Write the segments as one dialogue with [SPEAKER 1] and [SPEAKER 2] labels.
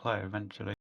[SPEAKER 1] player eventually.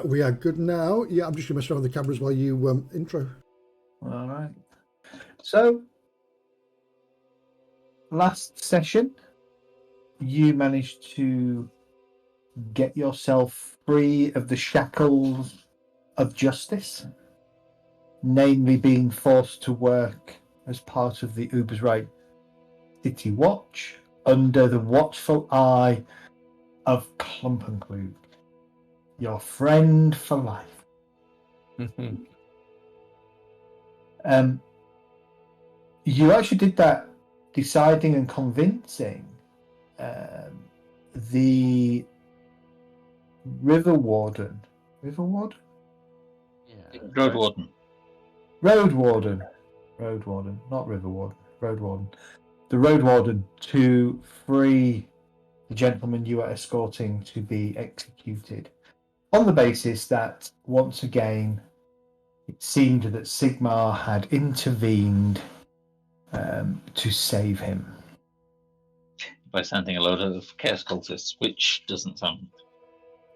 [SPEAKER 2] We are good now. Yeah, I'm just going to mess around with the cameras while you intro.
[SPEAKER 3] All right. So, last session, you managed to get yourself free of the shackles of justice, namely being forced to work as part of the Ubersreich City Watch under the watchful eye of Klumpenklug, your friend for life. You actually did that deciding and convincing the River Warden. River Warden?
[SPEAKER 4] Yeah. Road Warden.
[SPEAKER 3] Road Warden. Road Warden, not River Warden. Road Warden. The Road Warden to free the gentleman you are escorting to be executed on the basis that, once again, it seemed that Sigmar had intervened to save him.
[SPEAKER 4] By sending a load of chaos cultists, which doesn't sound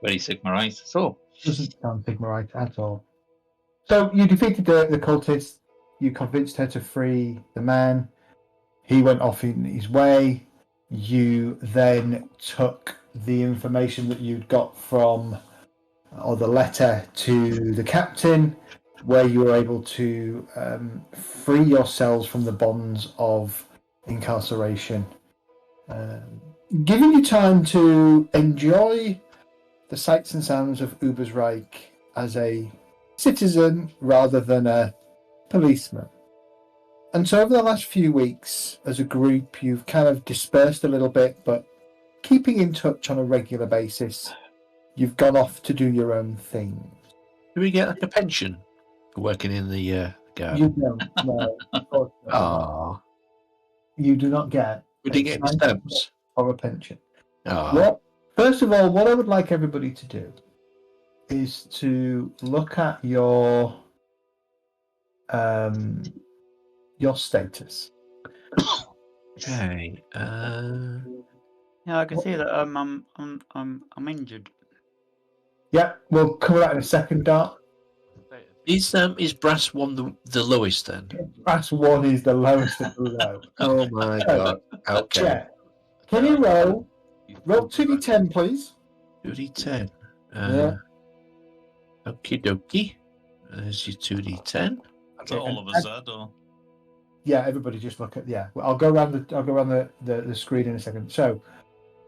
[SPEAKER 4] very Sigmarite at all.
[SPEAKER 3] Doesn't sound Sigmarite at all. So you defeated the cultist, you convinced her to free the man, he went off in his way, you then took the information that you'd got from, or the letter to the captain, where you were able to free yourselves from the bonds of incarceration, giving you time to enjoy the sights and sounds of Ubersreich as a citizen rather than a policeman. And so over the last few weeks, as a group, you've kind of dispersed a little bit, but keeping in touch on a regular basis, you've gone off to do your own thing.
[SPEAKER 5] Do we get like a pension for working in the garden?
[SPEAKER 3] You don't, no. Unfortunately not.
[SPEAKER 5] Oh,
[SPEAKER 3] You do not get
[SPEAKER 5] we didn't get any stamps.
[SPEAKER 3] or a pension.
[SPEAKER 5] Oh,
[SPEAKER 3] Well, first of all, what I would like everybody to do is to look at your status.
[SPEAKER 5] okay.
[SPEAKER 1] Yeah, I can see that I'm injured.
[SPEAKER 3] Yeah, we'll cover that in a second, Dart.
[SPEAKER 5] Is brass one the lowest then?
[SPEAKER 3] Brass 1 is the lowest of the low.
[SPEAKER 5] Oh my god. Okay.
[SPEAKER 3] Yeah. Can you roll? Roll 2d10, please.
[SPEAKER 5] 2d10.
[SPEAKER 3] Yeah.
[SPEAKER 5] Okie dokie. There's your 2d10.
[SPEAKER 6] That's all of us said, or?
[SPEAKER 3] Yeah, everybody just look at well, I'll go around the screen in a second. So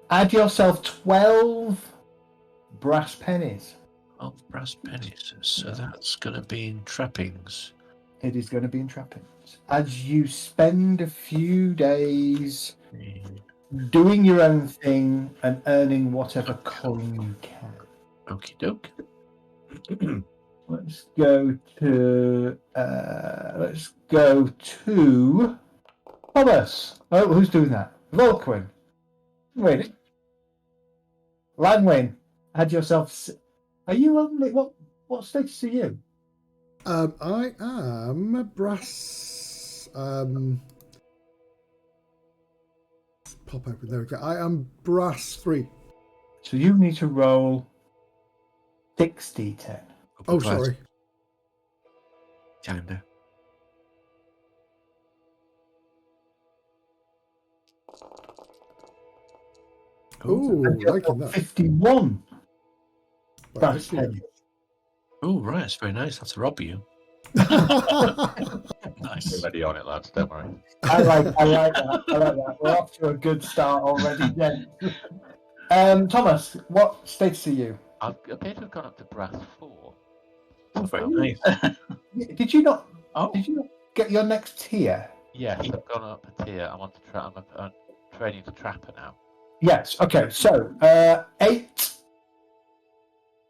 [SPEAKER 3] add yourself 12 brass pennies.
[SPEAKER 5] 12 brass pennies. So that's gonna be in trappings.
[SPEAKER 3] It is going to be in trappings. As you spend a few days doing your own thing and earning whatever coin you can.
[SPEAKER 5] Okie doke.
[SPEAKER 3] Let's go to Thomas. Oh, who's doing that? Volquin. Wait. Langwin, add yourself. Are you only what status are you?
[SPEAKER 2] I am brass. Pop open. There we go. I am brass 3.
[SPEAKER 3] So you need to roll 6d10.
[SPEAKER 2] Oh, sorry.
[SPEAKER 5] Kinda.
[SPEAKER 2] Ooh,
[SPEAKER 3] And you're
[SPEAKER 2] liking that.
[SPEAKER 3] 51
[SPEAKER 2] Right,
[SPEAKER 3] brass
[SPEAKER 2] let's see.
[SPEAKER 3] pennies.
[SPEAKER 5] Oh, right. It's very nice. That's rob you.
[SPEAKER 6] Nice.
[SPEAKER 7] We're already on it, lads. Don't worry.
[SPEAKER 3] I like that. We're off to a good start already, then. Thomas, what status are you?
[SPEAKER 7] I've appear to have gone up to brass 4.
[SPEAKER 5] Oh, very nice.
[SPEAKER 3] Did you not
[SPEAKER 4] Oh,
[SPEAKER 3] get your next tier?
[SPEAKER 7] Yes, I've gone up a tier. I'm training to trapper now.
[SPEAKER 3] Yes. Okay. So 8.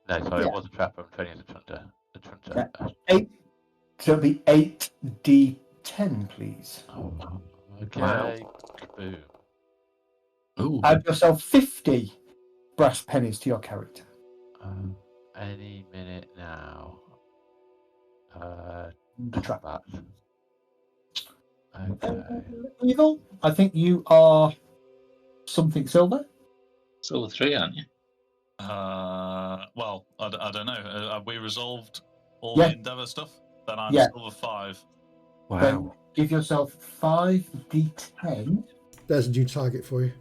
[SPEAKER 7] No, sorry,
[SPEAKER 3] Yeah.
[SPEAKER 7] I was a trapper. I'm training as a trunter.
[SPEAKER 3] Yeah. 8. So it'll be 8d10, please.
[SPEAKER 7] Okay.
[SPEAKER 5] Wow.
[SPEAKER 7] Boom.
[SPEAKER 5] Ooh.
[SPEAKER 3] Add yourself 50 brass pennies to your character.
[SPEAKER 7] Any minute now.
[SPEAKER 3] The trap.
[SPEAKER 7] That. Okay.
[SPEAKER 3] Evil, I think you are something silver.
[SPEAKER 4] silver 3, aren't you?
[SPEAKER 6] Well, I don't know. Have we resolved all
[SPEAKER 3] Yeah.
[SPEAKER 6] the Endeavour stuff? Then I'm
[SPEAKER 3] Yeah.
[SPEAKER 6] silver 5.
[SPEAKER 3] Then
[SPEAKER 5] Wow.
[SPEAKER 3] give yourself 5d10.
[SPEAKER 2] There's a new target for you.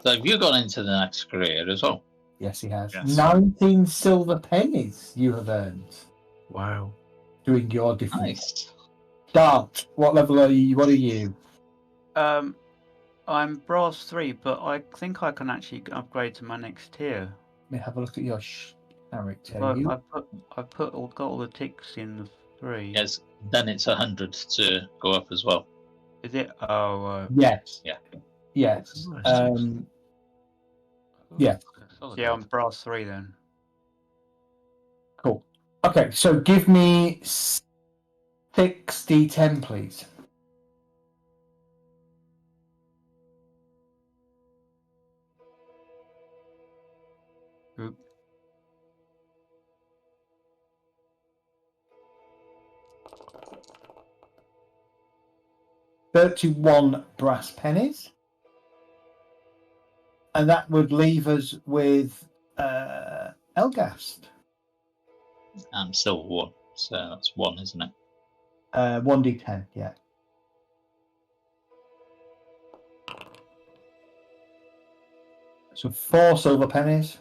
[SPEAKER 4] So have you gone into the next career as well?
[SPEAKER 3] Yes, he has.
[SPEAKER 6] Yes.
[SPEAKER 3] 19 silver pennies you have earned
[SPEAKER 5] Wow.
[SPEAKER 3] doing your defense.
[SPEAKER 4] Nice.
[SPEAKER 3] Dart, what level are you? What are you?
[SPEAKER 1] I'm brass 3, but I think I can actually upgrade to my next tier.
[SPEAKER 3] Let me have a look at your character.
[SPEAKER 1] But
[SPEAKER 3] You
[SPEAKER 1] I've got all the ticks in the 3.
[SPEAKER 4] Yes, then it's 100 to go up as well.
[SPEAKER 1] Is it? Oh,
[SPEAKER 3] Yes.
[SPEAKER 4] Yeah.
[SPEAKER 3] Yes.
[SPEAKER 5] Nice. Yeah.
[SPEAKER 1] yeah, I'm brass 3 then.
[SPEAKER 3] Cool. Okay, so give me 6d10, please.
[SPEAKER 1] Oop.
[SPEAKER 3] $31 brass pennies. And that would leave us with Elgast.
[SPEAKER 4] I'm silver 1, so that's 1, isn't it?
[SPEAKER 3] 1d10, yeah. So 4 silver pennies.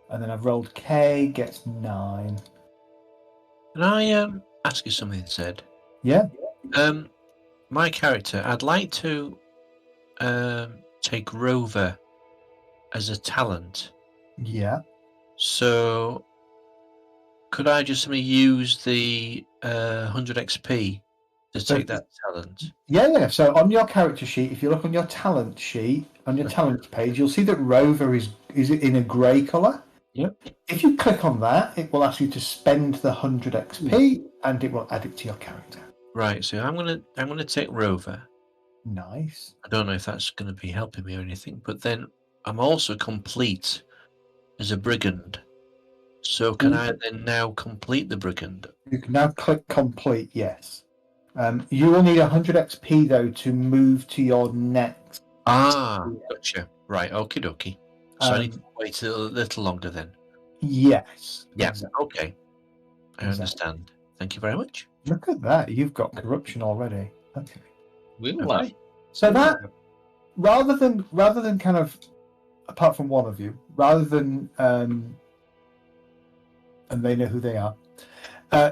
[SPEAKER 3] And then I've rolled K, gets 9.
[SPEAKER 5] Can I ask you something, Zed?
[SPEAKER 3] Yeah.
[SPEAKER 5] My character, I'd like to take Rover as a talent.
[SPEAKER 3] Yeah.
[SPEAKER 5] So could I just use the 100 XP to
[SPEAKER 3] So-
[SPEAKER 5] take that talent?
[SPEAKER 3] Yeah. So on your character sheet, if you look on your talent sheet, on your talents page, you'll see that Rover is in a grey colour.
[SPEAKER 5] Yep.
[SPEAKER 3] If you click on that, it will ask you to spend the 100 XP, and it will add it to your character.
[SPEAKER 5] Right. So I'm gonna take Rover.
[SPEAKER 3] Nice.
[SPEAKER 5] I don't know if that's going to be helping me or anything, but then I'm also complete as a brigand. So can I then now complete the brigand?
[SPEAKER 3] You can now click complete. Yes. You will need 100 XP though to move to your next.
[SPEAKER 5] Ah, gotcha. Right. Okie dokie. So I need
[SPEAKER 3] Um,
[SPEAKER 5] to wait a little longer then.
[SPEAKER 3] Yes.
[SPEAKER 5] Yeah.
[SPEAKER 3] Exactly.
[SPEAKER 5] Okay. I
[SPEAKER 3] Exactly.
[SPEAKER 5] understand. Thank you very much.
[SPEAKER 3] Look at that. You've got corruption already. Okay.
[SPEAKER 4] We all have.
[SPEAKER 5] Okay.
[SPEAKER 3] So that rather than kind of, apart from one of you, rather than and they know who they are,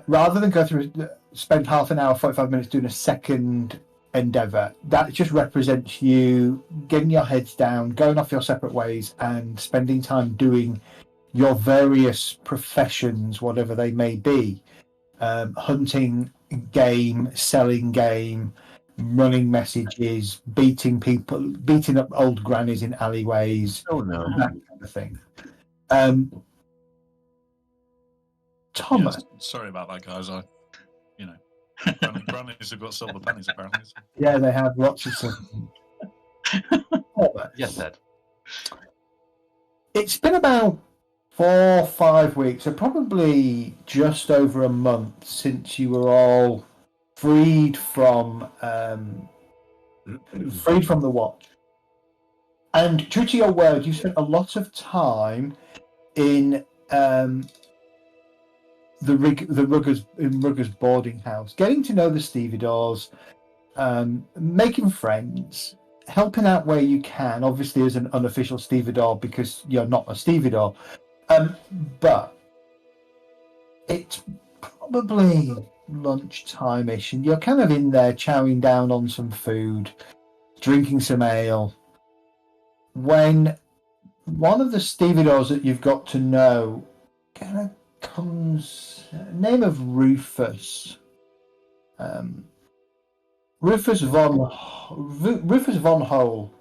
[SPEAKER 3] rather than go through spend half an hour, 45 minutes doing a second endeavor, that just represents you getting your heads down, going off your separate ways, and spending time doing your various professions, whatever they may be. Hunting game, selling game, running messages, beating people, beating up old grannies in alleyways,
[SPEAKER 5] Oh no.
[SPEAKER 3] that kind of thing. Thomas,
[SPEAKER 6] Yes, sorry about that, guys. Grannies have got silver pennies, apparently.
[SPEAKER 3] yeah, they have lots of stuff. Thomas,
[SPEAKER 7] Yes, Ed.
[SPEAKER 3] it's been about 4 or 5 weeks, so probably just over a month since you were all freed from the watch. And true to your word, you spent a lot of time in the Ruggers boarding house, getting to know the stevedores, making friends, helping out where you can, obviously as an unofficial stevedore because you're not a stevedore. But it's probably lunchtime-ish, and you're kind of in there chowing down on some food, drinking some ale, when one of the stevedores that you've got to know kind of comes, name of Rufus. Rufus von Hole,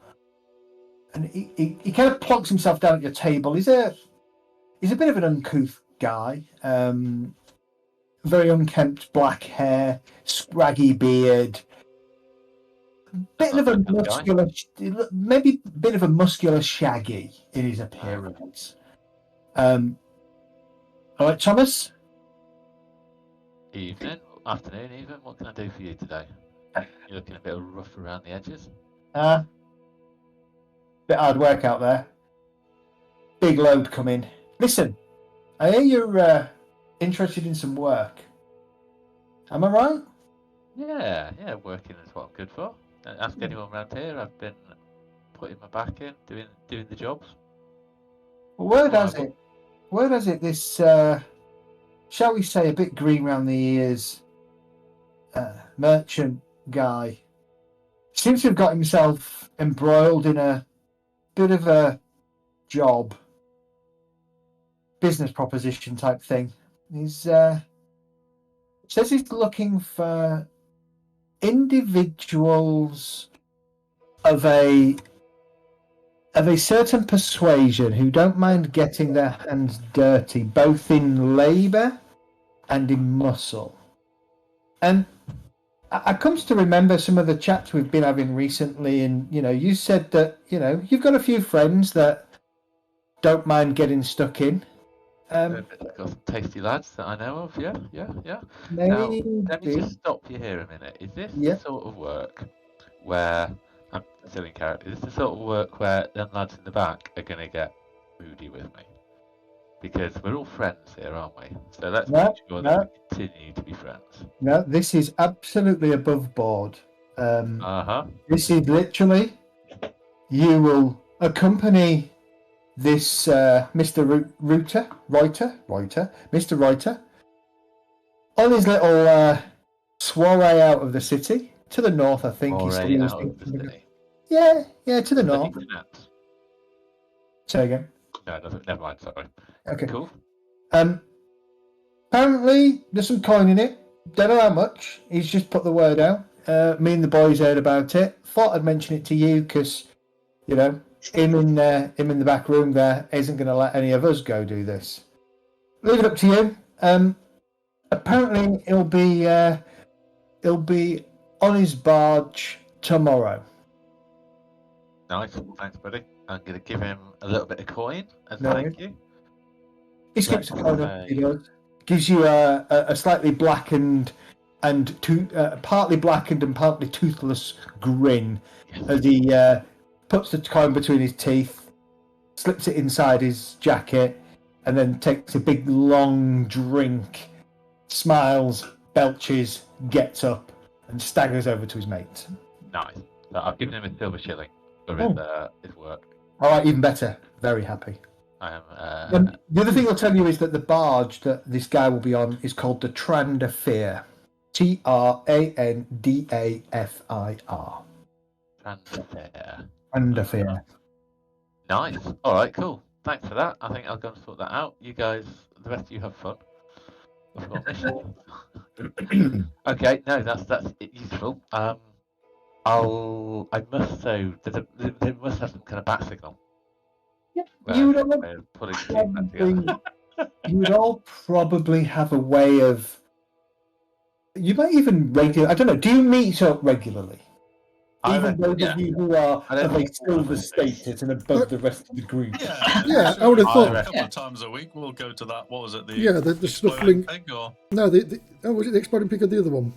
[SPEAKER 3] and he kind of plonks himself down at your table. He's a bit of an uncouth guy, very unkempt black hair, scraggy beard, bit of a muscular, maybe a bit of a muscular Shaggy in his appearance. All right, Thomas.
[SPEAKER 7] Evening, afternoon, even. What can I do for you today? You're looking a bit rough around the edges.
[SPEAKER 3] Bit hard work out there. Big load coming. Listen, I hear you're interested in some work. Am I right?
[SPEAKER 7] Yeah, working is what I'm good for. Ask anyone around here. I've been putting my back in, doing the jobs.
[SPEAKER 3] Well, word has it, this, shall we say, a bit green round the ears merchant guy seems to have got himself embroiled in a bit of a job, business proposition type thing. He's says he's looking for individuals of a certain persuasion who don't mind getting their hands dirty, both in labour and in muscle. And I comes to remember some of the chats we've been having recently, and you said that you've got a few friends that don't mind getting stuck in.
[SPEAKER 7] Got some tasty lads that I know of. Yeah.
[SPEAKER 3] Maybe.
[SPEAKER 7] Now, let me just stop you here a minute. Is this the sort of work where I'm still in character? Is this the sort of work where them lads in the back are going to get moody with me? Because we're all friends here, aren't we? So let's make sure that we continue to be friends.
[SPEAKER 3] No, this is absolutely above board. This is literally, you will accompany this Mr. Mr. Reuter, on his little soiree out of the city to the north. I think he's still
[SPEAKER 7] out of the city.
[SPEAKER 3] Yeah, to the north. Say again.
[SPEAKER 7] No, never mind. Sorry.
[SPEAKER 3] Okay.
[SPEAKER 7] Cool.
[SPEAKER 3] Apparently, there's some coin in it. Don't know how much. He's just put the word out. Me and the boys heard about it. Thought I'd mention it to you because, him in the back room there isn't going to let any of us go do this. Leave it up to you. Apparently, he'll be on his barge tomorrow.
[SPEAKER 7] Nice. Thanks, buddy. I'm going to give him a little bit of coin as thank you.
[SPEAKER 3] He skips a coin up. He does. Gives you a slightly blackened and partly blackened and partly toothless grin as he puts the coin between his teeth, slips it inside his jacket, and then takes a big long drink, smiles, belches, gets up, and staggers over to his mates.
[SPEAKER 7] Nice. So I've given him a silver shilling for his work.
[SPEAKER 3] All right, even better. Very happy.
[SPEAKER 7] I am.
[SPEAKER 3] The other thing I'll tell you is that the barge that this guy will be on is called the Trandafir. Trandafir. Trandafir.
[SPEAKER 7] Nice. All right, cool. Thanks for that. I think I'll go and sort that out. You guys, the rest of you have fun. I've got a mission. Okay, no, that's useful. I must say that they must have some kind of bat signal.
[SPEAKER 3] Yep. You would all probably have a way of. You might even regularly. I don't know. Do you meet up regularly? Even those of you who are of a silver status and above the rest of the group.
[SPEAKER 2] Yeah, I would have thought.
[SPEAKER 6] A couple of times a week we'll go to that. What was it?
[SPEAKER 2] The snuffling
[SPEAKER 6] pig or?
[SPEAKER 2] No, was it the exploding pig or the other one?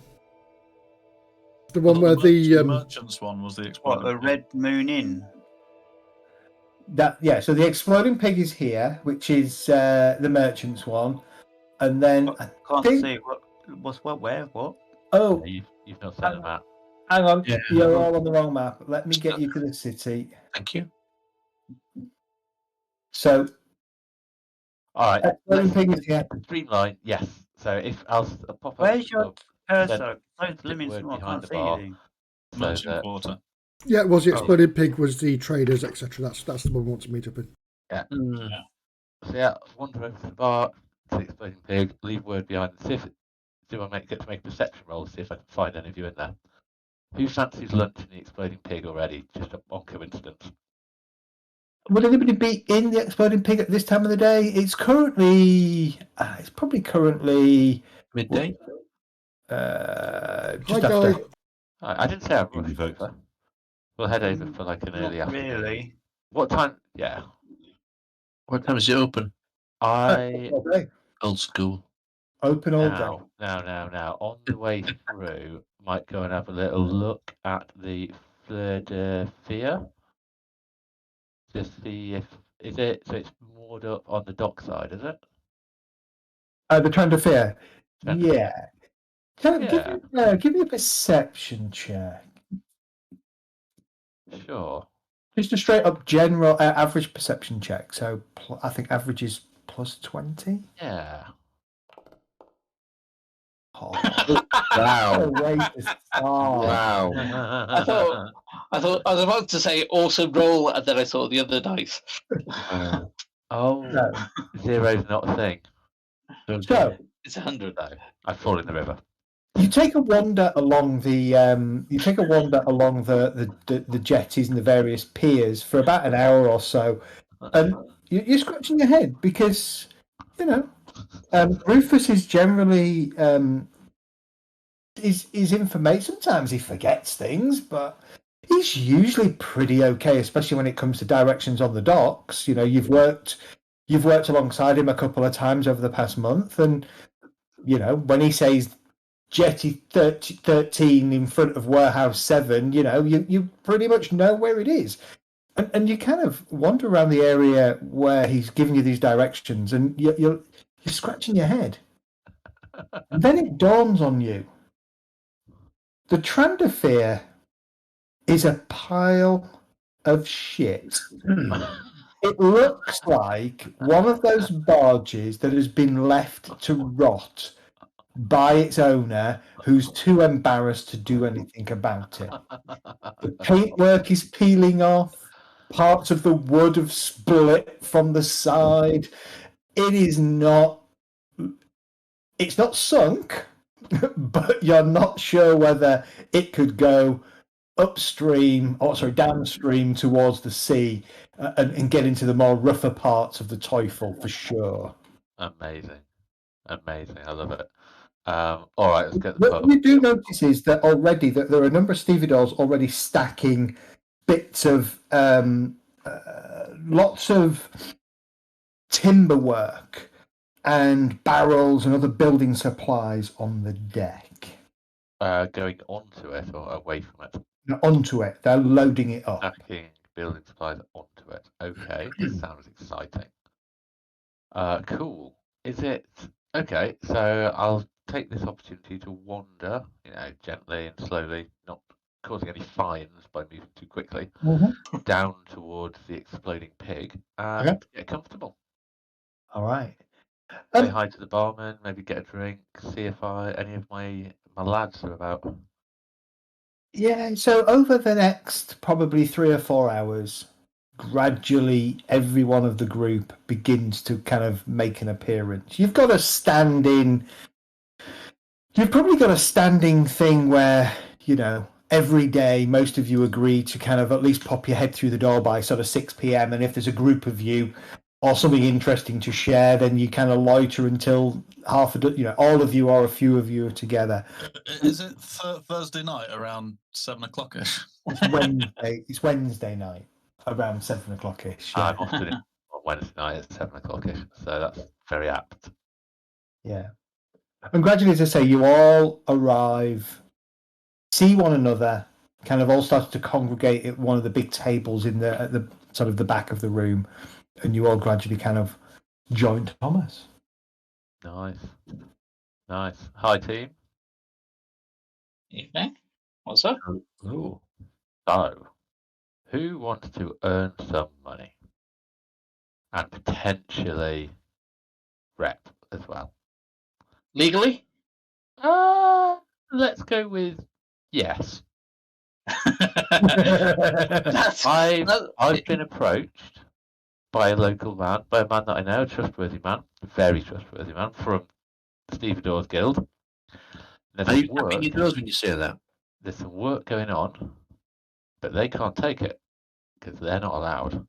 [SPEAKER 2] The one where the
[SPEAKER 6] merchant's one was the exploding.
[SPEAKER 1] What, the Red Moon Inn?
[SPEAKER 3] So the exploding pig is here, which is the merchant's one, and then
[SPEAKER 1] I can't see where. What?
[SPEAKER 3] Oh,
[SPEAKER 7] you've not sent them out.
[SPEAKER 3] Hang on,
[SPEAKER 5] Yeah.
[SPEAKER 3] you're all on the wrong map. Let me get you to the city.
[SPEAKER 5] Thank you.
[SPEAKER 3] So,
[SPEAKER 7] All right.
[SPEAKER 3] exploding pig is here.
[SPEAKER 7] Streamline, yes. So if I'll pop up.
[SPEAKER 1] Where's your cursor?
[SPEAKER 7] send
[SPEAKER 1] Those
[SPEAKER 7] the
[SPEAKER 1] limits
[SPEAKER 7] word
[SPEAKER 1] more. I
[SPEAKER 7] behind
[SPEAKER 1] can't
[SPEAKER 7] the
[SPEAKER 1] see
[SPEAKER 7] bar.
[SPEAKER 1] anything.
[SPEAKER 7] So
[SPEAKER 6] Merchant
[SPEAKER 7] that,
[SPEAKER 6] quarter.
[SPEAKER 2] Yeah, it was the
[SPEAKER 7] Oh.
[SPEAKER 2] exploded pig was the traders, etc. That's the one we want to meet up in.
[SPEAKER 5] Mm.
[SPEAKER 7] so yeah, wander over to the bar, to the exploding pig, leave word behind, and see if get to make a perception roll, see if I can find any of you in there. Who fancies lunch in the exploding pig already? Just on coincidence.
[SPEAKER 3] Would anybody be in the exploding pig at this time of the day? It's currently. It's probably currently
[SPEAKER 5] Midday.
[SPEAKER 2] Hi,
[SPEAKER 3] just
[SPEAKER 2] Guy.
[SPEAKER 3] after.
[SPEAKER 7] I didn't say I'm rushed over. We'll head over for like an
[SPEAKER 1] Not
[SPEAKER 7] early afternoon.
[SPEAKER 1] really.
[SPEAKER 7] What time? Yeah.
[SPEAKER 5] What time is it open?
[SPEAKER 7] I
[SPEAKER 3] All day.
[SPEAKER 5] Old school.
[SPEAKER 3] Open all day.
[SPEAKER 7] now. On the way through, might go and have a little look at the Fleur de Fear. Just see if so it's moored up on the dockside, is it?
[SPEAKER 3] The Trend of Fear.
[SPEAKER 7] Trend of Fear.
[SPEAKER 3] Yeah. Can
[SPEAKER 7] Yeah.
[SPEAKER 3] give me a perception check.
[SPEAKER 7] Sure.
[SPEAKER 3] Just a straight up general average perception check. So I think average is plus 20.
[SPEAKER 7] Yeah.
[SPEAKER 3] Oh,
[SPEAKER 5] Wow.
[SPEAKER 3] wow.
[SPEAKER 5] Wow.
[SPEAKER 4] I was about to say awesome roll, and then I saw the other dice.
[SPEAKER 7] Oh,
[SPEAKER 3] No.
[SPEAKER 7] zero's not a thing.
[SPEAKER 3] So
[SPEAKER 4] It's 100.
[SPEAKER 7] No, I fall in the river.
[SPEAKER 3] you take a wander along the the jetties and the various piers for about an hour or so, and you're scratching your head because Rufus is generally is information. Sometimes he forgets things, but he's usually pretty okay, especially when it comes to directions on the docks. You've worked alongside him a couple of times over the past month, and when he says jetty 13 in front of warehouse 7, you pretty much know where it is, and you kind of wander around the area where he's giving you these directions, and you're scratching your head, and then it dawns on you. The Trandosphere is a pile of shit. It looks like one of those barges that has been left to rot by its owner, who's too embarrassed to do anything about it. The paintwork is peeling off. Parts of the wood have split from the side. It's not sunk, but you're not sure whether it could go downstream towards the sea and get into the more rougher parts of the Teufel for sure.
[SPEAKER 7] Amazing. I love it. All right, let's get the
[SPEAKER 3] What
[SPEAKER 7] pub.
[SPEAKER 3] you do notice is that already that there are a number of stevedores already stacking bits of lots of timber work and barrels and other building supplies on the deck.
[SPEAKER 7] Going onto it or away from it?
[SPEAKER 3] Onto it. They're loading it up.
[SPEAKER 7] Stacking building supplies onto it. Okay, this sounds exciting. Cool. Is it okay? So I'll take this opportunity to wander, gently and slowly, not causing any fines by moving too quickly, down towards the exploding pig and get comfortable.
[SPEAKER 3] All right.
[SPEAKER 7] Say hi to the barman, maybe get a drink, see if any of my lads are about.
[SPEAKER 3] Yeah, so over the next probably 3 or 4 hours, gradually every one of the group begins to kind of make an appearance. You've probably got a standing thing where, every day most of you agree to kind of at least pop your head through the door by sort of 6 p.m. And if there's a group of you or something interesting to share, then you kind of loiter until all of you or a few of you are together.
[SPEAKER 6] Is it Thursday night around 7 o'clock-ish?
[SPEAKER 3] It's Wednesday night around 7 o'clock-ish. Yeah.
[SPEAKER 7] I'm often on Wednesday night at 7 o'clock-ish, so that's very apt.
[SPEAKER 3] Yeah. And gradually, as I say, you all arrive, see one another, kind of all start to congregate at one of the big tables at the sort of the back of the room, and you all gradually kind of join Thomas.
[SPEAKER 7] Nice. Hi, team.
[SPEAKER 4] Evening. What's that?
[SPEAKER 5] Oh.
[SPEAKER 7] So, who wants to earn some money and potentially rep as well?
[SPEAKER 4] Legally?
[SPEAKER 7] Let's go with yes.
[SPEAKER 4] That's,
[SPEAKER 7] I've been approached by a local man, by a man that I know, a trustworthy man, a very trustworthy man from the Stevedores Guild.
[SPEAKER 5] Are you tapping your nose when you say that?
[SPEAKER 7] There's some work going on, but they can't take it because they're not allowed.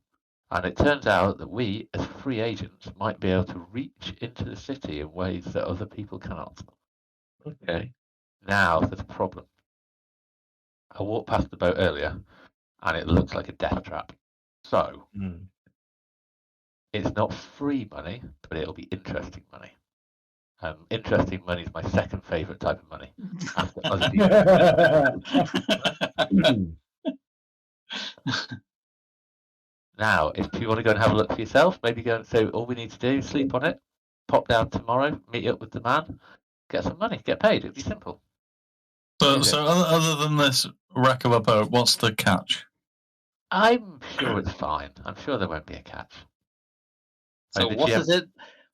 [SPEAKER 7] And it turns out that we, as free agents, might be able to reach into the city in ways that other people cannot.
[SPEAKER 5] Okay.
[SPEAKER 7] Now there's a problem. I walked past the boat earlier, and it looks like a death trap. So it's not free money, but it'll be interesting money. Interesting money is my second favourite type of money. After other people. Now, if you want to go and have a look for yourself, maybe go and say all we need to do, sleep on it, pop down tomorrow, meet up with the man, get some money, get paid. It'd be simple.
[SPEAKER 6] So other than this wreck of a boat, what's the catch?
[SPEAKER 7] I'm sure it's fine. I'm sure there won't be a catch.
[SPEAKER 4] So what is it?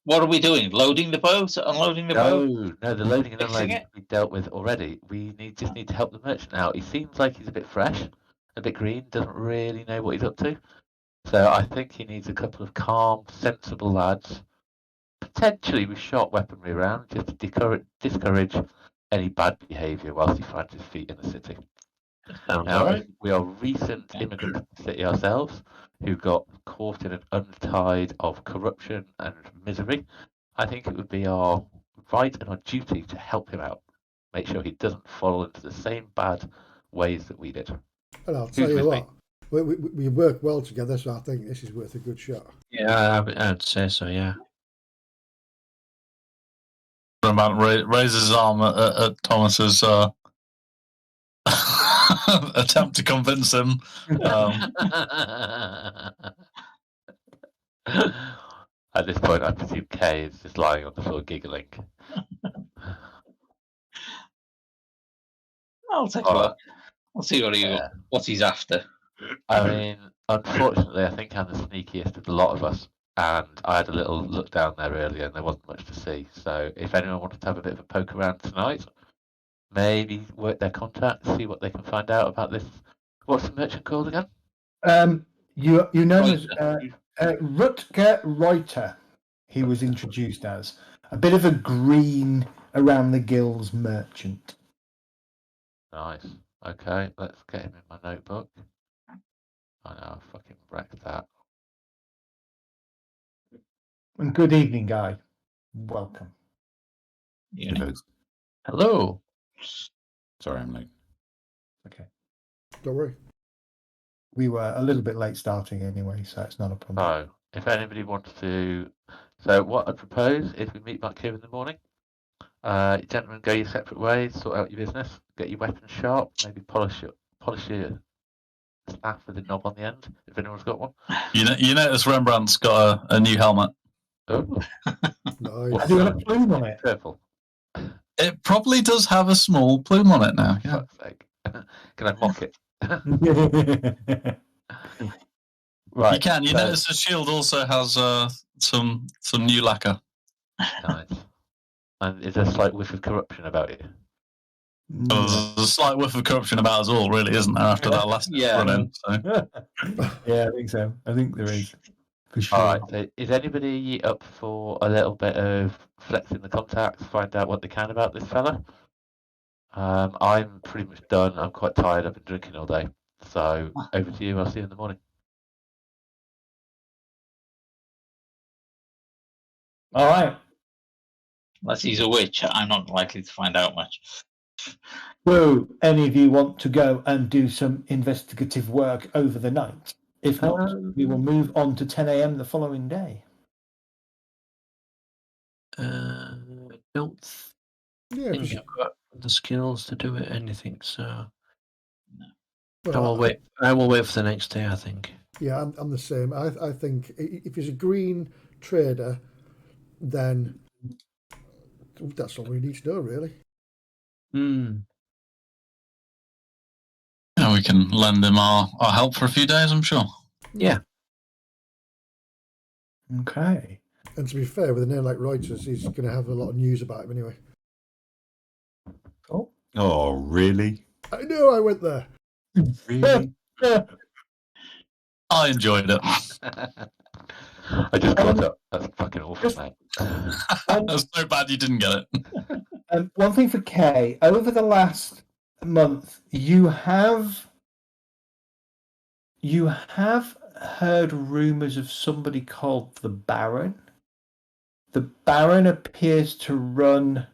[SPEAKER 4] What are we doing? Loading the boat? Unloading the boat?
[SPEAKER 7] No, the loading and
[SPEAKER 4] Fixing
[SPEAKER 7] unloading we dealt with already. We just need to help the merchant out. He seems like he's a bit fresh, a bit green, doesn't really know what he's up to. So I think he needs a couple of calm, sensible lads, potentially with sharp weaponry around, just to discourage any bad behaviour whilst he finds his feet in the city.
[SPEAKER 5] Sounds
[SPEAKER 7] Now,
[SPEAKER 5] all right.
[SPEAKER 7] we are recent immigrants to the city ourselves who got caught in an untide of corruption and misery. I think it would be our right and our duty to help him out, make sure he doesn't fall into the same bad ways that we did.
[SPEAKER 2] And I'll tell you what, we work well together, so I think this is worth a good shot.
[SPEAKER 5] Yeah, I'd say so, yeah.
[SPEAKER 6] Raises his arm at Thomas's attempt to convince him.
[SPEAKER 7] At this point, I presume Kay is just lying on the floor giggling.
[SPEAKER 4] I'll take a look. I'll see what he's after.
[SPEAKER 7] I mean, unfortunately, I think I'm the sneakiest of the lot of us. And I had a little look down there earlier and there wasn't much to see. So if anyone wanted to have a bit of a poke around tonight, maybe work their contacts, see what they can find out about this. What's the merchant called again?
[SPEAKER 3] You know him as Rutger Reuter. He was introduced as a bit of a green around the gills merchant.
[SPEAKER 7] Nice. Okay, let's get him in my notebook. I know, I fucking wrecked that.
[SPEAKER 3] And good evening, guy. Welcome.
[SPEAKER 4] Yeah.
[SPEAKER 5] Hello.
[SPEAKER 8] Sorry, I'm late.
[SPEAKER 3] Okay.
[SPEAKER 2] Don't worry.
[SPEAKER 3] We were a little bit late starting anyway, so it's not a problem.
[SPEAKER 7] So, if anybody wants to... So, what I'd propose is we meet back here in the morning. Gentlemen, go your separate ways, sort out your business, get your weapons sharp, maybe polish your staff with a knob on the end, if anyone's got one.
[SPEAKER 6] You notice Rembrandt's got a new helmet.
[SPEAKER 7] Oh.
[SPEAKER 2] Nice.
[SPEAKER 3] Have you got a plume on it?
[SPEAKER 7] Purple.
[SPEAKER 6] It probably does have a small plume on it now. Yeah.
[SPEAKER 7] Fuck's sake. Can I mock it?
[SPEAKER 6] Right. You can. You notice the shield also has some new lacquer.
[SPEAKER 7] Nice. And is there a slight whiff of corruption about it?
[SPEAKER 6] Well, there's a slight whiff of corruption about us all, really, isn't there, after that last run in? So.
[SPEAKER 3] Yeah, I think so. I think there is. For sure.
[SPEAKER 7] All right. So is anybody up for a little bit of flexing the contacts, find out what they can about this fella? I'm pretty much done. I'm quite tired. I've been drinking all day. So over to you. I'll see you in the morning.
[SPEAKER 3] All right.
[SPEAKER 4] Unless he's a witch, I'm not likely to find out much.
[SPEAKER 3] Do any of you want to go and do some investigative work over the night? If not, we will move on to 10 a.m. the following day.
[SPEAKER 5] Don't think I've got the skills to do it, anything, so
[SPEAKER 2] Well,
[SPEAKER 5] I will wait for the next day, I think.
[SPEAKER 2] Yeah, I'm the same. I think if he's a green trader, then that's all we need to know, really.
[SPEAKER 6] And we can lend him our help for a few days, I'm sure.
[SPEAKER 5] Yeah.
[SPEAKER 3] Okay.
[SPEAKER 2] And to be fair, with a name like Reuters, he's going to have a lot of news about him anyway.
[SPEAKER 3] Cool.
[SPEAKER 8] Oh, really?
[SPEAKER 2] I know, I went there.
[SPEAKER 8] Really?
[SPEAKER 6] I enjoyed it.
[SPEAKER 7] I just got it. That's fucking awful, mate.
[SPEAKER 6] That's so bad you didn't get it.
[SPEAKER 3] One thing for Kay, over the last month, you have heard rumours of somebody called the Baron. The Baron appears to run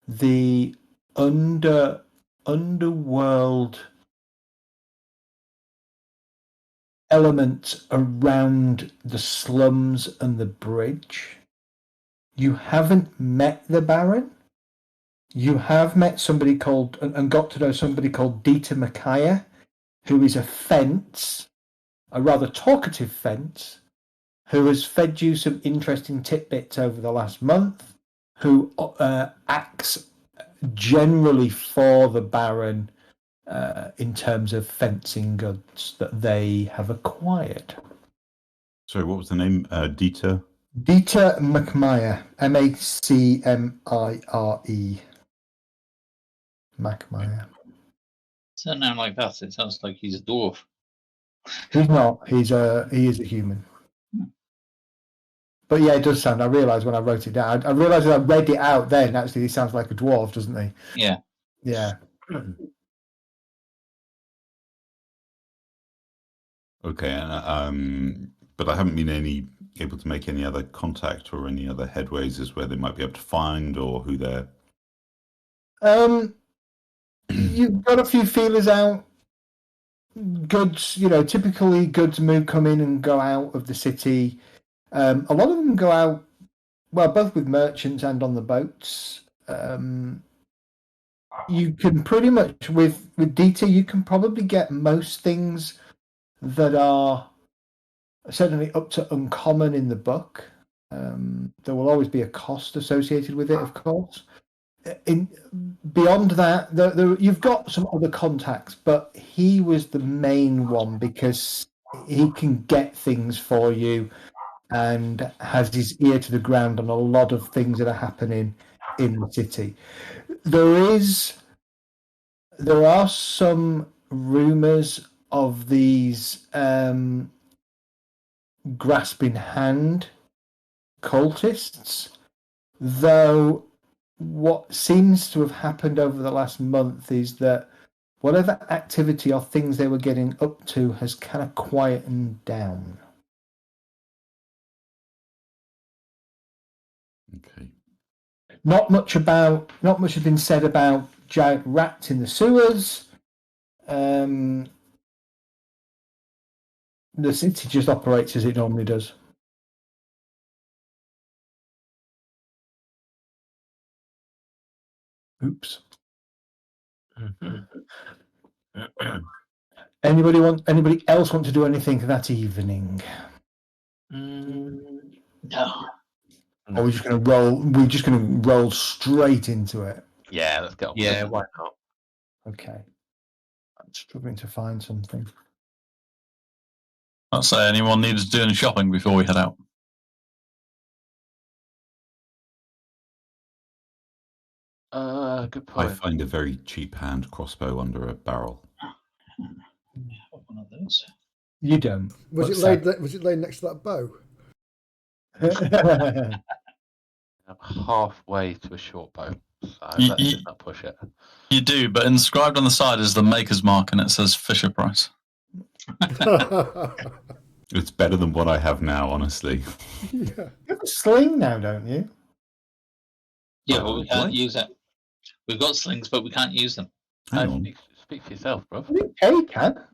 [SPEAKER 3] the underworld element around the slums and the bridge. You haven't met the Baron. You have met somebody called and got to know somebody called Dieter Micaiah, who is a fence, a rather talkative fence, who has fed you some interesting tidbits over the last month, who acts generally for the Baron in terms of fencing goods that they have acquired.
[SPEAKER 8] Sorry, what was the name? Dieter?
[SPEAKER 3] Dieter Micaiah, Macmire. Macmire.
[SPEAKER 4] So now like that, it sounds like he's a dwarf.
[SPEAKER 3] He's not. He is a human. But yeah, it does sound. I realised when I wrote it down. I realised when I read it out. Then actually, he sounds like a dwarf, doesn't he?
[SPEAKER 4] Yeah.
[SPEAKER 3] Yeah.
[SPEAKER 8] Okay, and but I haven't been able to make any other contact or any other headways as where they might be able to find or who they're.
[SPEAKER 3] You've got a few feelers out. Goods, typically goods come in and go out of the city. A lot of them go out, well, both with merchants and on the boats. You can pretty much, with Dieter, you can probably get most things that are certainly up to uncommon in the book. There will always be a cost associated with it, of course. Beyond that, you've got some other contacts, but he was the main one because he can get things for you and has his ear to the ground on a lot of things that are happening in the city. There are some rumours of these grasping hand cultists, though what seems to have happened over the last month is that whatever activity or things they were getting up to has kind of quietened down.
[SPEAKER 8] Okay.
[SPEAKER 3] Not much has been said about giant rats in the sewers. The city just operates as it normally does. Oops. Anybody else want to do anything that evening?
[SPEAKER 4] No.
[SPEAKER 3] Or we're just going to roll. We're just going to roll straight into it.
[SPEAKER 7] Yeah, let's get on with
[SPEAKER 5] Yeah,
[SPEAKER 7] it.
[SPEAKER 5] why not?
[SPEAKER 3] Okay. I'm struggling to find something.
[SPEAKER 6] I'd say anyone needs to do any shopping before we head out.
[SPEAKER 7] Good
[SPEAKER 8] I
[SPEAKER 7] point.
[SPEAKER 8] find a very cheap hand crossbow under a barrel.
[SPEAKER 4] One of those.
[SPEAKER 3] You don't.
[SPEAKER 2] Was it laid next to that bow?
[SPEAKER 7] I'm halfway to a short bow, so let's just not push it.
[SPEAKER 6] You do, but inscribed on the side is the maker's mark and it says Fisher Price.
[SPEAKER 8] It's better than what I have now, honestly.
[SPEAKER 2] Yeah.
[SPEAKER 3] You have a sling now, don't you?
[SPEAKER 4] Yeah, but we can't use it. We've got slings, but we can't use them.
[SPEAKER 8] Hang on.
[SPEAKER 7] Speak for yourself, bro.
[SPEAKER 3] I think Kay can.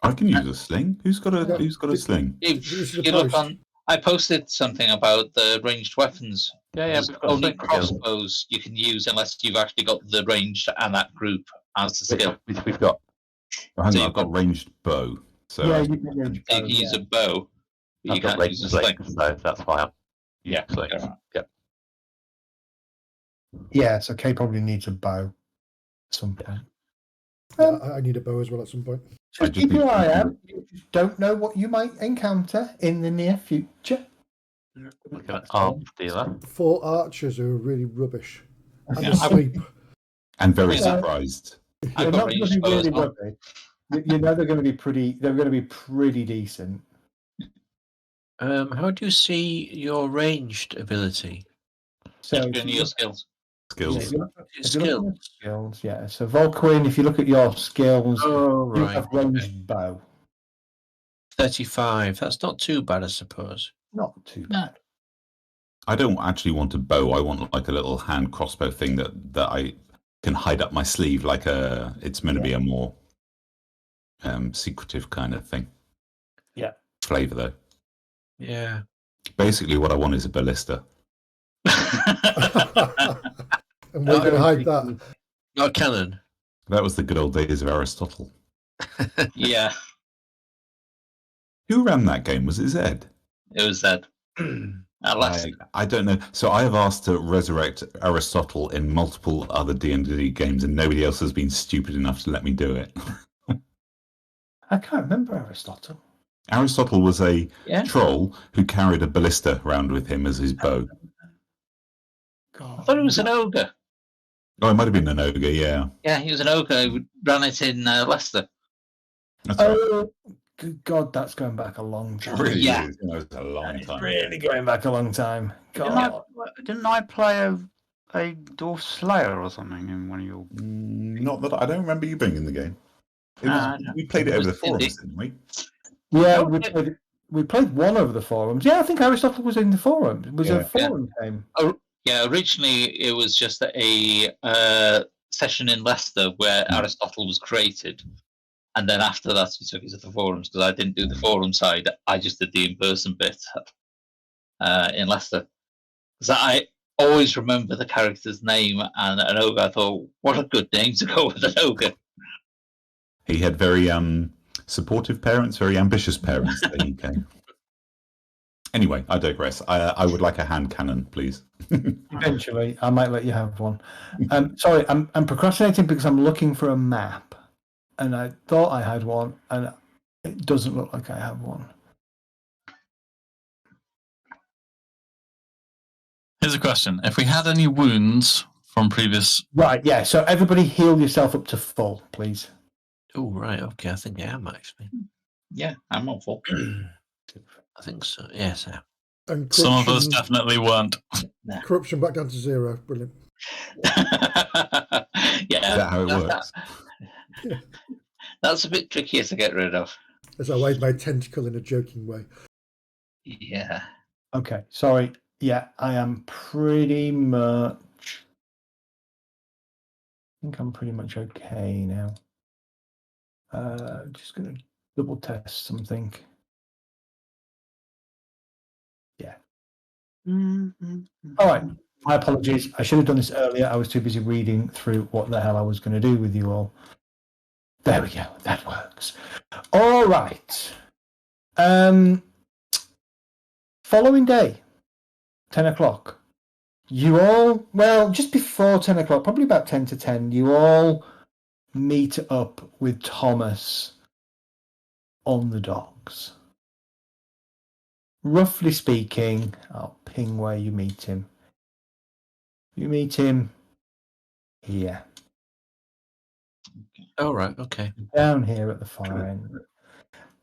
[SPEAKER 8] I can use a sling. Who's got a sling?
[SPEAKER 4] If you look on, I posted something about the ranged weapons.
[SPEAKER 7] Yeah,
[SPEAKER 4] There's only crossbows you can use unless you've actually got the ranged and that group as the skill.
[SPEAKER 7] Which we've got.
[SPEAKER 8] Hang on, I've got ranged bow. So
[SPEAKER 3] Yeah, you can range
[SPEAKER 4] You
[SPEAKER 3] bow,
[SPEAKER 4] can use
[SPEAKER 3] yeah.
[SPEAKER 4] a bow, but
[SPEAKER 7] I've
[SPEAKER 4] you
[SPEAKER 7] got
[SPEAKER 4] can't
[SPEAKER 7] ranged
[SPEAKER 4] use a sling.
[SPEAKER 7] slings, so that's why I'm
[SPEAKER 4] Yeah,
[SPEAKER 7] slings.
[SPEAKER 4] okay, right.
[SPEAKER 7] Yep.
[SPEAKER 3] Yeah, so Kay probably needs a bow at some point.
[SPEAKER 2] Yeah, I need a bow as well at some point.
[SPEAKER 3] Just keep your eye out. You just don't know what you might encounter in the near future.
[SPEAKER 7] Like an arms dealer.
[SPEAKER 2] 4 archers who are really rubbish. And
[SPEAKER 4] Yeah,
[SPEAKER 2] asleep.
[SPEAKER 8] And very
[SPEAKER 4] Yeah.
[SPEAKER 8] surprised.
[SPEAKER 4] I've
[SPEAKER 3] They're
[SPEAKER 4] got
[SPEAKER 3] not going to
[SPEAKER 4] ranged
[SPEAKER 3] be
[SPEAKER 4] bow as
[SPEAKER 3] really
[SPEAKER 4] well.
[SPEAKER 3] rubbish. You know they're going to be pretty. They're going to be pretty decent.
[SPEAKER 5] How do you see your ranged ability?
[SPEAKER 3] So
[SPEAKER 4] Just
[SPEAKER 3] if
[SPEAKER 4] doing
[SPEAKER 3] you
[SPEAKER 4] your
[SPEAKER 3] look-
[SPEAKER 4] skills.
[SPEAKER 3] yeah,
[SPEAKER 8] Skills.
[SPEAKER 3] if you look at
[SPEAKER 5] Skills.
[SPEAKER 3] your skills, yeah. So Volquin, if you look at your skills,
[SPEAKER 5] Oh,
[SPEAKER 3] you
[SPEAKER 5] right.
[SPEAKER 3] have ranged bow.
[SPEAKER 5] 35. That's not too bad, I suppose.
[SPEAKER 3] Not too
[SPEAKER 4] No.
[SPEAKER 3] bad.
[SPEAKER 8] I don't actually want a bow. I want like a little hand crossbow thing that I can hide up my sleeve, like it's meant to be a more secretive kind of thing.
[SPEAKER 3] Yeah.
[SPEAKER 8] Flavor though.
[SPEAKER 5] Yeah.
[SPEAKER 8] Basically, what I want is a ballista.
[SPEAKER 2] And we're going to hide that.
[SPEAKER 5] Not a cannon.
[SPEAKER 8] That was the good old days of Aristotle.
[SPEAKER 4] Yeah,
[SPEAKER 8] Who ran that game? Was it Zed?
[SPEAKER 4] it was that. At last.
[SPEAKER 8] I don't know. So I have asked to resurrect Aristotle in multiple other D&D games, and nobody else has been stupid enough to let me do it.
[SPEAKER 3] I can't remember Aristotle.
[SPEAKER 8] Aristotle was a
[SPEAKER 4] Yeah.
[SPEAKER 8] troll who carried a ballista around with him as his bow.
[SPEAKER 3] God.
[SPEAKER 4] I thought it was an ogre.
[SPEAKER 8] Oh, it might have been an ogre, yeah.
[SPEAKER 4] Yeah, he was an ogre who ran it in Leicester.
[SPEAKER 8] That's right.
[SPEAKER 3] Oh, good God, that's going back a long
[SPEAKER 8] It
[SPEAKER 3] time.
[SPEAKER 8] really
[SPEAKER 4] Yeah.
[SPEAKER 8] is. It was a long
[SPEAKER 3] It's
[SPEAKER 8] time.
[SPEAKER 3] really going back a long time.
[SPEAKER 1] Didn't I,
[SPEAKER 3] God.
[SPEAKER 1] didn't I play a Dwarf Slayer or something in one of your?
[SPEAKER 8] Not that I don't remember you being in the game. It was,
[SPEAKER 1] No.
[SPEAKER 8] we played it
[SPEAKER 4] It
[SPEAKER 8] over
[SPEAKER 4] was
[SPEAKER 8] the forums, didn't we?
[SPEAKER 3] Yeah,
[SPEAKER 4] Okay.
[SPEAKER 3] we played one over the forums. Yeah, I think Aristotle was in the forum. It was
[SPEAKER 8] Yeah.
[SPEAKER 3] a forum game.
[SPEAKER 4] Yeah, originally it was just a session in Leicester where Aristotle was created. And then after that, we took it to the forums because I didn't do the forum side. I just did the in-person bit in Leicester. Because I always remember the character's name and an ogre. I thought, what a good name to go with an ogre.
[SPEAKER 8] He had very supportive parents, very ambitious parents. There you go. Anyway, I digress. I would like a hand cannon, please.
[SPEAKER 3] Eventually, I might let you have one. Sorry, I'm procrastinating because I'm looking for a map, and I thought I had one, and it doesn't look like I have one.
[SPEAKER 6] Here's a question: if we had any wounds from previous,
[SPEAKER 3] Right, yeah. So everybody, heal yourself up to full, please.
[SPEAKER 5] Oh, right. Okay. I think I am actually.
[SPEAKER 4] Yeah, I'm all for.
[SPEAKER 5] I think so. Yes. I am.
[SPEAKER 2] And
[SPEAKER 6] some of us
[SPEAKER 2] corruption,
[SPEAKER 6] definitely weren't.
[SPEAKER 2] corruption back down to 0. Brilliant.
[SPEAKER 4] Yeah,
[SPEAKER 8] Is that how it works?
[SPEAKER 4] That's a bit trickier to get rid of.
[SPEAKER 2] As I wave my tentacle in a joking way.
[SPEAKER 4] Yeah.
[SPEAKER 3] Okay, sorry. Yeah, I am pretty much. I think I'm pretty much okay now. Just gonna double test something. Yeah. All right. My apologies. I should have done this earlier. I was too busy reading through what the hell I was going to do with you all. There we go. That works. All right. Following day, 10 o'clock. You all, well, just before 10 o'clock, probably about 10 to 10, you all meet up with Thomas on the docks. Roughly speaking, I'll ping where you meet him. You meet him here,
[SPEAKER 5] Oh, right. Okay.
[SPEAKER 3] down here at the far end.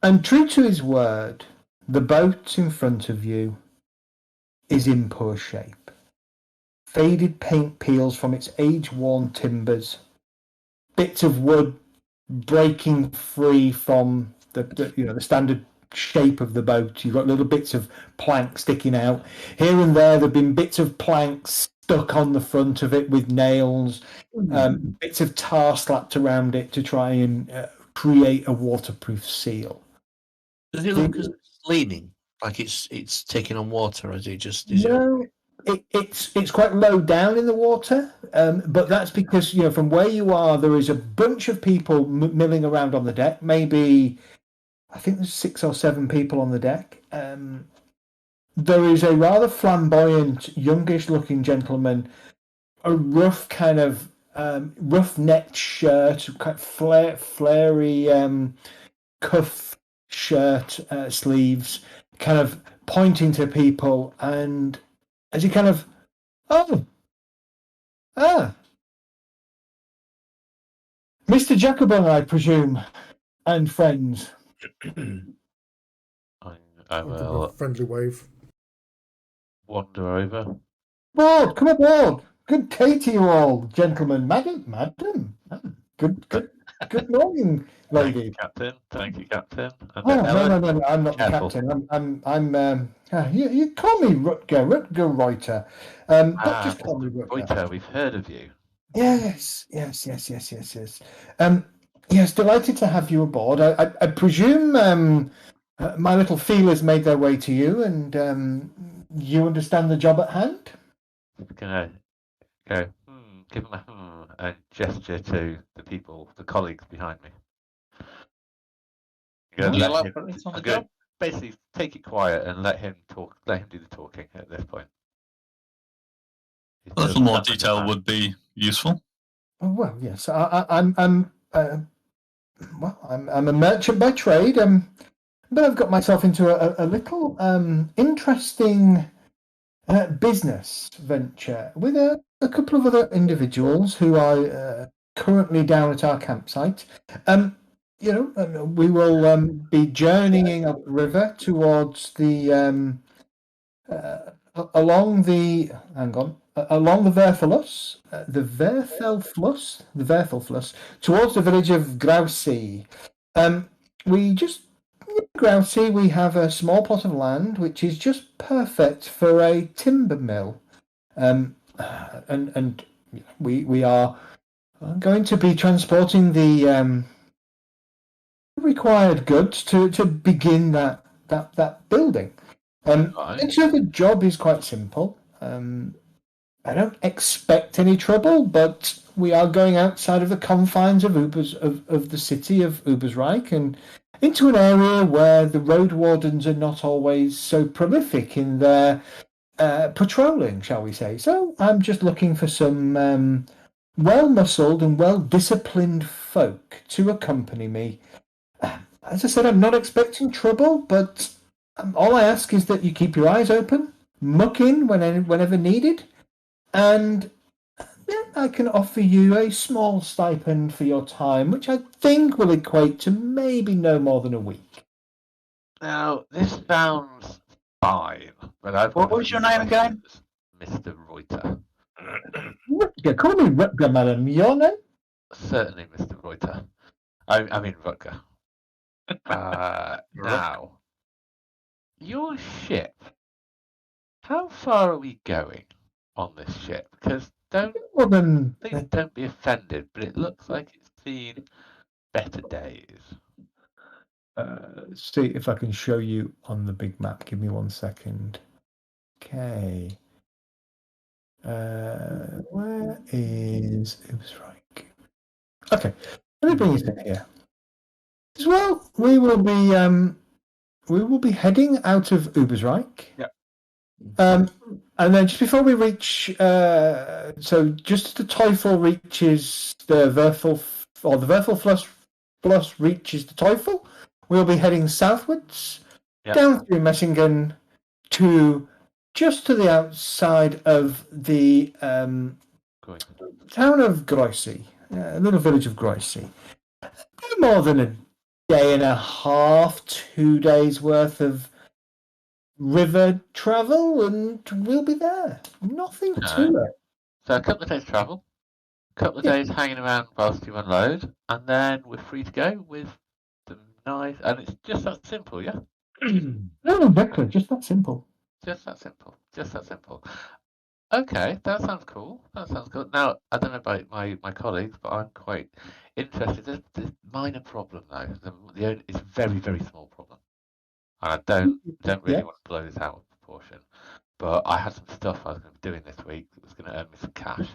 [SPEAKER 3] And true to his word, the boat in front of you is in poor shape. Faded paint peels from its age-worn timbers, bits of wood breaking free from the standard shape of the boat. You've got little bits of plank sticking out. Here and there have been bits of plank stuck on the front of it with nails, bits of tar slapped around it to try and create a waterproof seal.
[SPEAKER 5] Does it look as it's leaning like it's taking on water, or is it just? Is
[SPEAKER 3] No, it's quite low down in the water, but that's because from where you are, there is a bunch of people milling around on the deck. Maybe I think there's 6 or 7 people on the deck. There is a rather flamboyant, youngish-looking gentleman, a rough kind of rough-necked shirt, kind of flary cuff shirt sleeves, kind of pointing to people, and as he kind of, Mr. Jacobin, I presume, and friends.
[SPEAKER 7] I
[SPEAKER 2] I'll give
[SPEAKER 7] will
[SPEAKER 2] a friendly wave.
[SPEAKER 7] wander over.
[SPEAKER 3] Board, come aboard. Good day to you all, gentlemen, madam. Good morning,
[SPEAKER 7] Thank
[SPEAKER 3] lady.
[SPEAKER 7] you, Captain. Thank you, Captain. And
[SPEAKER 3] Oh, no, I'm not
[SPEAKER 7] Careful.
[SPEAKER 3] the captain. I'm you call me Rutger Reuter. Don't just call me Rutger.
[SPEAKER 7] Reuter, we've heard of you.
[SPEAKER 3] Yes. Yes, delighted to have you aboard. I presume my little feelers made their way to you, and you understand the job at hand?
[SPEAKER 7] Gonna go, give him a gesture to the people, the colleagues behind me.
[SPEAKER 4] Can you elaborate on the
[SPEAKER 7] I'm
[SPEAKER 4] job?
[SPEAKER 7] gonna basically take it quiet and let him talk. Let him do the talking at this point.
[SPEAKER 6] A little more detail would be useful.
[SPEAKER 3] Oh, well, yes. I'm a merchant by trade. But I've got myself into a little interesting business venture with a couple of other individuals who are currently down at our campsite. We will be journeying up the river towards the along the Verfelfluss, the Verfelfluss, towards the village of Grousey. Grousey, we have a small plot of land which is just perfect for a timber mill, and we are going to be transporting the required goods to begin that building. And so the job is quite simple. I don't expect any trouble, but we are going outside of the confines of the city of Ubersreich and into an area where the road wardens are not always so prolific in their patrolling, shall we say. So I'm just looking for some well-muscled and well-disciplined folk to accompany me. As I said, I'm not expecting trouble, but all I ask is that you keep your eyes open, muck in whenever needed, and I can offer you a small stipend for your time, which I think will equate to maybe no more than a week.
[SPEAKER 7] Now, this sounds fine, but I've
[SPEAKER 1] What was your name again?
[SPEAKER 7] Mr. Reuter.
[SPEAKER 3] Rutger, call me Rutger, madam. Your name?
[SPEAKER 7] Certainly, Mr. Reuter. I mean Rutger. Now, your ship. How far are we going on this ship? Because don't be offended, but it looks like it's seen better days.
[SPEAKER 3] See if I can show you on the big map. Give me 1 second. Okay. Where is Ubersreich? Okay, let me bring it in here. As well, we will be heading out of Ubersreich.
[SPEAKER 1] Yep.
[SPEAKER 3] And then just before we reach, so just as the Teufel reaches the Verfelfluss reaches the Teufel, we'll be heading southwards, down through Messingen to just to the outside of the town of Grousey, a little village of Grousey. No more than a day and a half, 2 days worth of river travel, and we'll be there. Nothing to it.
[SPEAKER 7] So a couple of days travel, a couple of days hanging around whilst you unload, and then we're free to go with the nice. And it's just that simple, yeah?
[SPEAKER 3] No, exactly. Just that simple.
[SPEAKER 7] Just that simple. Okay, that sounds cool. Now, I don't know about my colleagues, but I'm quite interested. There's a minor problem, though. It's a very, very small problem. And I don't really want to blow this out of proportion. But I had some stuff I was going to be doing this week that was going to earn me some cash.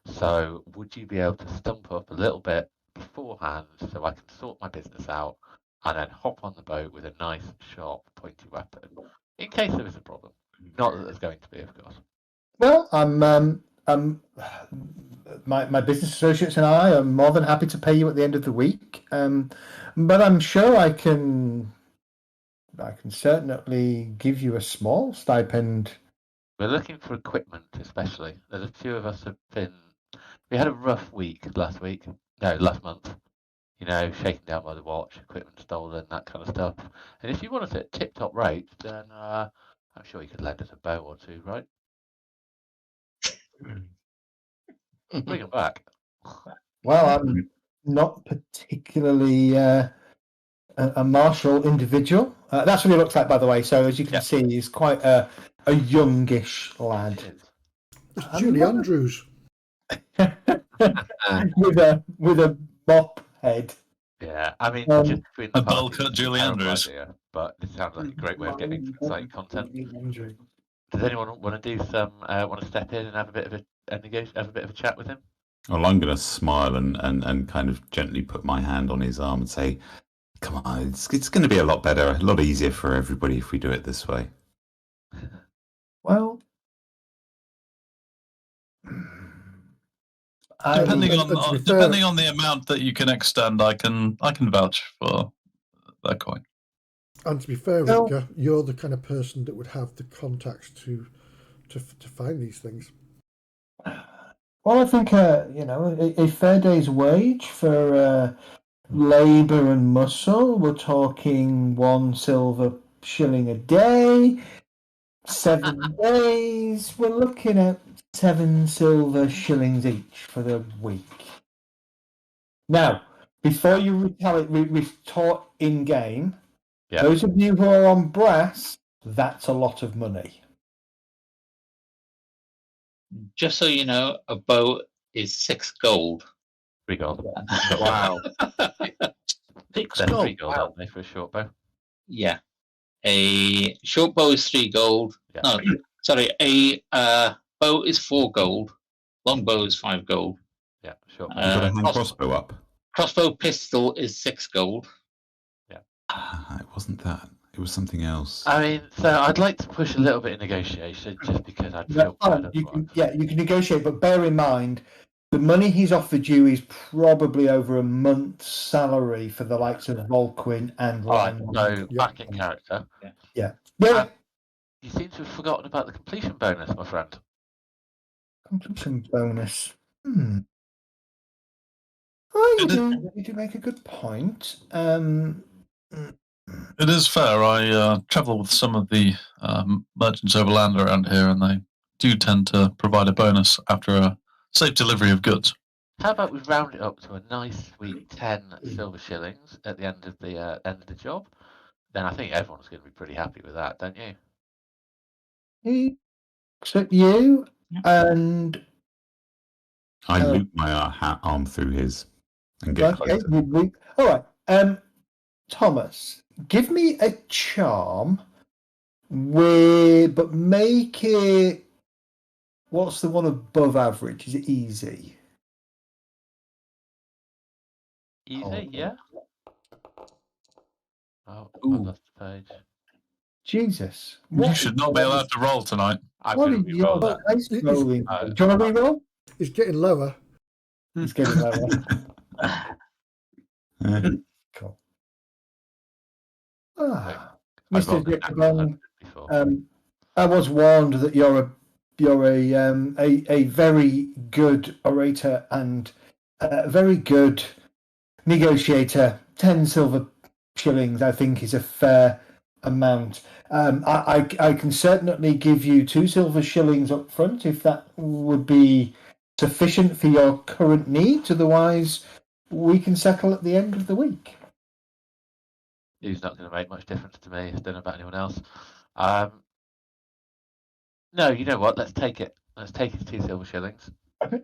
[SPEAKER 7] So would you be able to stump up a little bit beforehand so I can sort my business out and then hop on the boat with a nice, sharp, pointy weapon in case there is a problem? Not that there's going to be, of course.
[SPEAKER 3] Well, I'm my business associates and I are more than happy to pay you at the end of the week. But I'm sure I can certainly give you a small stipend.
[SPEAKER 7] We're looking for equipment, especially. There's a few of us have been. We had a rough week last month. You know, shaken down by the watch, equipment stolen, that kind of stuff. And if you want us at tip-top rate, then I'm sure you could lend us a bow or two, right? Bring them back.
[SPEAKER 3] Well, I'm not particularly a martial individual. That's what he looks like, by the way. So as you can see, he's quite a youngish lad.
[SPEAKER 2] It's Julie Andrews.
[SPEAKER 3] with a mop head.
[SPEAKER 7] Yeah, I mean, just between
[SPEAKER 6] a
[SPEAKER 7] the
[SPEAKER 6] bowl
[SPEAKER 7] parties,
[SPEAKER 6] cut
[SPEAKER 7] it's a
[SPEAKER 6] Julie
[SPEAKER 7] terrible
[SPEAKER 6] Andrews.
[SPEAKER 7] idea, but it sounds like a great way of getting exciting content. Does anyone want to do want to step in and have a bit of a chat with him?
[SPEAKER 8] Well, I'm going to smile and kind of gently put my hand on his arm and say, "Come on, it's going to be a lot better, a lot easier for everybody if we do it this way."
[SPEAKER 3] Well,
[SPEAKER 6] depending on the amount that you can extend, I can vouch for that coin.
[SPEAKER 2] And to be fair, Rutger, you're the kind of person that would have the contacts to find these things.
[SPEAKER 3] Well, I think a fair day's wage for labour and muscle. We're talking 1 silver shilling a day. 7 days. We're looking at 7 silver shillings each for the week. Now, before you retort in game, those of you who are on brass, that's a lot of money.
[SPEAKER 4] Just so you know, a bow is 6 gold.
[SPEAKER 7] 3 gold.
[SPEAKER 5] Wow.
[SPEAKER 7] 6 gold. 3 gold, aren't they, for a short bow?
[SPEAKER 4] Yeah. A short bow is 3 gold. Yeah. No, sorry. A bow is 4 gold. Long bow is 5 gold.
[SPEAKER 7] Yeah, sure.
[SPEAKER 8] You got a hand crossbow up.
[SPEAKER 4] Crossbow pistol is 6 gold.
[SPEAKER 7] Yeah.
[SPEAKER 8] It wasn't that. It was something else.
[SPEAKER 7] I mean, so I'd like to push a little bit in negotiation, just because I'd feel bad.
[SPEAKER 3] You can negotiate, but bear in mind, the money he's offered you is probably over a month's salary for the likes of Volquin and
[SPEAKER 7] Ryan. So back in character.
[SPEAKER 3] Yeah.
[SPEAKER 7] You seem to have forgotten about the completion bonus, my friend.
[SPEAKER 3] Completion bonus. Oh, you do make a good point.
[SPEAKER 6] It is fair. I travel with some of the merchants overland around here, and they do tend to provide a bonus after a safe delivery of goods.
[SPEAKER 7] How about we round it up to a nice sweet 10 silver shillings at the end of the job? Then I think everyone's going to be pretty happy with that, don't you?
[SPEAKER 3] Except you and
[SPEAKER 8] I loop my arm through his and get closer.
[SPEAKER 3] All right. Thomas, give me a charm but make it. What's the one above average? Is it easy?
[SPEAKER 7] Easy, yeah. Oh, I lost the page.
[SPEAKER 3] Jesus.
[SPEAKER 6] You should not be allowed to roll tonight.
[SPEAKER 7] I'm going to re-roll that.
[SPEAKER 3] Do you want to re-roll?
[SPEAKER 2] It's getting lower.
[SPEAKER 3] It's getting lower. Cool. Mr. Jickerbong, I was warned that you're a very good orator and a very good negotiator. 10 silver shillings, I think, is a fair amount. I can certainly give you 2 silver shillings up front if that would be sufficient for your current needs. Otherwise, we can settle at the end of the week.
[SPEAKER 7] It's not going to make much difference to me. I don't know about anyone else. No, you know what? Let's take it. Let's take his 2 silver shillings.
[SPEAKER 3] Okay.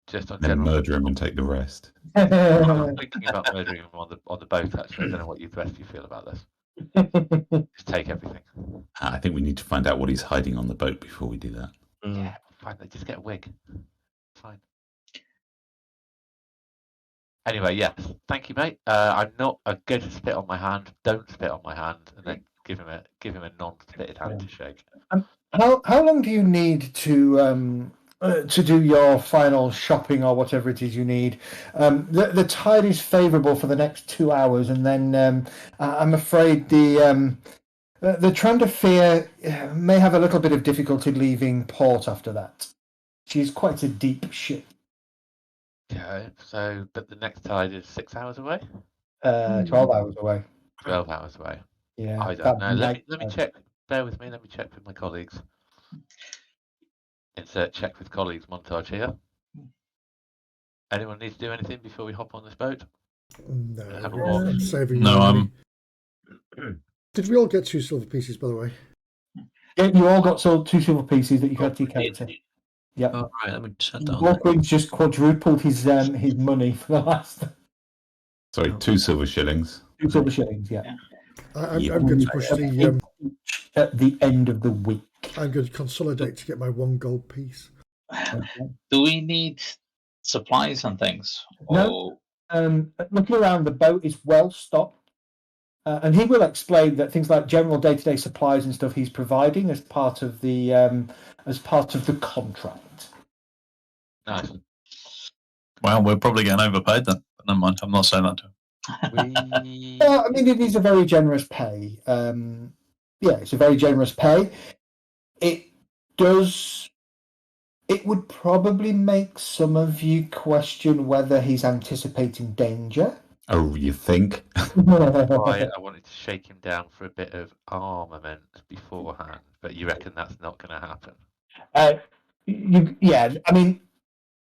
[SPEAKER 7] Just on
[SPEAKER 8] then
[SPEAKER 7] general.
[SPEAKER 8] murder him and take the rest.
[SPEAKER 7] I'm thinking about murdering him on the boat. Actually, I don't know what the rest of you feel about this. Just take everything.
[SPEAKER 8] I think we need to find out what he's hiding on the boat before we do that.
[SPEAKER 7] Yeah, fine. Just get a wig. Fine. Anyway, yes. Thank you, mate. I'm going to spit on my hand. Don't spit on my hand, and then give him a non-spitted hand to shake.
[SPEAKER 3] How long do you need to to do your final shopping or whatever it is you need. The tide is favourable for the next 2 hours, and then I'm afraid the Trandafir may have a little bit of difficulty leaving port after that. She's quite a deep ship.
[SPEAKER 7] Okay, so but the next tide is 6 hours away.
[SPEAKER 3] 12 hours away.
[SPEAKER 7] 12 hours away.
[SPEAKER 3] Yeah,
[SPEAKER 7] I don't know. Let me
[SPEAKER 3] tide.
[SPEAKER 7] check. Bear with me. Let me check with my colleagues. Insert check with colleagues montage here. Anyone need to do anything before we hop on this boat?
[SPEAKER 2] No,
[SPEAKER 7] Have a
[SPEAKER 2] I'm
[SPEAKER 7] walk.
[SPEAKER 2] saving
[SPEAKER 6] No,
[SPEAKER 2] my money. Did we all get 2 silver pieces, by the way?
[SPEAKER 3] Yeah, you all got 2 silver pieces that you got to your character. Yeah.
[SPEAKER 5] All right, let me set that on.
[SPEAKER 3] Walkwind's just quadrupled his money for the last
[SPEAKER 8] Sorry, 2 silver shillings.
[SPEAKER 3] 2 silver shillings. Yeah.
[SPEAKER 2] I'm
[SPEAKER 8] Yeah.
[SPEAKER 2] going to push the.
[SPEAKER 3] At the end of the week.
[SPEAKER 2] I'm going to consolidate to get my 1 gold piece.
[SPEAKER 4] Do we need supplies and things?
[SPEAKER 3] No. Looking around, the boat is well stocked, and he will explain that things like general day-to-day supplies and stuff he's providing as part of the contract.
[SPEAKER 7] Nice.
[SPEAKER 6] Well, we're probably getting overpaid then. But never mind, I'm not saying that to him.
[SPEAKER 3] Well, I mean, it is a very generous pay. It's a very generous pay. It would probably make some of you question whether he's anticipating danger.
[SPEAKER 8] Oh, you think?
[SPEAKER 7] Why I wanted to shake him down for a bit of armament beforehand, but you reckon that's not going to happen?
[SPEAKER 3] I mean,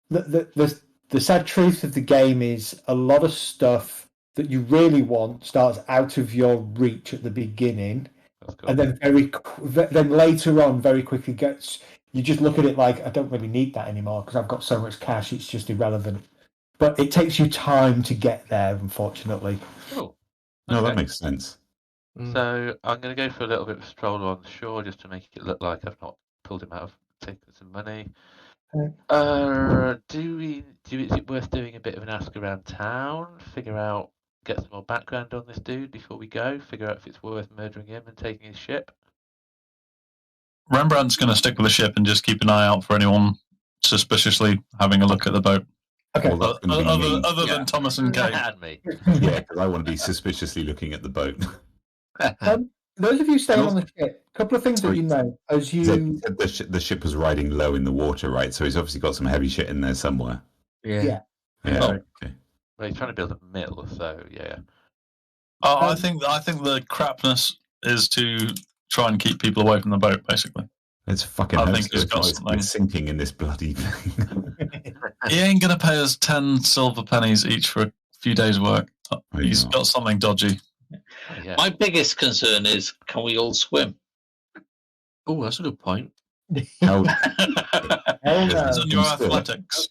[SPEAKER 3] the sad truth of the game is a lot of stuff that you really want starts out of your reach at the beginning, and then then later on very quickly gets. You just look at it like, I don't really need that anymore because I've got so much cash, it's just irrelevant. But it takes you time to get there, unfortunately.
[SPEAKER 7] Cool.
[SPEAKER 8] No, that makes sense.
[SPEAKER 7] So I'm going to go for a little bit of a stroll on the shore just to make it look like I've not pulled him out of taking some money. Is it worth doing a bit of an ask around town? Get some more background on this dude before we go? Figure out if it's worth murdering him and taking his ship?
[SPEAKER 6] Rembrandt's going to stick with the ship and just keep an eye out for anyone suspiciously having a look at the boat.
[SPEAKER 3] Okay.
[SPEAKER 8] Well, that's going to be me.
[SPEAKER 6] Other than Thomas and Kate.
[SPEAKER 7] And me.
[SPEAKER 8] Yeah, because I want to be suspiciously looking at the boat.
[SPEAKER 3] Those of you staying on the ship, a couple of things that you know as you.
[SPEAKER 8] The ship was riding low in the water, right? So he's obviously got some heavy shit in there somewhere.
[SPEAKER 3] Yeah.
[SPEAKER 8] Okay.
[SPEAKER 7] Well, he's trying to build a mill, so yeah.
[SPEAKER 6] I think the crapness is to try and keep people away from the boat, basically.
[SPEAKER 8] It's fucking.
[SPEAKER 6] I think he's got something
[SPEAKER 8] sinking in this bloody thing.
[SPEAKER 6] He ain't going to pay us 10 silver pennies each for a few days' work. He's got something dodgy.
[SPEAKER 7] Yeah.
[SPEAKER 4] My biggest concern is, can we all swim?
[SPEAKER 5] Oh, that's a good point.
[SPEAKER 8] How-
[SPEAKER 6] Depends on your
[SPEAKER 8] Still.
[SPEAKER 6] athletics.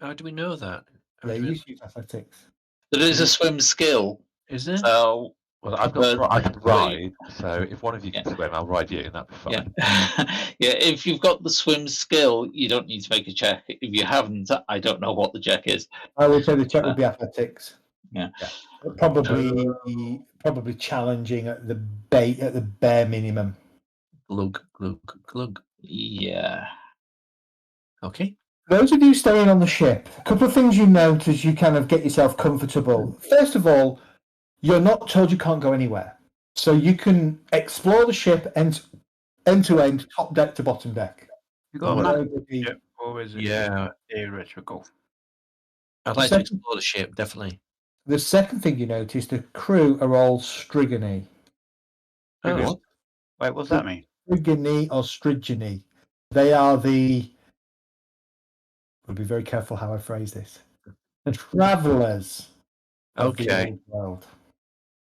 [SPEAKER 5] How do we know that?
[SPEAKER 3] Yeah, you used to use athletics.
[SPEAKER 4] There is a swim skill.
[SPEAKER 5] Is there?
[SPEAKER 4] So,
[SPEAKER 7] Well, I can ride, so if one of you can swim, I'll ride you, and that'd be fine.
[SPEAKER 4] yeah, if you've got the swim skill, you don't need to make a check. If you haven't, I don't know what the check is.
[SPEAKER 3] I would say the check would be athletics.
[SPEAKER 4] Yeah.
[SPEAKER 3] Probably challenging at the bare minimum.
[SPEAKER 5] Glug, glug, glug.
[SPEAKER 4] Yeah.
[SPEAKER 5] Okay.
[SPEAKER 3] Those of you staying on the ship, a couple of things you note as you kind of get yourself comfortable. First of all, you're not told you can't go anywhere. So you can explore the ship end to end, top deck to bottom deck.
[SPEAKER 1] You got a map?
[SPEAKER 3] Yeah.
[SPEAKER 1] Or is it
[SPEAKER 5] Yeah.
[SPEAKER 1] theoretical?
[SPEAKER 5] I'd like to explore the ship, definitely.
[SPEAKER 3] The second thing you notice, the crew are all Strigony.
[SPEAKER 5] Oh,
[SPEAKER 8] What?
[SPEAKER 1] Wait, what's that mean?
[SPEAKER 3] Strigony or Strigony. They are the... I'll be very careful how I phrase this. The travellers of the
[SPEAKER 5] Okay.
[SPEAKER 3] old world.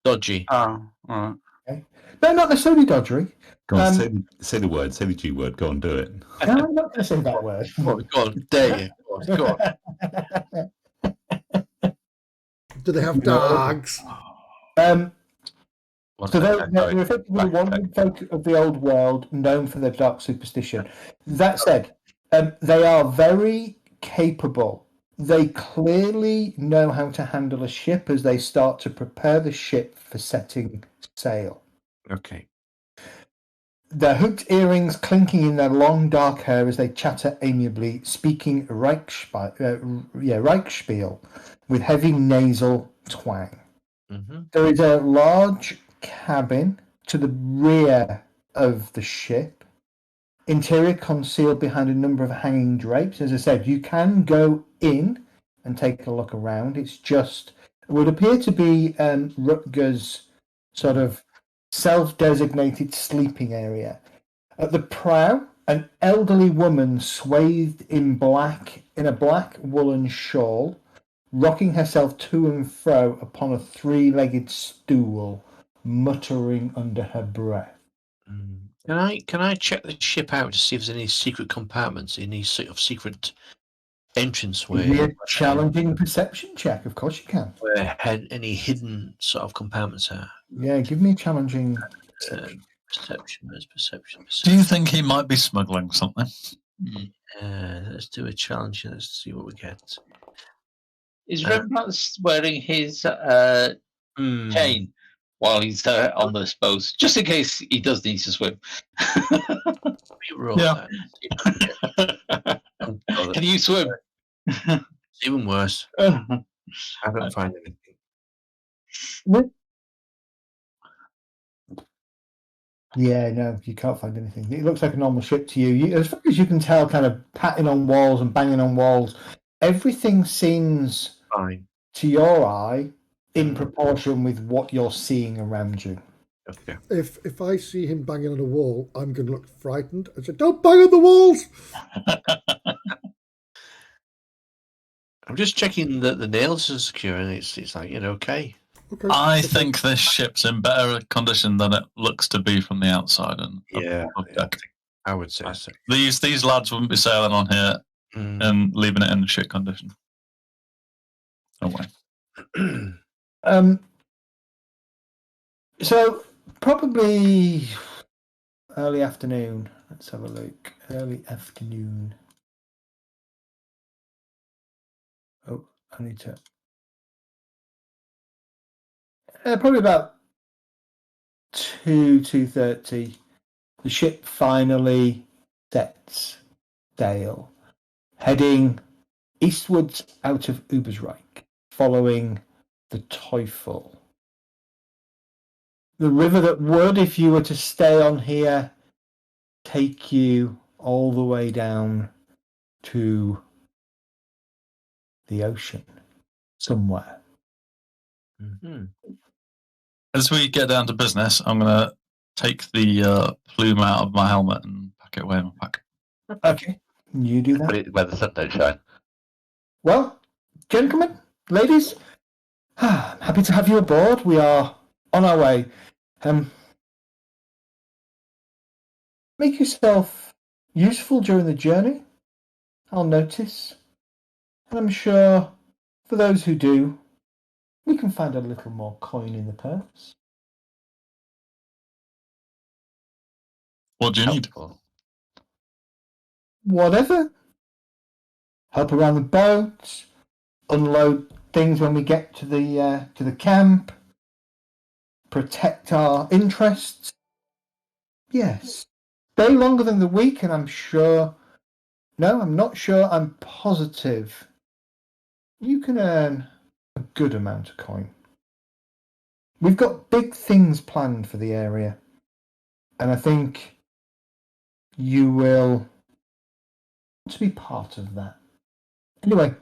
[SPEAKER 5] Dodgy.
[SPEAKER 1] Oh, all right.
[SPEAKER 3] No, not necessarily dodgy.
[SPEAKER 8] Go on, say the word, say the G word. Go on, do it.
[SPEAKER 3] No, I'm not going to say that word.
[SPEAKER 5] Go on, dare you. Go on.
[SPEAKER 2] Do they have dogs?
[SPEAKER 7] One
[SPEAKER 3] So they're
[SPEAKER 7] second, sorry.
[SPEAKER 3] effectively the wandering folk of the old world known for their dark superstition. That said, they are very capable. They clearly know how to handle a ship as they start to prepare the ship for setting sail.
[SPEAKER 5] Okay.
[SPEAKER 3] their hooked earrings clinking in their long dark hair as they chatter amiably, speaking Reichspiel with heavy nasal twang.
[SPEAKER 5] Mm-hmm.
[SPEAKER 3] There is a large cabin to the rear of the ship. Interior concealed behind a number of hanging drapes. As I said, you can go in and take a look around. It would appear to be Rutger's sort of self-designated sleeping area. At the prow, an elderly woman swathed in a black woolen shawl, rocking herself to and fro upon a three-legged stool, muttering under her breath.
[SPEAKER 5] Can I check the ship out to see if there's any secret compartments, any sort of secret entranceway?
[SPEAKER 3] Give me a challenging perception check. Of course you can.
[SPEAKER 5] Where any hidden sort of compartments are?
[SPEAKER 3] Yeah, give me a challenging
[SPEAKER 5] perception. Where's perception?
[SPEAKER 6] Do you think he might be smuggling something?
[SPEAKER 5] Let's do a challenge. Let's see what we get.
[SPEAKER 4] Is Rembrandt wearing his chain while he's on this boat, just in case he does need to swim?
[SPEAKER 5] Yeah.
[SPEAKER 4] Can you swim?
[SPEAKER 5] It's even worse. I haven't found anything.
[SPEAKER 3] Yeah, no, you can't find anything. It looks like a normal ship to you. As far as you can tell, kind of patting on walls and banging on walls, everything seems
[SPEAKER 5] fine
[SPEAKER 3] to your eye in proportion with what you're seeing around you.
[SPEAKER 5] Okay.
[SPEAKER 2] If I see him banging on a wall, I'm going to look frightened and say, "Don't bang on the walls!"
[SPEAKER 5] I'm just checking that the nails are secure, and it's like, okay.
[SPEAKER 2] Okay.
[SPEAKER 6] I think this ship's in better condition than it looks to be from the outside. And
[SPEAKER 5] I would say so.
[SPEAKER 6] These lads wouldn't be sailing on here and leaving it in shit condition. No way.
[SPEAKER 3] So probably early afternoon. Let's have a look. Early afternoon. Oh, I need to. Probably about 2:30. The ship finally sets sail, heading eastwards out of Ubersreich, following the Teufel. The river that would, if you were to stay on here, take you all the way down to the ocean somewhere.
[SPEAKER 6] As we get down to business, I'm going to take the plume out of my helmet and pack it away in my pack.
[SPEAKER 3] Okay, you do that.
[SPEAKER 7] Put it where the sun don't shine.
[SPEAKER 3] Well, gentlemen, ladies, I'm happy to have you aboard. We are on our way. Make yourself useful during the journey. I'll notice. And I'm sure for those who do, we can find a little more coin in the purse.
[SPEAKER 6] What do you need?
[SPEAKER 3] Whatever. Help around the boat, unload things when we get to the camp, protect our interests. Yes. Stay longer than the week, and I'm sure. No, I'm not sure. I'm positive. You can earn a good amount of coin. We've got big things planned for the area, and I think you will want to be part of that. Anyway,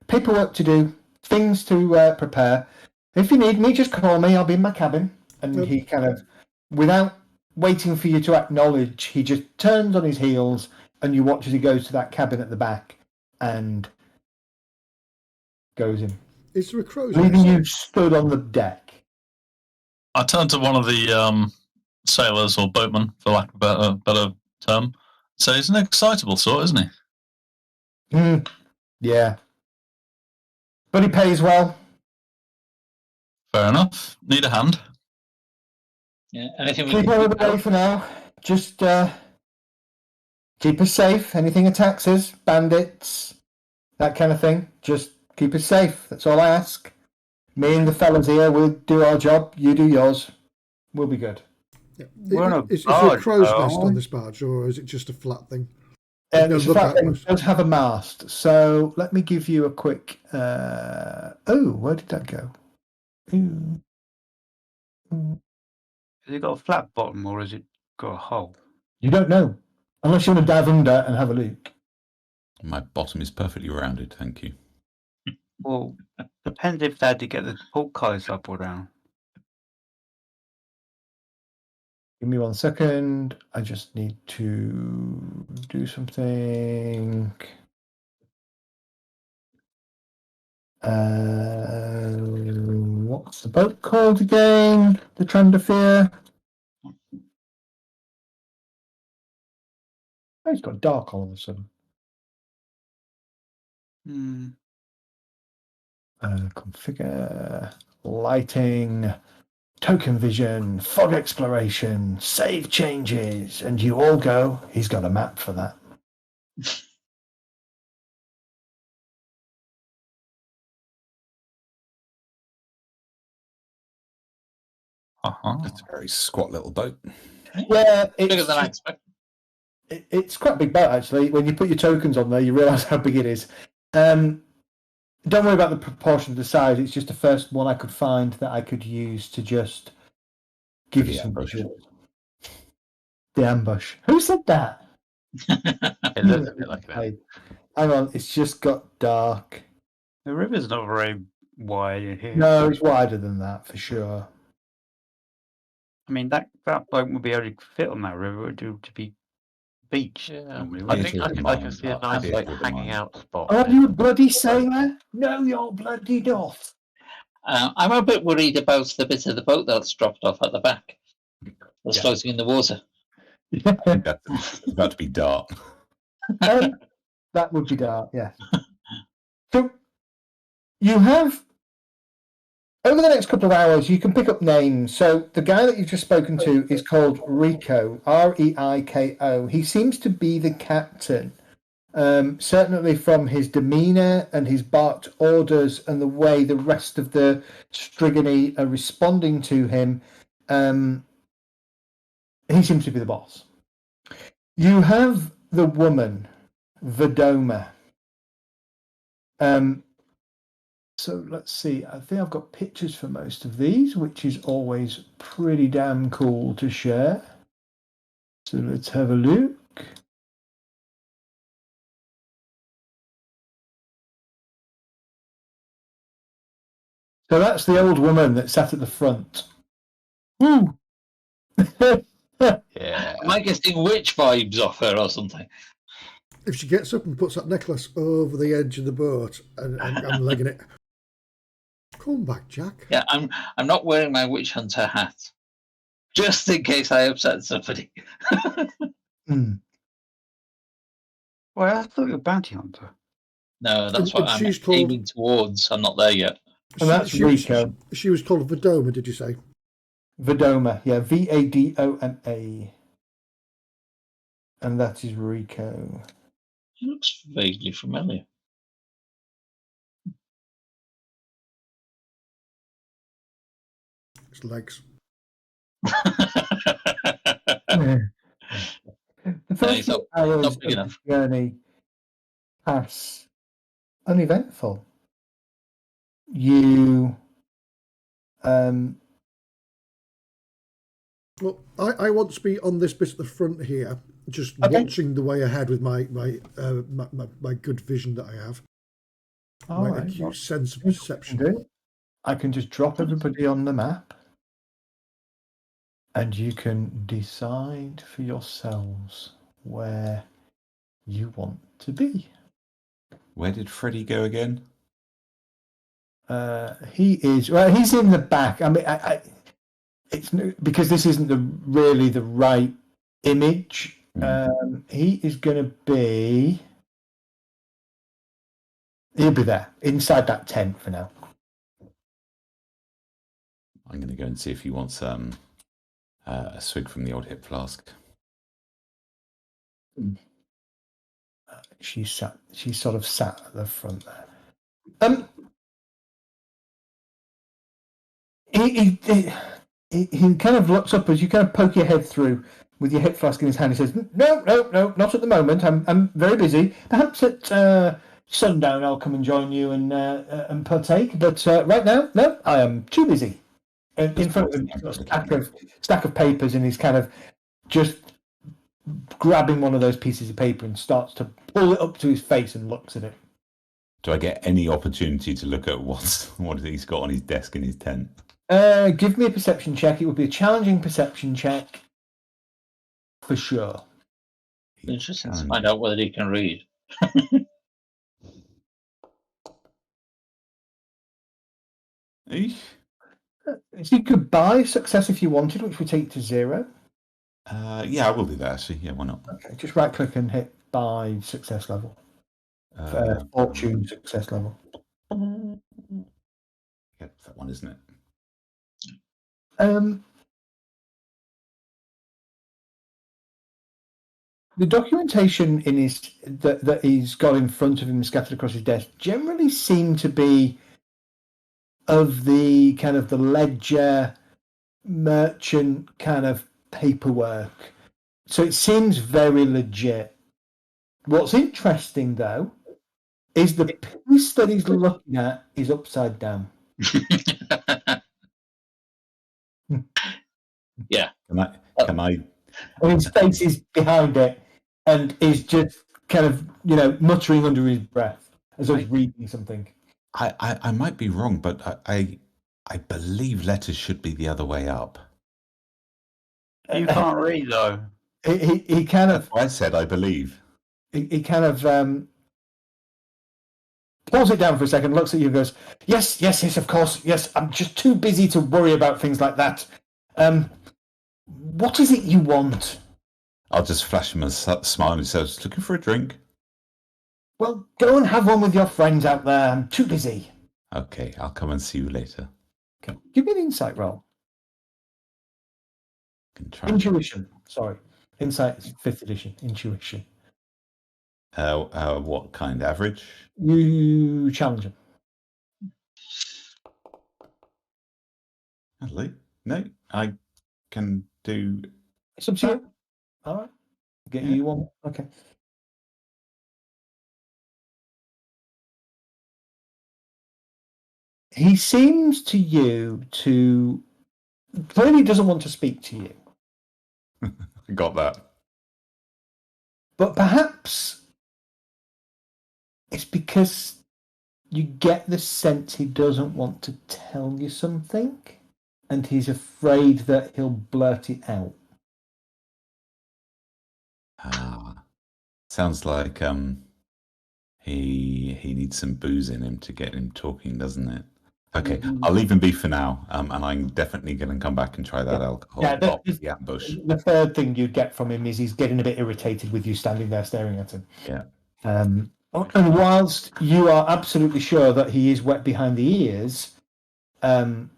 [SPEAKER 3] paperwork to do, things to prepare. If you need me, just call me. I'll be in my cabin. And he kind of, without waiting for you to acknowledge, he just turns on his heels, and you watch as he goes to that cabin at the back and goes in.
[SPEAKER 2] Is there a crow's
[SPEAKER 3] leaving
[SPEAKER 2] nest?
[SPEAKER 3] You stood on the deck.
[SPEAKER 6] I turned to one of the sailors or boatmen, for lack of a better term. So he's an excitable sort, isn't he?
[SPEAKER 3] Yeah. But he pays well.
[SPEAKER 6] Fair enough. Need a hand.
[SPEAKER 4] Yeah. Anything we
[SPEAKER 3] Keep
[SPEAKER 4] can
[SPEAKER 3] her
[SPEAKER 4] do?
[SPEAKER 3] away for now. Just keep us safe. Anything attacks us, bandits, that kind of thing. Just keep us safe. That's all I ask. Me and the fellas here, we'll do our job. You do yours. We'll be good.
[SPEAKER 2] Yeah.
[SPEAKER 1] We're on a
[SPEAKER 2] Is there a
[SPEAKER 1] barge,
[SPEAKER 2] crow's
[SPEAKER 1] though,
[SPEAKER 2] nest
[SPEAKER 1] aren't
[SPEAKER 2] on
[SPEAKER 1] we?
[SPEAKER 2] this barge, or is it just a flat thing? No,
[SPEAKER 3] It's a
[SPEAKER 2] look
[SPEAKER 3] flat
[SPEAKER 2] out
[SPEAKER 3] thing.
[SPEAKER 2] post.
[SPEAKER 3] It does have a mast. So let me give you a quick. Where did that go? Ooh.
[SPEAKER 1] Has it got a flat bottom or has it got a hole?
[SPEAKER 3] You don't know, unless you want to dive under and have a look.
[SPEAKER 8] My bottom is perfectly rounded, thank you.
[SPEAKER 1] Well, depends if they had to get the portcullis up or down.
[SPEAKER 3] Give me 1 second. I just need to do something. What's the boat called again? The Trandafir. Oh, it's got dark all of a sudden. Configure lighting, token vision, fog exploration, save changes, and you all go. He's got a map for that.
[SPEAKER 8] It's a very squat little boat.
[SPEAKER 3] Yeah,
[SPEAKER 4] Bigger than I expected.
[SPEAKER 3] it's quite a big boat actually. When you put your tokens on there, you realise how big it is. Don't worry about the proportion of the size. It's just the first one I could find that I could use to just give you some visuals. The ambush. Who said that?
[SPEAKER 7] It looks a bit like an
[SPEAKER 3] Hang on, it's just got dark.
[SPEAKER 1] The river's not very wide in here.
[SPEAKER 3] No, it's wider than that for sure.
[SPEAKER 1] I mean, that boat would be able to fit on that river. It would do to be beached.
[SPEAKER 7] Yeah,
[SPEAKER 1] Normally,
[SPEAKER 7] I
[SPEAKER 1] wouldn't
[SPEAKER 7] think
[SPEAKER 1] it?
[SPEAKER 7] I can see a nice like hanging out spot.
[SPEAKER 3] Are you a bloody sailor? No, you're bloody not.
[SPEAKER 4] I'm a bit worried about the bit of the boat that's dropped off at the back. That's floating in the water.
[SPEAKER 8] I think that's about to be dark.
[SPEAKER 3] That would be dark, yes. So you have, over the next couple of hours, you can pick up names. So the guy that you've just spoken to is called Rico, Reiko. He seems to be the captain. Certainly from his demeanour and his barked orders and the way the rest of the Strigony are responding to him, he seems to be the boss. You have the woman, Vedoma. So let's see. I think I've got pictures for most of these, which is always pretty damn cool to share. So let's have a look. So that's the old woman that sat at the front.
[SPEAKER 1] Woo!
[SPEAKER 7] Yeah.
[SPEAKER 4] Am I getting witch vibes off her or something?
[SPEAKER 2] If she gets up and puts that necklace over the edge of the boat, and I'm legging it. Come back, Jack.
[SPEAKER 4] Yeah, I'm not wearing my witch hunter hat, just in case I upset somebody.
[SPEAKER 3] Mm.
[SPEAKER 1] Well, I thought you were a bounty hunter.
[SPEAKER 4] No, that's
[SPEAKER 2] And
[SPEAKER 4] what I'm
[SPEAKER 2] she's called-
[SPEAKER 4] aiming towards. I'm not there yet.
[SPEAKER 3] And that's Rico.
[SPEAKER 2] She was called Vedoma, did you say?
[SPEAKER 3] Vedoma, yeah, Vadoma. And that is Rico.
[SPEAKER 4] He looks vaguely familiar.
[SPEAKER 2] It's legs.
[SPEAKER 3] The first
[SPEAKER 4] he's not-
[SPEAKER 3] hours
[SPEAKER 4] not big
[SPEAKER 3] of
[SPEAKER 4] enough.
[SPEAKER 3] the journey pass uneventful. You
[SPEAKER 2] Well, I want to be on this bit at the front here, just
[SPEAKER 3] Okay.
[SPEAKER 2] watching the way ahead with my good vision that I have, my
[SPEAKER 3] right,
[SPEAKER 2] acute
[SPEAKER 3] well,
[SPEAKER 2] sense of
[SPEAKER 3] here's what
[SPEAKER 2] perception.
[SPEAKER 3] I can do. I can just drop everybody on the map, and you can decide for yourselves where you want to be.
[SPEAKER 8] Where did Freddie go again?
[SPEAKER 3] He's in the back. I mean, it's because this isn't really the right image. He is going to be. He'll be there inside that tent for now.
[SPEAKER 8] I'm going to go and see if he wants a swig from the old hip flask.
[SPEAKER 3] She's sort of sat at the front there. he kind of looks up as you kind of poke your head through with your hip flask in his hand. He says, "No, not at the moment. I'm very busy. Perhaps at sundown I'll come and join you and partake. But right now, no, I am too busy." And in front of him, he's got a stack of papers, and he's kind of just grabbing one of those pieces of paper and starts to pull it up to his face and looks at it.
[SPEAKER 8] Do I get any opportunity to look at what he's got on his desk in his tent?
[SPEAKER 3] Give me a perception check. It would be a challenging perception check for sure.
[SPEAKER 4] Interesting to find out whether he can read.
[SPEAKER 3] You could buy success if you wanted, which would take you to 0.
[SPEAKER 8] Yeah, I will do that actually. Yeah, why not?
[SPEAKER 3] Okay, just right click and hit buy success level. Fortune success level.
[SPEAKER 8] Yeah, that one, isn't it?
[SPEAKER 3] The documentation in his that he's got in front of him scattered across his desk generally seem to be of the kind of the ledger merchant kind of paperwork. So it seems very legit. What's interesting though is the piece that he's looking at is upside down.
[SPEAKER 4] Yeah.
[SPEAKER 8] Can I?
[SPEAKER 3] And his face is behind it and is just kind of, muttering under his breath as though he's reading something.
[SPEAKER 8] I might be wrong, but I believe letters should be the other way up.
[SPEAKER 1] You can't read though.
[SPEAKER 3] He kind of.
[SPEAKER 8] That's what I said I believe.
[SPEAKER 3] He kind of pulls it down for a second, looks at you, and goes, "Yes, of course, yes. I'm just too busy to worry about things like that. What is it you want?"
[SPEAKER 8] I'll just flash him a smile and say, "Just looking for a drink."
[SPEAKER 3] Well, go and have one with your friends out there. I'm too busy.
[SPEAKER 8] Okay, I'll come and see you later.
[SPEAKER 3] Okay. Give me an insight roll.
[SPEAKER 8] Can try.
[SPEAKER 3] Intuition. Sorry. Insight is 5th edition. Intuition.
[SPEAKER 8] What kind? Average?
[SPEAKER 3] You challenge him.
[SPEAKER 8] Hello? No, I can do.
[SPEAKER 3] It's up to you. All right. Get you one. Okay. He seems to you to clearly doesn't want to speak to you.
[SPEAKER 8] Got that.
[SPEAKER 3] But perhaps it's because you get the sense he doesn't want to tell you something and he's afraid that he'll blurt it out.
[SPEAKER 8] Sounds like he needs some booze in him to get him talking, doesn't it? Okay, I'll leave him be for now, and I'm definitely going to come back and try that alcohol.
[SPEAKER 3] Yeah,
[SPEAKER 8] the ambush.
[SPEAKER 3] The third thing you'd get from him is he's getting a bit irritated with you standing there staring at him.
[SPEAKER 8] Yeah.
[SPEAKER 3] And whilst you are absolutely sure that he is wet behind the ears, killing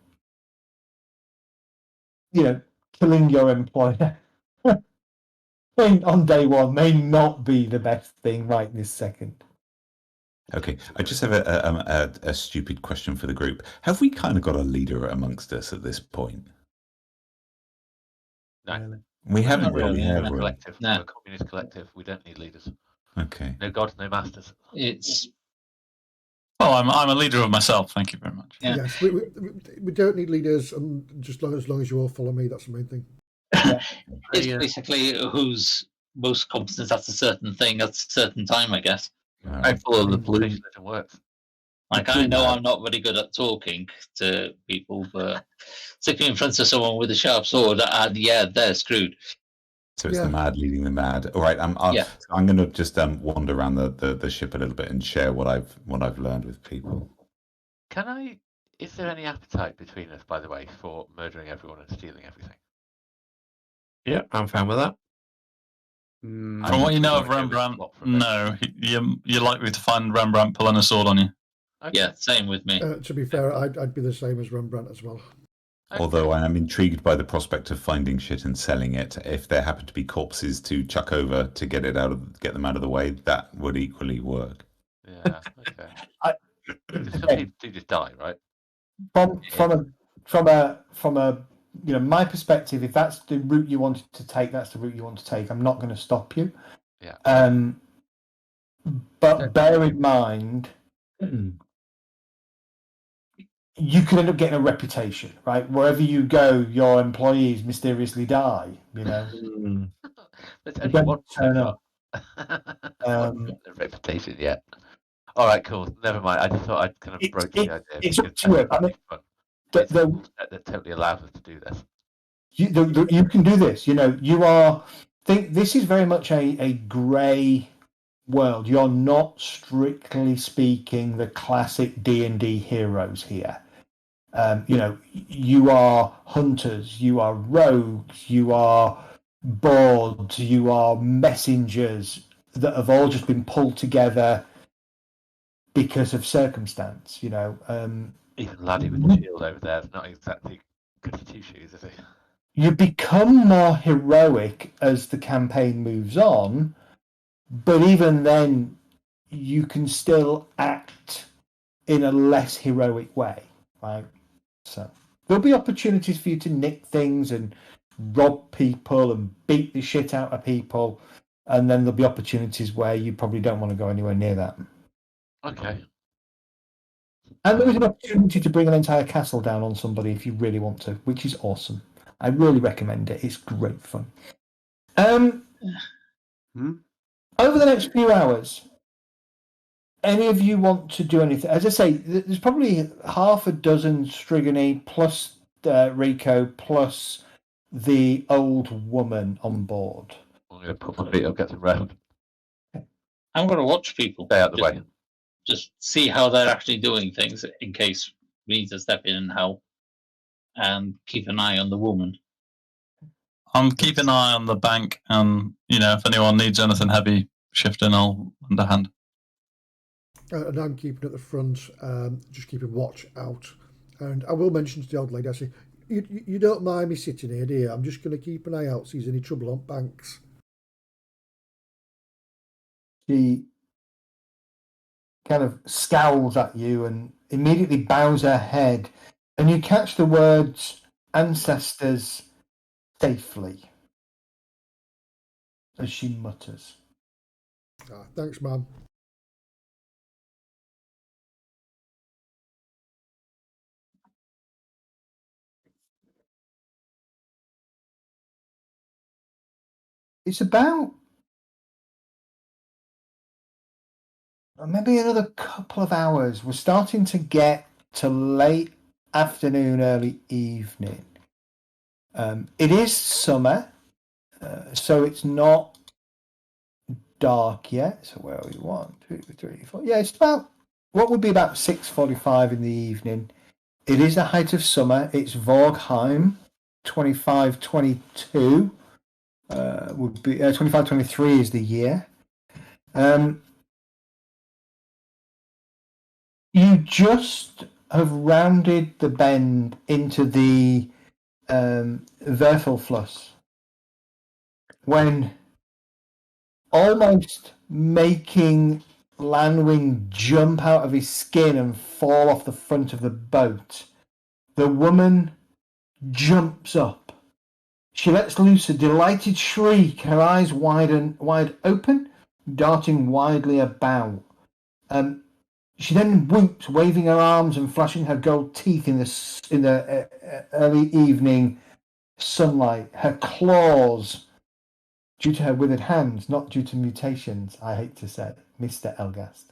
[SPEAKER 3] your employer on day one may not be the best thing right this second.
[SPEAKER 8] Okay, I just have a stupid question for the group. Have we kind of got a leader amongst us at this point?
[SPEAKER 7] No.
[SPEAKER 8] We haven't
[SPEAKER 7] really.
[SPEAKER 8] We're
[SPEAKER 7] a collective.
[SPEAKER 4] No.
[SPEAKER 7] We're a communist collective. We don't need leaders.
[SPEAKER 8] Okay.
[SPEAKER 7] No gods, no masters.
[SPEAKER 6] Well, I'm a leader of myself. Thank you very much.
[SPEAKER 4] Yeah.
[SPEAKER 2] Yes, we don't need leaders, and just as long as you all follow me, that's the main thing.
[SPEAKER 4] It's basically who's most competent at a certain thing at a certain time, I guess.
[SPEAKER 6] I follow the police.
[SPEAKER 4] Like, I know I'm not very good at talking to people, but stick me in front of someone with a sharp sword, and they're screwed.
[SPEAKER 8] So it's the mad leading the mad. All right, I'm going to just wander around the ship a little bit and share what I've learned with people.
[SPEAKER 7] Is there any appetite between us, by the way, for murdering everyone and stealing everything?
[SPEAKER 5] Yeah, I'm fine with that.
[SPEAKER 6] From what you know of Rembrandt, no. You're likely to find Rembrandt pulling a sword on you.
[SPEAKER 4] Okay. Yeah, same with me.
[SPEAKER 2] To be fair, I'd be the same as Rembrandt as well.
[SPEAKER 7] Okay.
[SPEAKER 8] Although I am intrigued by the prospect of finding shit and selling it. If there happen to be corpses to chuck over to get them out of the way, that would equally work.
[SPEAKER 7] Yeah. Okay. Some people do just die, right?
[SPEAKER 3] From a my perspective, if that's the route you wanted to take, that's the route you want to take. I'm not going to stop you.
[SPEAKER 7] Yeah.
[SPEAKER 3] But bear in mind, you could end up getting a reputation, right? Wherever you go, your employees mysteriously die.
[SPEAKER 7] There's only
[SPEAKER 3] don't
[SPEAKER 7] one
[SPEAKER 3] turn
[SPEAKER 7] so
[SPEAKER 3] up.
[SPEAKER 7] far. The reputation yet. All right, cool. Never mind. I just thought I'd kind of broach the idea.
[SPEAKER 3] It's
[SPEAKER 7] because
[SPEAKER 3] up to you. I mean,
[SPEAKER 7] it's a rule set that totally allows us to do this.
[SPEAKER 3] you can do this. This is very much a grey world. You're not strictly speaking the classic D&D heroes here. You are hunters, you are rogues, you are bards, you are messengers that have all just been pulled together because of circumstance.
[SPEAKER 7] Even Laddie with the shield over there is not exactly goody two shoes, is he?
[SPEAKER 3] You become more heroic as the campaign moves on, but even then, you can still act in a less heroic way, right? So there'll be opportunities for you to nick things and rob people and beat the shit out of people, and then there'll be opportunities where you probably don't want to go anywhere near that.
[SPEAKER 7] Okay.
[SPEAKER 3] And there is an opportunity to bring an entire castle down on somebody if you really want to, which is awesome. I really recommend it. It's great fun. Over the next few hours, any of you want to do anything? As I say, there's probably half a dozen Strigony plus Rico plus the old woman on board.
[SPEAKER 7] I'm going to put my feet up, get some rest.
[SPEAKER 4] I'm going to watch people.
[SPEAKER 7] Stay out of the way.
[SPEAKER 4] Just see how they're actually doing things in case we need to step in and help, and keep an eye on the woman.
[SPEAKER 6] I'm keeping an eye on the bank, and if anyone needs anything heavy shifting, I'll lend a hand.
[SPEAKER 2] And I'm keeping at the front, just keeping watch out. And I will mention to the old lady, actually, you don't mind me sitting here, do you? I'm just going to keep an eye out, see if there's any trouble on banks.
[SPEAKER 3] She kind of scowls at you and immediately bows her head, and you catch the words "ancestors safely" as she mutters.
[SPEAKER 2] Thanks, ma'am.
[SPEAKER 3] It's about maybe another couple of hours. We're starting to get to late afternoon, early evening. It is summer, so it's not dark yet. So where are we? 1, 2, 3, 4. Yeah, it's about what would be about 6:45 in the evening. It is the height of summer. It's Vorgheim, 25-22. Would be 25-23 is the year. You just have rounded the bend into the Verfelfluss when, almost making Lanwing jump out of his skin and fall off the front of the boat, the woman jumps up. She lets loose a delighted shriek, her eyes wide open, darting wildly about. She then whoops, waving her arms and flashing her gold teeth in the early evening sunlight. Her claws, due to her withered hands, not due to mutations, I hate to say, Mr. Elgast,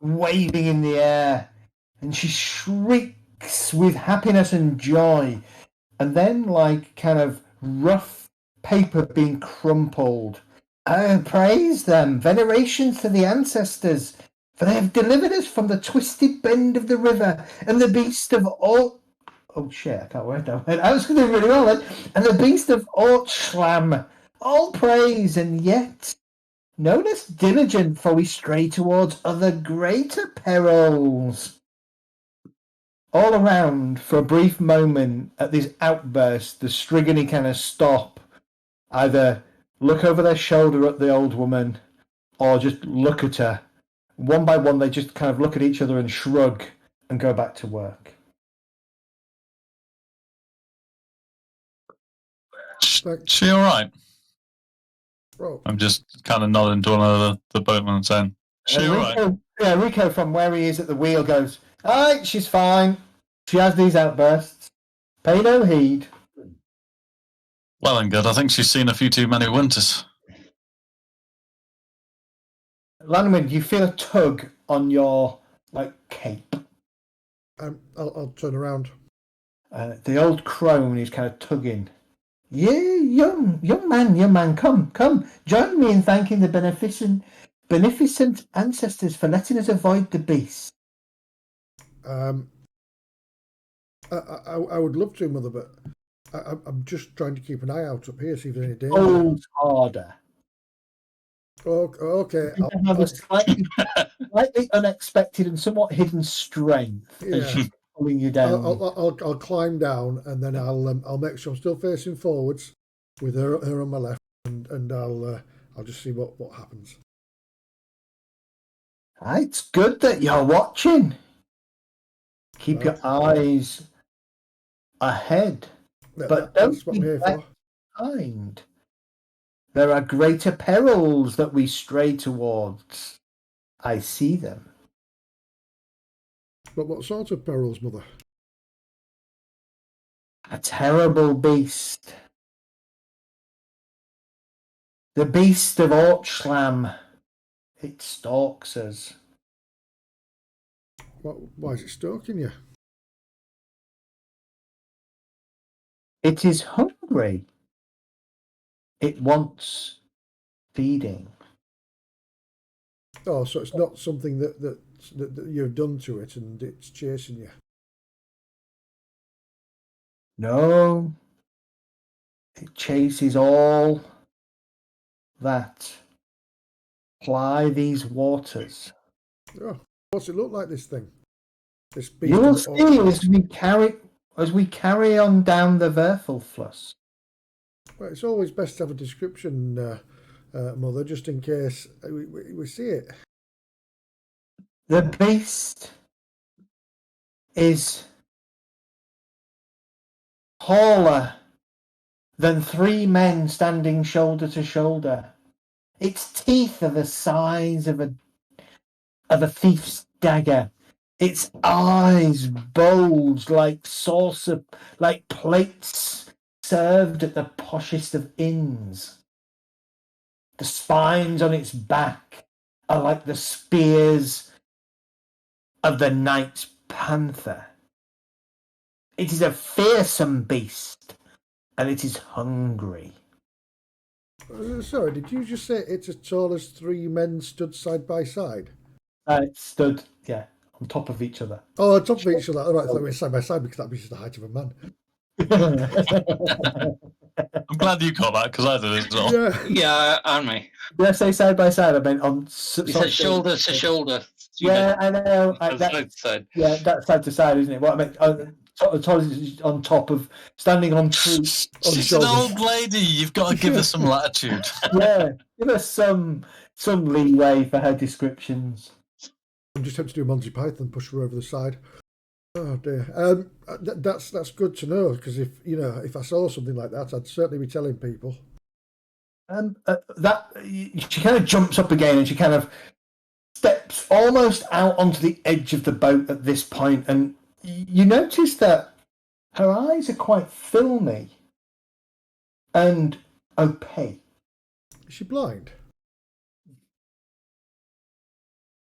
[SPEAKER 3] waving in the air, and she shrieks with happiness and joy, and then, like kind of rough paper being crumpled, "Oh, praise them! Venerations to the ancestors! For they have delivered us from the twisted bend of the river, and the beast of all..." Oh shit, I can't wait now. I was going to do really well then. "And the beast of Ortschlam, all praise, and yet no less diligent, for we stray towards other greater perils." All around, for a brief moment, at this outburst, the Strigony kind of stop, either look over their shoulder at the old woman, or just look at her. One by one, they just kind of look at each other and shrug and go back to work.
[SPEAKER 2] Thanks.
[SPEAKER 6] She all right?
[SPEAKER 2] Well,
[SPEAKER 6] I'm just kind of nodding to one of the boatmen and saying, she all right?
[SPEAKER 3] Rico, yeah, Rico from where he is at the wheel goes, "Aye, she's fine. She has these outbursts. Pay no heed."
[SPEAKER 6] Well and good. I think she's seen a few too many winters.
[SPEAKER 3] Lanwin, you feel a tug on your cape.
[SPEAKER 2] I'll turn around.
[SPEAKER 3] The old crone is kind of tugging. "Yeah, young man, come, join me in thanking the beneficent ancestors for letting us avoid the beast."
[SPEAKER 2] I would love to, Mother, but I'm just trying to keep an eye out up here, see if there's any danger.
[SPEAKER 3] Hold harder.
[SPEAKER 2] Okay.
[SPEAKER 3] You have a slightly unexpected and somewhat hidden strength as she's pulling you down.
[SPEAKER 2] I'll climb down, and then I'll make sure I'm still facing forwards with her on my left, and I'll just see what happens.
[SPEAKER 3] It's good that you're watching. Keep your eyes ahead, but
[SPEAKER 2] That's
[SPEAKER 3] don't
[SPEAKER 2] what
[SPEAKER 3] be
[SPEAKER 2] I'm here
[SPEAKER 3] left
[SPEAKER 2] for.
[SPEAKER 3] behind. There are greater perils that we stray towards. I see them.
[SPEAKER 2] But what sort of perils, Mother?
[SPEAKER 3] A terrible beast. The beast of Orchslam. It stalks us.
[SPEAKER 2] Why is it stalking you?
[SPEAKER 3] It is hungry. It wants feeding.
[SPEAKER 2] Oh, so it's not something that you've done to it, and it's chasing you.
[SPEAKER 3] No. It chases all that ply these waters.
[SPEAKER 2] Oh, what's it look like, this thing? This beast
[SPEAKER 3] You will
[SPEAKER 2] of
[SPEAKER 3] see
[SPEAKER 2] Orchard?
[SPEAKER 3] as we carry on down the Verfelfluss.
[SPEAKER 2] Well, it's always best to have a description, Mother, just in case we see it.
[SPEAKER 3] The beast is taller than 3 men standing shoulder to shoulder. Its teeth are the size of a thief's dagger. Its eyes bulge like plates served at the poshest of inns. The spines on its back are like the spears of the night panther. It is a fearsome beast, and it is hungry.
[SPEAKER 2] Sorry, did you just say it's as tall as 3 men stood side by side?
[SPEAKER 3] It stood, on top of each other.
[SPEAKER 2] Oh, on top of each other. All right, I thought we were side by side because that'd be just the height of a man.
[SPEAKER 6] I'm glad you caught that because I did as well.
[SPEAKER 4] Yeah, and me.
[SPEAKER 3] Did I say side by side? I meant on.
[SPEAKER 4] You said shoulder to shoulder.
[SPEAKER 3] Yeah, I know.
[SPEAKER 4] Side to side.
[SPEAKER 3] Yeah, that's side to side, isn't it? What I meant, on top of standing on two.
[SPEAKER 6] She's an old lady. You've got to give her some latitude.
[SPEAKER 3] Yeah, give her some leeway for her descriptions.
[SPEAKER 2] I'm just tempted to do Monty Python, push her over the side. Oh dear. That's good to know, because if I saw something like that, I'd certainly be telling people.
[SPEAKER 3] She kind of jumps up again, and she kind of steps almost out onto the edge of the boat at this point, and you notice that her eyes are quite filmy and opaque.
[SPEAKER 2] Is she blind?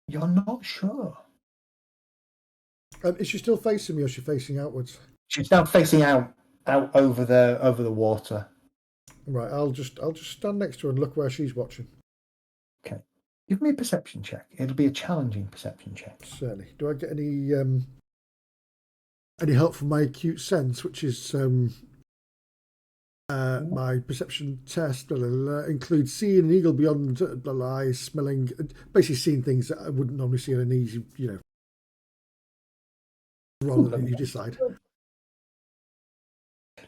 [SPEAKER 3] You're not sure.
[SPEAKER 2] Is she still facing me, or is she facing outwards?
[SPEAKER 3] She's now facing out over the water.
[SPEAKER 2] Right, I'll just stand next to her and look where she's watching.
[SPEAKER 3] Okay, give me a perception check. It'll be a challenging perception check.
[SPEAKER 2] Certainly. Do I get any help from my acute sense, which is my perception test? Includes seeing an eagle beyond the eyes, smelling, basically seeing things that I wouldn't normally see in an easy, rather than you decide.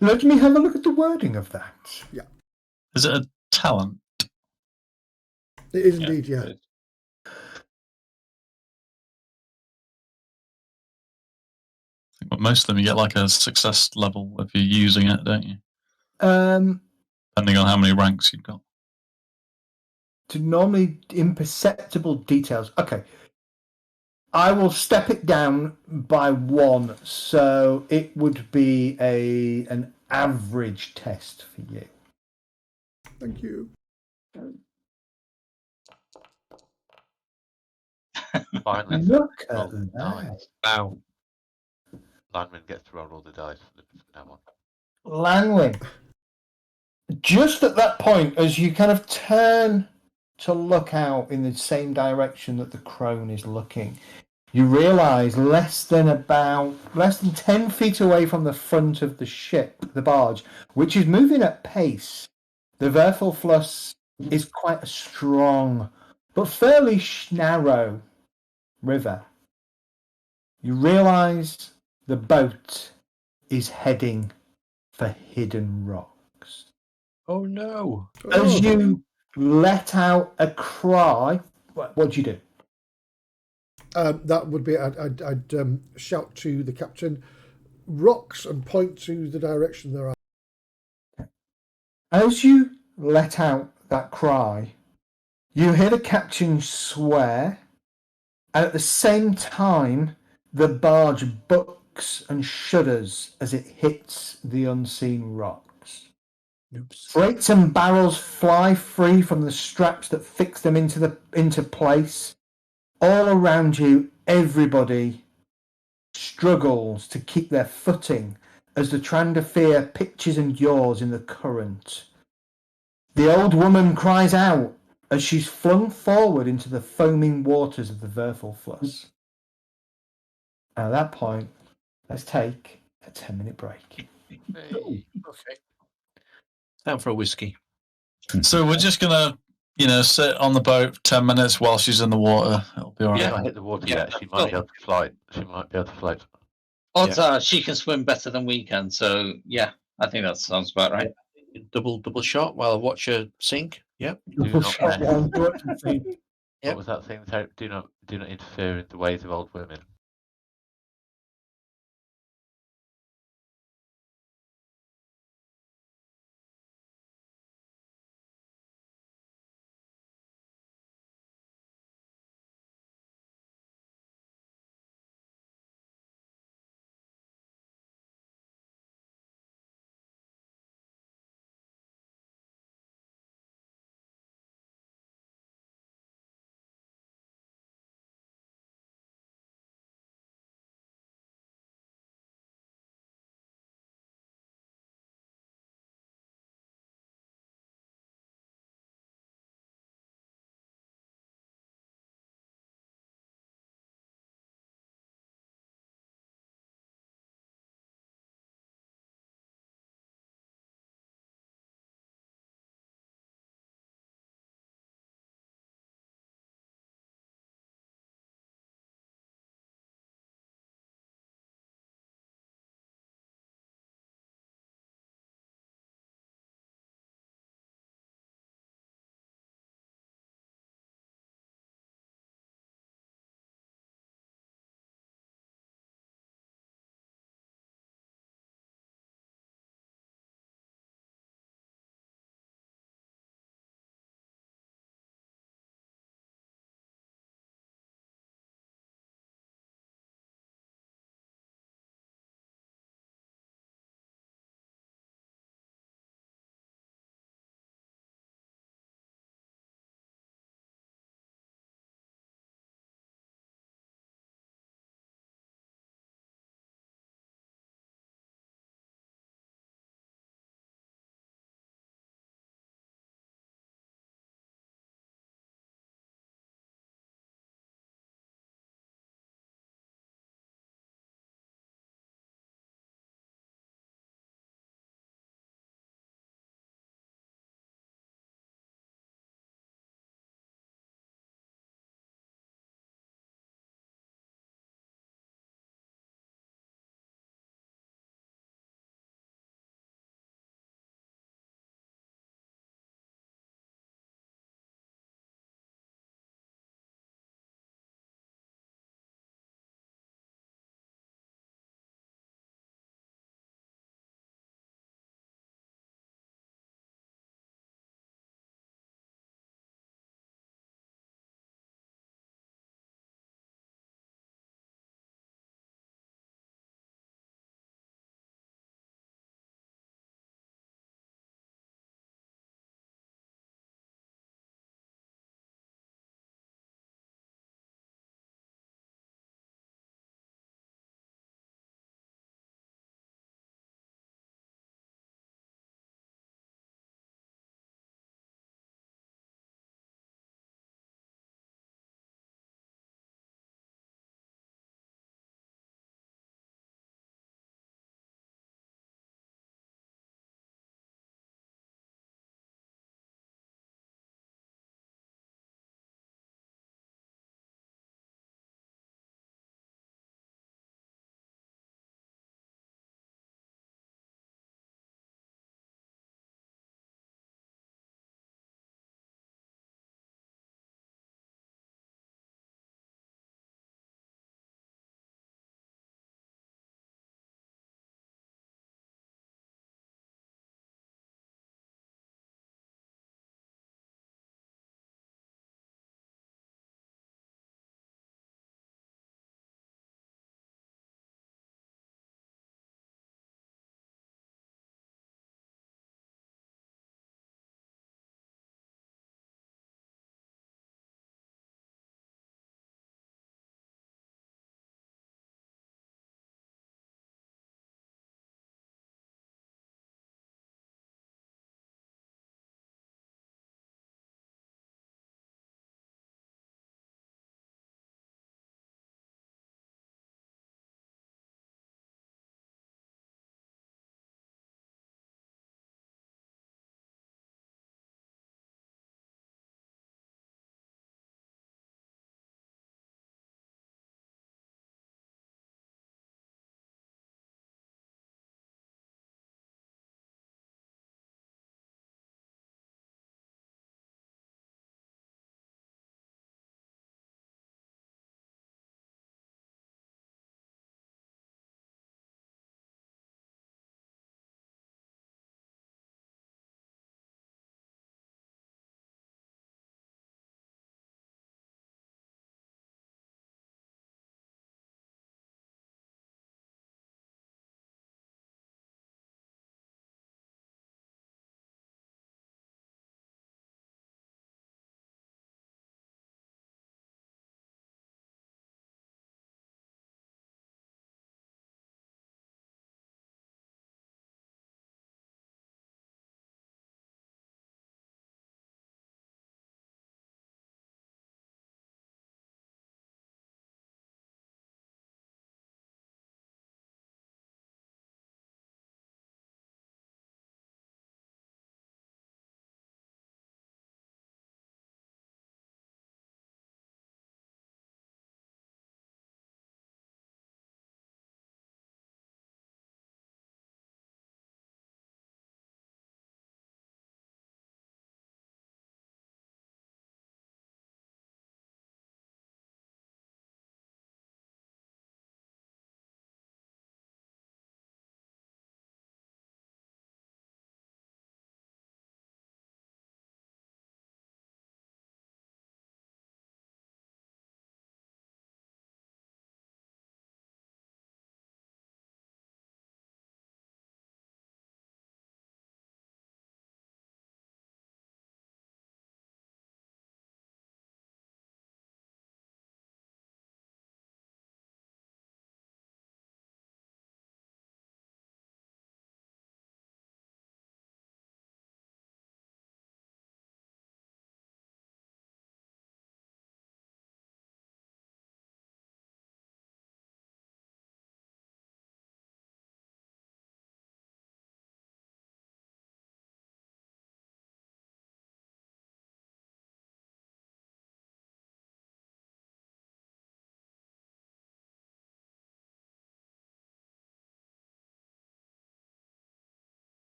[SPEAKER 3] Let me have a look at the wording of that.
[SPEAKER 2] Yeah.
[SPEAKER 6] Is it a talent?
[SPEAKER 2] It is indeed, yeah.
[SPEAKER 6] I think most of them you get like a success level if you're using it, don't you? depending on how many ranks you've got.
[SPEAKER 3] To normally imperceptible details. Okay. I will step it down by 1, so it would be an average test for you.
[SPEAKER 2] Thank you.
[SPEAKER 7] Finally,
[SPEAKER 3] Look
[SPEAKER 7] roll
[SPEAKER 3] at
[SPEAKER 7] the
[SPEAKER 3] that.
[SPEAKER 7] dice.
[SPEAKER 5] Wow.
[SPEAKER 7] Lineman gets to roll all the dice from now on.
[SPEAKER 3] Lanwin, just at that point, as you kind of turn to look out in the same direction that the crone is looking, you realise less than 10 feet away from the front of the ship, the barge, which is moving at pace, the Verfelfluss is quite a strong but fairly narrow river. You realise the boat is heading for hidden rocks.
[SPEAKER 5] Oh no.
[SPEAKER 3] As you let out a cry, what do you do?
[SPEAKER 2] That would be, I'd shout to the captain, rocks, and point to the direction they're at.
[SPEAKER 3] As you let out that cry, you hear the captain swear, and at the same time, the barge bucks and shudders as it hits the unseen rocks.
[SPEAKER 5] Oops.
[SPEAKER 3] Freights and barrels fly free from the straps that fix them into place. All around you, everybody struggles to keep their footing as the Trandafir pitches and yaws in the current. The old woman cries out as she's flung forward into the foaming waters of the Verfelfluss. At that point, let's take a 10-minute break.
[SPEAKER 7] Hey.
[SPEAKER 5] Okay. Time for a whiskey.
[SPEAKER 6] So we're just gonna, sit on the boat 10 minutes while she's in the water. It'll be all right.
[SPEAKER 7] She's not hit the water
[SPEAKER 4] Yeah.
[SPEAKER 7] yet. She might be able to fly. She might be able to float.
[SPEAKER 4] Odds are she can swim better than we can. So yeah, I think that sounds about right.
[SPEAKER 5] Double shot while I watch her sink. Yep.
[SPEAKER 7] Do not mess.
[SPEAKER 3] Yep.
[SPEAKER 7] What was that thing? Do not interfere in the ways of old women.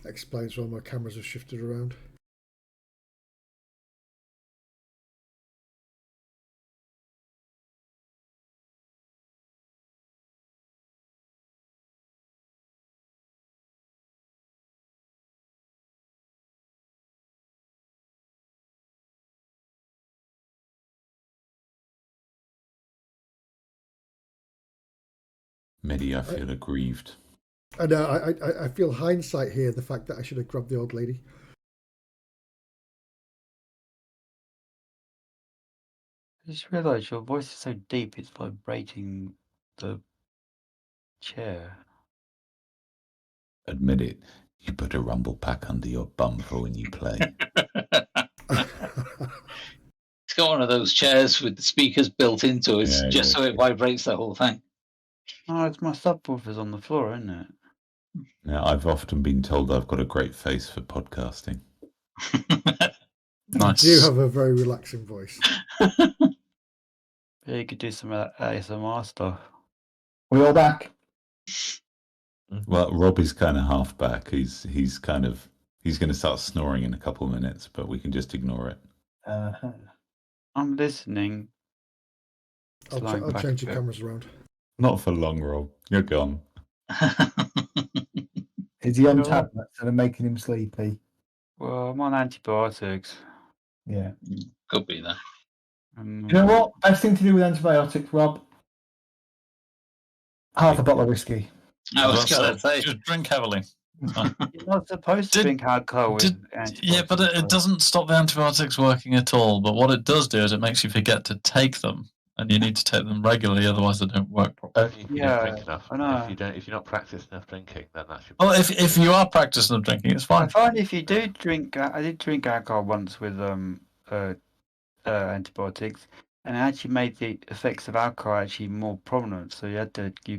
[SPEAKER 2] Explains why my cameras have shifted around.
[SPEAKER 8] Midi, I feel aggrieved.
[SPEAKER 2] I know. I feel hindsight here. The fact that I should have grabbed the old lady.
[SPEAKER 1] I just realised your voice is so deep, it's vibrating the chair.
[SPEAKER 8] Admit it. You put a rumble pack under your bum for when you play.
[SPEAKER 4] It's got one of those chairs with the speakers built into it, just so it vibrates the whole thing.
[SPEAKER 1] Oh, it's my subwoofers on the floor, isn't it?
[SPEAKER 8] Now, I've often been told I've got a great face for podcasting.
[SPEAKER 6] Nice.
[SPEAKER 2] You do have a very relaxing voice.
[SPEAKER 1] Yeah, you could do some of that ASMR stuff.
[SPEAKER 3] We all back?
[SPEAKER 8] Well, Rob is kind of half back. He's going to start snoring in a couple of minutes, but we can just ignore it.
[SPEAKER 1] I'm listening.
[SPEAKER 2] I'll change the cameras around.
[SPEAKER 8] Not for long, Rob. You're gone.
[SPEAKER 3] Is he on tablets that are making him sleepy?
[SPEAKER 1] Well, I'm on antibiotics.
[SPEAKER 3] Yeah.
[SPEAKER 4] Could be that.
[SPEAKER 3] You know what? Best thing to do with antibiotics, Rob? Half a bottle of whiskey.
[SPEAKER 4] I was going to say.
[SPEAKER 6] Just drink heavily.
[SPEAKER 1] You're not supposed to drink alcohol with antibiotics.
[SPEAKER 6] Yeah, but it doesn't stop the antibiotics working at all. But what it does do is it makes you forget to take them, and you need to take them regularly, otherwise they don't work properly.
[SPEAKER 7] Only if you don't drink enough.
[SPEAKER 1] I know.
[SPEAKER 7] If you're not practicing enough drinking, then that should.
[SPEAKER 6] Well, if you are practicing of drinking, it's fine.
[SPEAKER 1] I find if you do drink, I did drink alcohol once with antibiotics, and it actually made the effects of alcohol actually more prominent. So you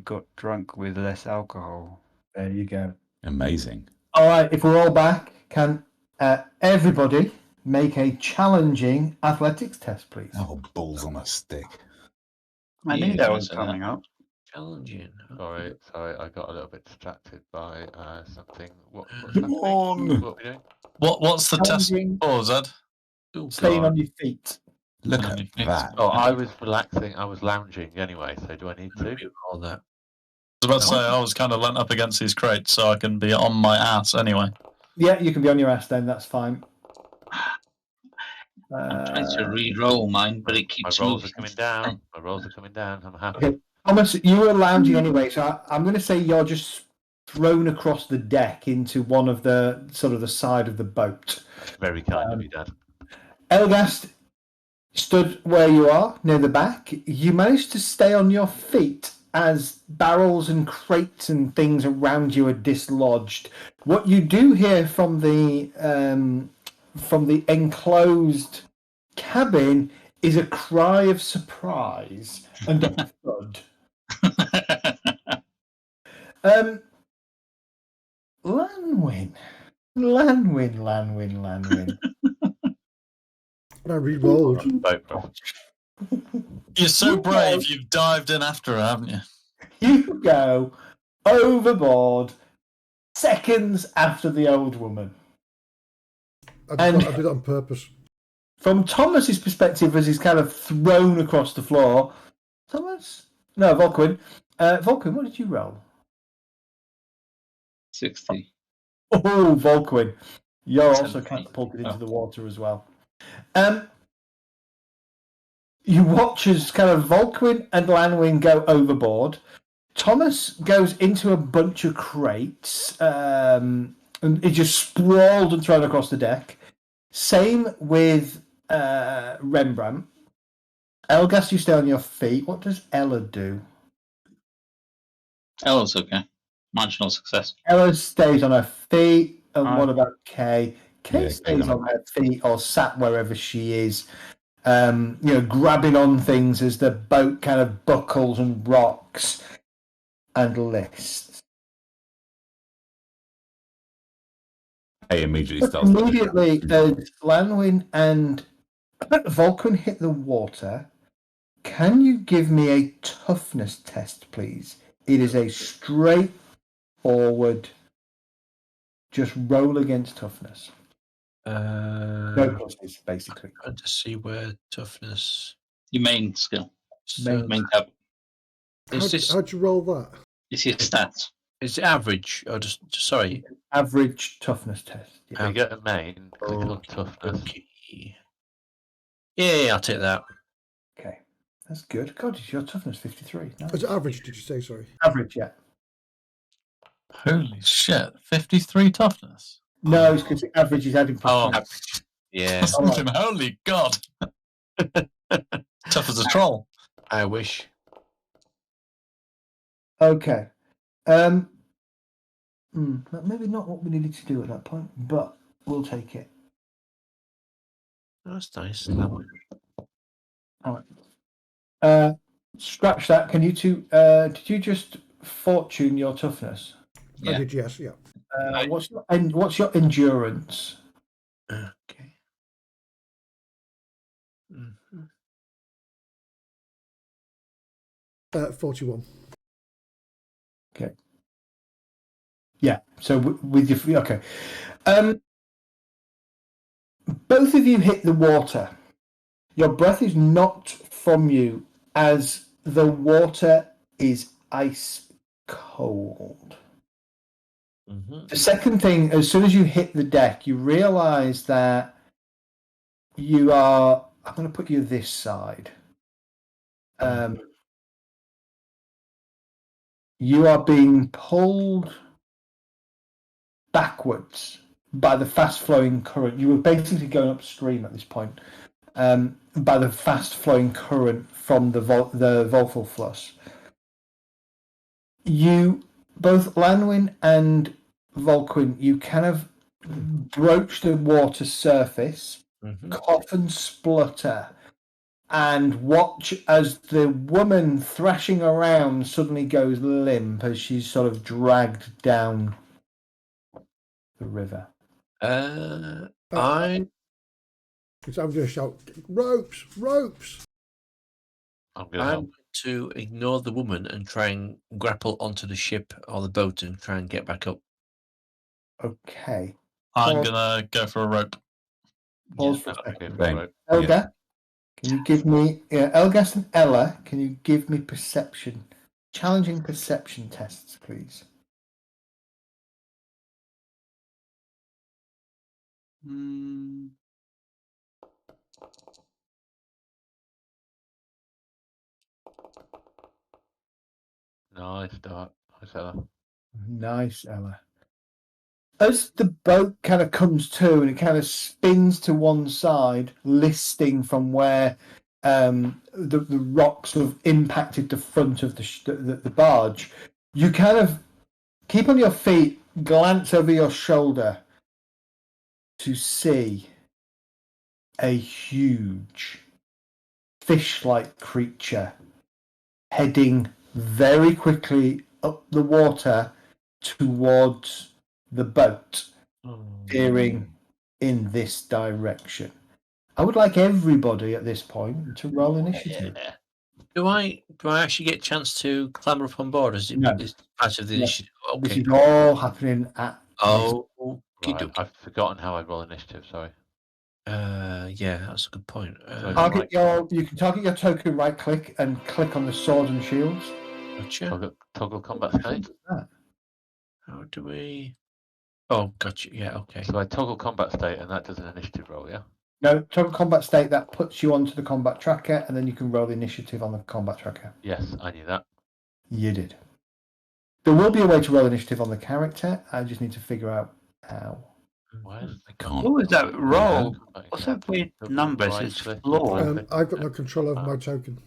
[SPEAKER 1] got drunk with less alcohol.
[SPEAKER 3] There you go.
[SPEAKER 8] Amazing.
[SPEAKER 3] All right, if we're all back, can everybody make a challenging athletics test, please?
[SPEAKER 8] Oh, balls on a stick.
[SPEAKER 1] I knew that was coming up.
[SPEAKER 5] Challenging.
[SPEAKER 7] Sorry, I got a little bit distracted by something. What's
[SPEAKER 8] Come
[SPEAKER 7] happening?
[SPEAKER 8] on.
[SPEAKER 7] What are we doing?
[SPEAKER 6] What's the test
[SPEAKER 3] Challenging.
[SPEAKER 6] for, Zed?
[SPEAKER 3] Staying on your feet.
[SPEAKER 8] Look
[SPEAKER 6] And
[SPEAKER 8] at
[SPEAKER 6] you-
[SPEAKER 8] that.
[SPEAKER 7] Oh, I was relaxing. I was lounging anyway. So do I need to?
[SPEAKER 5] All that.
[SPEAKER 6] I was about to say I was kind of leant up against these crates, so I can be on my ass anyway.
[SPEAKER 3] Yeah, you can be on your ass then. That's fine.
[SPEAKER 4] I'm trying to re-roll mine, but it keeps
[SPEAKER 7] My rolls
[SPEAKER 4] moving.
[SPEAKER 7] are coming down. My rolls are coming down. I'm happy.
[SPEAKER 3] Okay. Thomas, you were lounging anyway, so I'm going to say you're just thrown across the deck into one of the sort of the side of the boat.
[SPEAKER 7] Very kind of you, Dad.
[SPEAKER 3] Elgast stood where you are, near the back. You managed to stay on your feet as barrels and crates and things around you are dislodged. What you do hear from the enclosed cabin is a cry of surprise and a thud. Lanwin.
[SPEAKER 2] And I re-rolled.
[SPEAKER 6] You're so brave, you've dived in after her, haven't you?
[SPEAKER 3] You go overboard seconds after the old woman.
[SPEAKER 2] I did it on purpose.
[SPEAKER 3] From Thomas's perspective, as he's kind of thrown across the floor, Thomas? No, Volquin. Volquin, what did you roll?
[SPEAKER 4] 60.
[SPEAKER 3] Oh, Volquin. You're also
[SPEAKER 4] 70.
[SPEAKER 3] catapulted into the water as well. You watch as kind of Volquin and Lanwin go overboard. Thomas goes into a bunch of crates and is just sprawled and thrown across the deck. Same with Rembrandt. Elgast, you stay on your feet. What does Ella do?
[SPEAKER 4] Ella's okay. Marginal success.
[SPEAKER 3] Ella stays on her feet. And what about Kay? Kay
[SPEAKER 8] Yeah,
[SPEAKER 3] stays on her feet or sat wherever she is, grabbing on things as the boat kind of buckles and rocks and lists.
[SPEAKER 8] Hey, immediately starts.
[SPEAKER 3] Immediately, as Lanwin and Vulcan hit the water, can you give me a toughness test, please? It is a straightforward just roll against toughness. No pluses, basically.
[SPEAKER 5] Trying to see where toughness.
[SPEAKER 4] Your main skill.
[SPEAKER 5] So
[SPEAKER 4] Main tab.
[SPEAKER 2] How'd you roll that?
[SPEAKER 4] It's your stats.
[SPEAKER 5] Is it average or just sorry?
[SPEAKER 3] Average toughness test.
[SPEAKER 7] If
[SPEAKER 3] Yeah.
[SPEAKER 7] you get a main, click on toughness.
[SPEAKER 5] Okay. Yeah, I'll take that.
[SPEAKER 3] Okay, that's good. God, is your toughness 53? Nice.
[SPEAKER 2] Is it average, did you say? Sorry.
[SPEAKER 3] Average, yeah.
[SPEAKER 6] Holy shit! 53 toughness.
[SPEAKER 3] No, it's because the average is adding plus
[SPEAKER 6] Oh,
[SPEAKER 3] 20.
[SPEAKER 5] Yeah,
[SPEAKER 6] That's something. Holy god! Tough as a troll.
[SPEAKER 5] I wish.
[SPEAKER 3] Okay. Maybe not what we needed to do at that point, but we'll take it.
[SPEAKER 5] That's nice.
[SPEAKER 3] All right. Scratch that. Can you two? Did you just fortune your toughness?
[SPEAKER 2] I did, yes, yeah.
[SPEAKER 3] What's your endurance?
[SPEAKER 5] Okay. Mm-hmm.
[SPEAKER 2] 41.
[SPEAKER 3] Okay. Yeah. So with your okay, both of you hit the water. Your breath is knocked from you as the water is ice cold.
[SPEAKER 5] Mm-hmm.
[SPEAKER 3] The second thing, as soon as you hit the deck, you realise that you are. I'm going to put you this side. You are being pulled backwards by the fast-flowing current. You were basically going upstream at this point by the fast-flowing current from the Verfelfluss. You, both Lanwin and Volquin, you kind of broach the water surface, cough and splutter, and watch as the woman thrashing around suddenly goes limp as she's sort of dragged down the river.
[SPEAKER 2] I'm going to shout, ropes, ropes.
[SPEAKER 7] I'm going to help.
[SPEAKER 5] I'm to ignore the woman and try and grapple onto the ship or the boat and try and get back up.
[SPEAKER 3] Okay.
[SPEAKER 6] I'm gonna go for a rope.
[SPEAKER 3] Pause for a
[SPEAKER 7] Okay,
[SPEAKER 3] second.
[SPEAKER 7] right.
[SPEAKER 3] Elga, can you give me Elgas and Ella? Can you give me challenging perception tests, please?
[SPEAKER 7] Nice start. Nice, Ella.
[SPEAKER 3] Nice, Ella. As the boat kind of comes to and it kind of spins to one side, listing from where the rocks have impacted the front of the barge, you kind of keep on your feet, glance over your shoulder to see a huge fish-like creature heading very quickly up the water towards the boat, steering in this direction. I would like everybody at this point to roll initiative.
[SPEAKER 7] Yeah.
[SPEAKER 5] Do I actually get a chance to clamber up on board? Is it
[SPEAKER 3] No.
[SPEAKER 5] is part of the
[SPEAKER 3] No.
[SPEAKER 5] initiative?
[SPEAKER 3] This
[SPEAKER 5] Okay.
[SPEAKER 3] is all happening at
[SPEAKER 5] Oh,
[SPEAKER 7] Right.
[SPEAKER 5] okay.
[SPEAKER 7] I've forgotten how I roll initiative, sorry.
[SPEAKER 5] Yeah, that's a good point.
[SPEAKER 3] You can target your token, right click, and click on the sword and shields.
[SPEAKER 5] Gotcha.
[SPEAKER 7] Toggle combat state.
[SPEAKER 5] How do we? Oh, gotcha. Yeah, okay.
[SPEAKER 7] So I toggle combat state, and that does an initiative roll, yeah?
[SPEAKER 3] No, toggle combat state, that puts you onto the combat tracker, and then you can roll the initiative on the combat tracker.
[SPEAKER 7] Yes, I knew that.
[SPEAKER 3] You did. There will be a way to roll initiative on the character. I just need to figure out how.
[SPEAKER 7] Why is
[SPEAKER 1] What was that roll? What's that weird number? It says floor.
[SPEAKER 2] I've got no control over my token.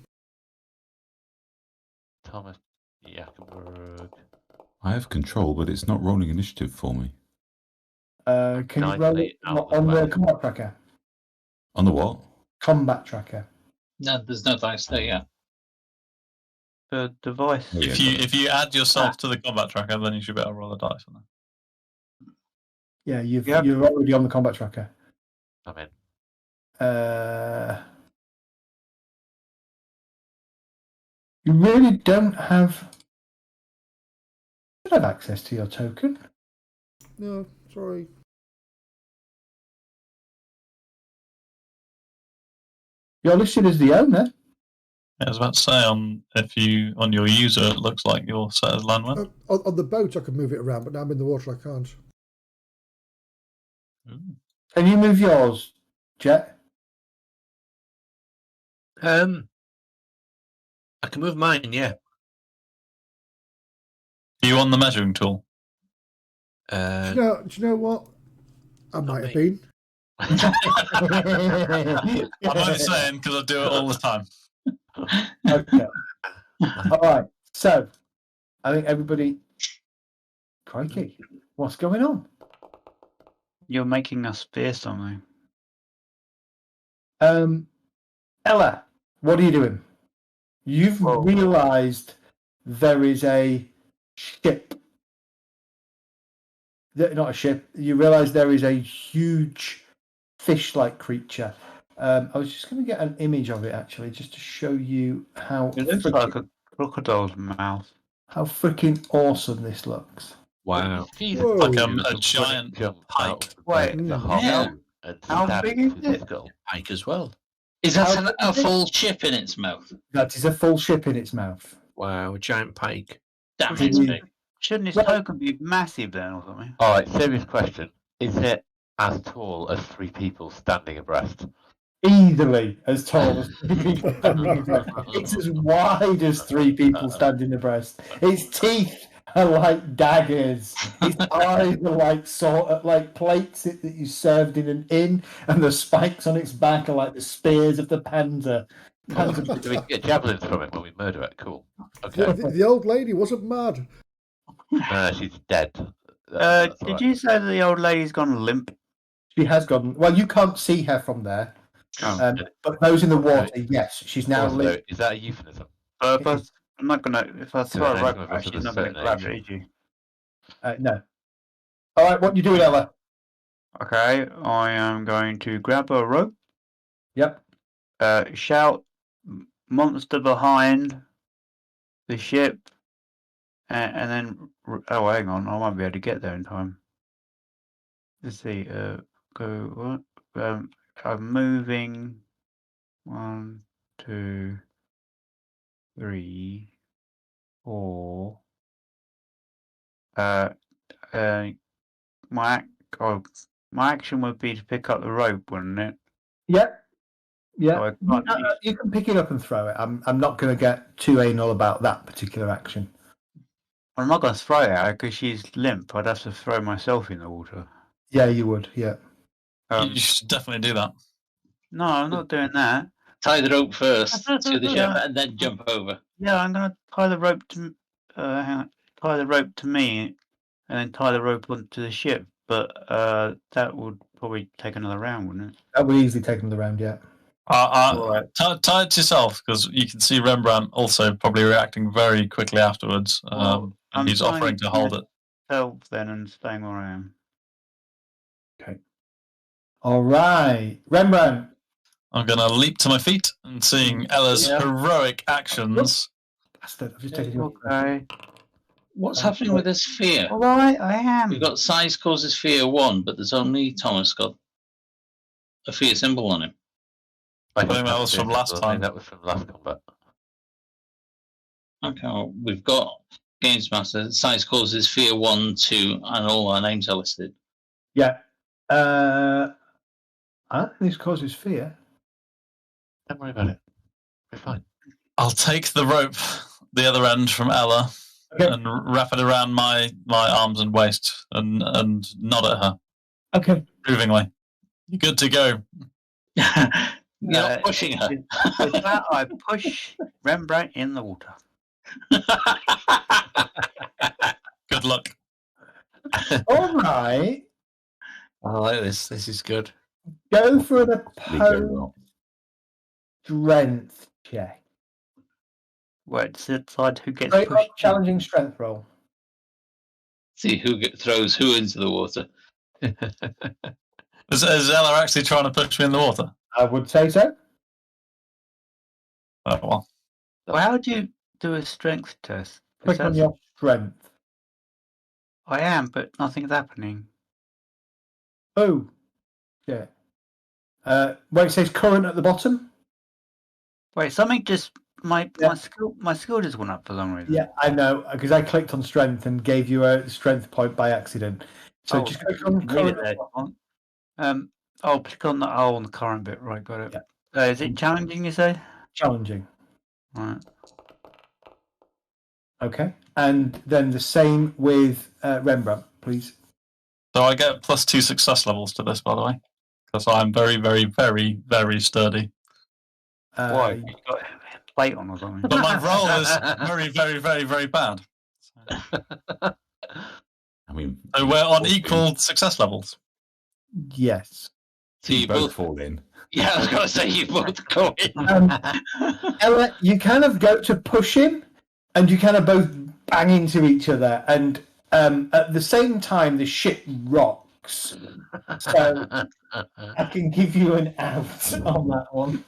[SPEAKER 7] Thomas Jakenberg.
[SPEAKER 8] I have control, but it's not rolling initiative for me.
[SPEAKER 3] Can you roll it on the combat tracker?
[SPEAKER 8] On the what?
[SPEAKER 3] Combat tracker.
[SPEAKER 4] No, there's no dice there yet.
[SPEAKER 1] The device.
[SPEAKER 8] Oh, yeah,
[SPEAKER 6] If you add yourself to the combat tracker, then you should be able to roll a dice on it.
[SPEAKER 3] Yeah, you're already on the combat tracker.
[SPEAKER 7] I'm in.
[SPEAKER 3] You really don't have. You have access to your token.
[SPEAKER 2] No, it's Sorry.
[SPEAKER 3] You're listed as the owner.
[SPEAKER 6] I was about to say on your user, it looks like you're set as landman.
[SPEAKER 2] On the boat, I can move it around, but now I'm in the water, I can't.
[SPEAKER 3] Can you move yours, Jet?
[SPEAKER 5] I can move mine, yeah.
[SPEAKER 6] Are you on the measuring tool?
[SPEAKER 2] Do you know what? I might have been.
[SPEAKER 6] I'm only saying because I do it all the time.
[SPEAKER 3] Okay. All right. So, I think everybody. Crikey, what's going on?
[SPEAKER 1] You're making us fear something.
[SPEAKER 3] Ella, what are you doing? You've realised there is a ship. Not a ship. You realise there is a huge fish-like creature. I was just going to get an image of it actually, just to show you how.
[SPEAKER 1] It looks like a crocodile's mouth.
[SPEAKER 3] How freaking awesome this looks!
[SPEAKER 5] Wow.
[SPEAKER 6] Like a giant pike.
[SPEAKER 1] Wait,
[SPEAKER 7] how
[SPEAKER 1] big is it?
[SPEAKER 5] Pike as well.
[SPEAKER 4] Is that a full chip in its mouth?
[SPEAKER 3] That is a full ship in its mouth.
[SPEAKER 5] Wow, a giant pike.
[SPEAKER 4] Damn, it's big.
[SPEAKER 1] Shouldn't its token be massive then or something?
[SPEAKER 7] All right, serious question. Is it as tall as 3 people standing abreast?
[SPEAKER 3] Easily as tall as 3 people standing abreast. It's as wide as 3 people standing abreast. Its teeth are like daggers. Its eyes are like plates that you served in an inn, and the spikes on its back are like the spears of the Panzer.
[SPEAKER 7] Do we get javelins from it when we murder it? Cool. Okay.
[SPEAKER 2] The old lady wasn't mad.
[SPEAKER 7] No, she's dead.
[SPEAKER 1] Did you say that the old lady's gone limp?
[SPEAKER 3] She has gone. Well, you can't see her from there. But those in the water, yes, she's now limp.
[SPEAKER 7] Is that a euphemism?
[SPEAKER 1] But I'm not gonna. If I throw a rope at her, she's not gonna grab it, is you?
[SPEAKER 3] No. All right, what you doing, Ella?
[SPEAKER 1] Okay, I am going to grab a rope.
[SPEAKER 3] Yep.
[SPEAKER 1] Shout, monster behind the ship, and then. Oh, hang on, I won't be able to get there in time. Let's see. Go. What? I'm moving. 1, 2, 3, 4. My action would be to pick up the rope, wouldn't it?
[SPEAKER 3] Yep. Yeah.
[SPEAKER 1] So
[SPEAKER 3] you can pick it up and throw it. I'm not going to get too anal about that particular action.
[SPEAKER 1] I'm not going to throw it at her because she's limp. I'd have to throw myself in the water.
[SPEAKER 3] Yeah, you would. Yeah.
[SPEAKER 6] You should definitely do that.
[SPEAKER 1] No, I'm not doing that.
[SPEAKER 4] Tie the rope first to the ship and then jump over.
[SPEAKER 1] Yeah, I'm going to tie the rope to tie the rope to me, and then tie the rope onto the ship. But that would probably take another round, wouldn't it?
[SPEAKER 3] That would easily take another round. Yeah.
[SPEAKER 6] Tie it to yourself because you can see Rembrandt also probably reacting very quickly afterwards, and he's offering to hold it.
[SPEAKER 1] Help then and staying where I am.
[SPEAKER 3] Okay. All right, Rembrandt.
[SPEAKER 6] I'm going to leap to my feet and seeing Ella's heroic actions.
[SPEAKER 3] Bastard, I've just taken your...
[SPEAKER 1] Okay.
[SPEAKER 4] What's happening with this fear?
[SPEAKER 1] All right, I am.
[SPEAKER 4] We've got size causes fear 1, but there's only Thomas got a fear symbol on him.
[SPEAKER 6] I think that was from last time.
[SPEAKER 7] That was from last combat.
[SPEAKER 4] Okay, well, we've got Games Master. Size causes fear 1, 2, and all our names are listed.
[SPEAKER 3] Yeah. I don't think this causes fear.
[SPEAKER 7] Don't worry about it. We're fine.
[SPEAKER 6] I'll take the rope, the other end from Ella, and wrap it around my arms and waist and nod at her.
[SPEAKER 3] Okay.
[SPEAKER 6] Approvingly. You're good to go.
[SPEAKER 4] You're not pushing her.
[SPEAKER 1] With that, I push Rembrandt in the water.
[SPEAKER 6] Good luck.
[SPEAKER 3] All right.
[SPEAKER 5] I like this. This is good.
[SPEAKER 3] Go for an opposed strength check.
[SPEAKER 1] Wait, decide who gets
[SPEAKER 3] Great
[SPEAKER 1] pushed.
[SPEAKER 3] challenging strength roll.
[SPEAKER 4] See who throws who into the water.
[SPEAKER 6] Is Ella actually trying to push me in the water?
[SPEAKER 3] I would say so.
[SPEAKER 6] Oh, well.
[SPEAKER 1] Well, how do you do a strength test?
[SPEAKER 3] Click on your strength.
[SPEAKER 1] I am, but nothing's happening.
[SPEAKER 3] Oh, yeah. Where it says current at the bottom.
[SPEAKER 1] Wait, something just my skill just went up for some reason.
[SPEAKER 3] Yeah, I know, because I clicked on strength and gave you a strength point by accident. So just click on
[SPEAKER 1] leave
[SPEAKER 3] current.
[SPEAKER 1] it there. I'll click on the on the current bit. Right, got it.
[SPEAKER 3] Yeah.
[SPEAKER 1] Is it challenging? You say?
[SPEAKER 3] Challenging.
[SPEAKER 1] Right.
[SPEAKER 3] Okay, and then the same with Rembrandt, please.
[SPEAKER 6] So I get +2 success levels to this, by the way, because I'm very, very, very, very sturdy.
[SPEAKER 1] Why? You got a plate on or something?
[SPEAKER 6] But my roll is very, very, very, very bad.
[SPEAKER 8] I mean,
[SPEAKER 6] So we're on equal success levels.
[SPEAKER 3] Yes.
[SPEAKER 8] So you both fall in.
[SPEAKER 4] Yeah, I was going to say you both go in.
[SPEAKER 3] Ella, you kind of go to push him, and you kind of both bang into each other, and at the same time, the ship rocks. So I can give you an out on that one.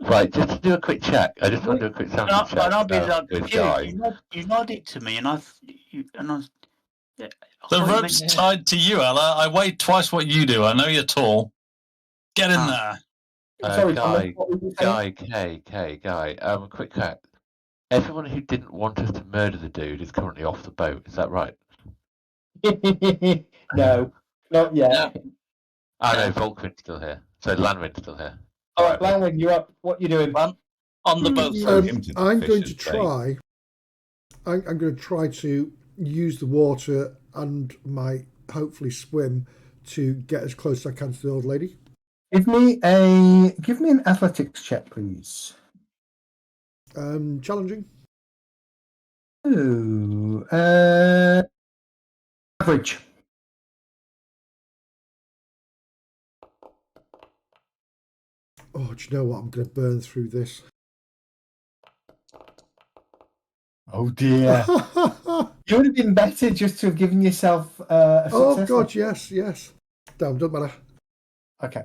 [SPEAKER 7] Right, just to do a quick check. I just want to do a quick sanity check.
[SPEAKER 1] And I'll be like,
[SPEAKER 7] with Guy.
[SPEAKER 1] you nodded to me, and I
[SPEAKER 6] The rope's tied to you, Ella. I weigh twice what you do. I know you're tall. Get in there.
[SPEAKER 3] Sorry,
[SPEAKER 7] Guy,
[SPEAKER 3] Thomas, what were you saying?
[SPEAKER 7] Guy. Quick check. Everyone who didn't want us to murder the dude is currently off the boat. Is that right?
[SPEAKER 3] No, not yet.
[SPEAKER 7] I know Volkwin's still here. So Lanwin's still here.
[SPEAKER 3] All right, Lanwin, you up? What you doing?
[SPEAKER 4] On the boat.
[SPEAKER 2] I'm going to try. I'm going to try to use the water and my hopefully swim to get as close as I can to the old lady.
[SPEAKER 3] Give me an athletics check, please.
[SPEAKER 2] Challenging.
[SPEAKER 3] Oh, average.
[SPEAKER 2] Oh, do you know what? I'm going to burn through this.
[SPEAKER 3] Oh dear. You would have been better just to have given yourself a success.
[SPEAKER 2] Oh God, yes. Damn, doesn't matter.
[SPEAKER 3] Okay.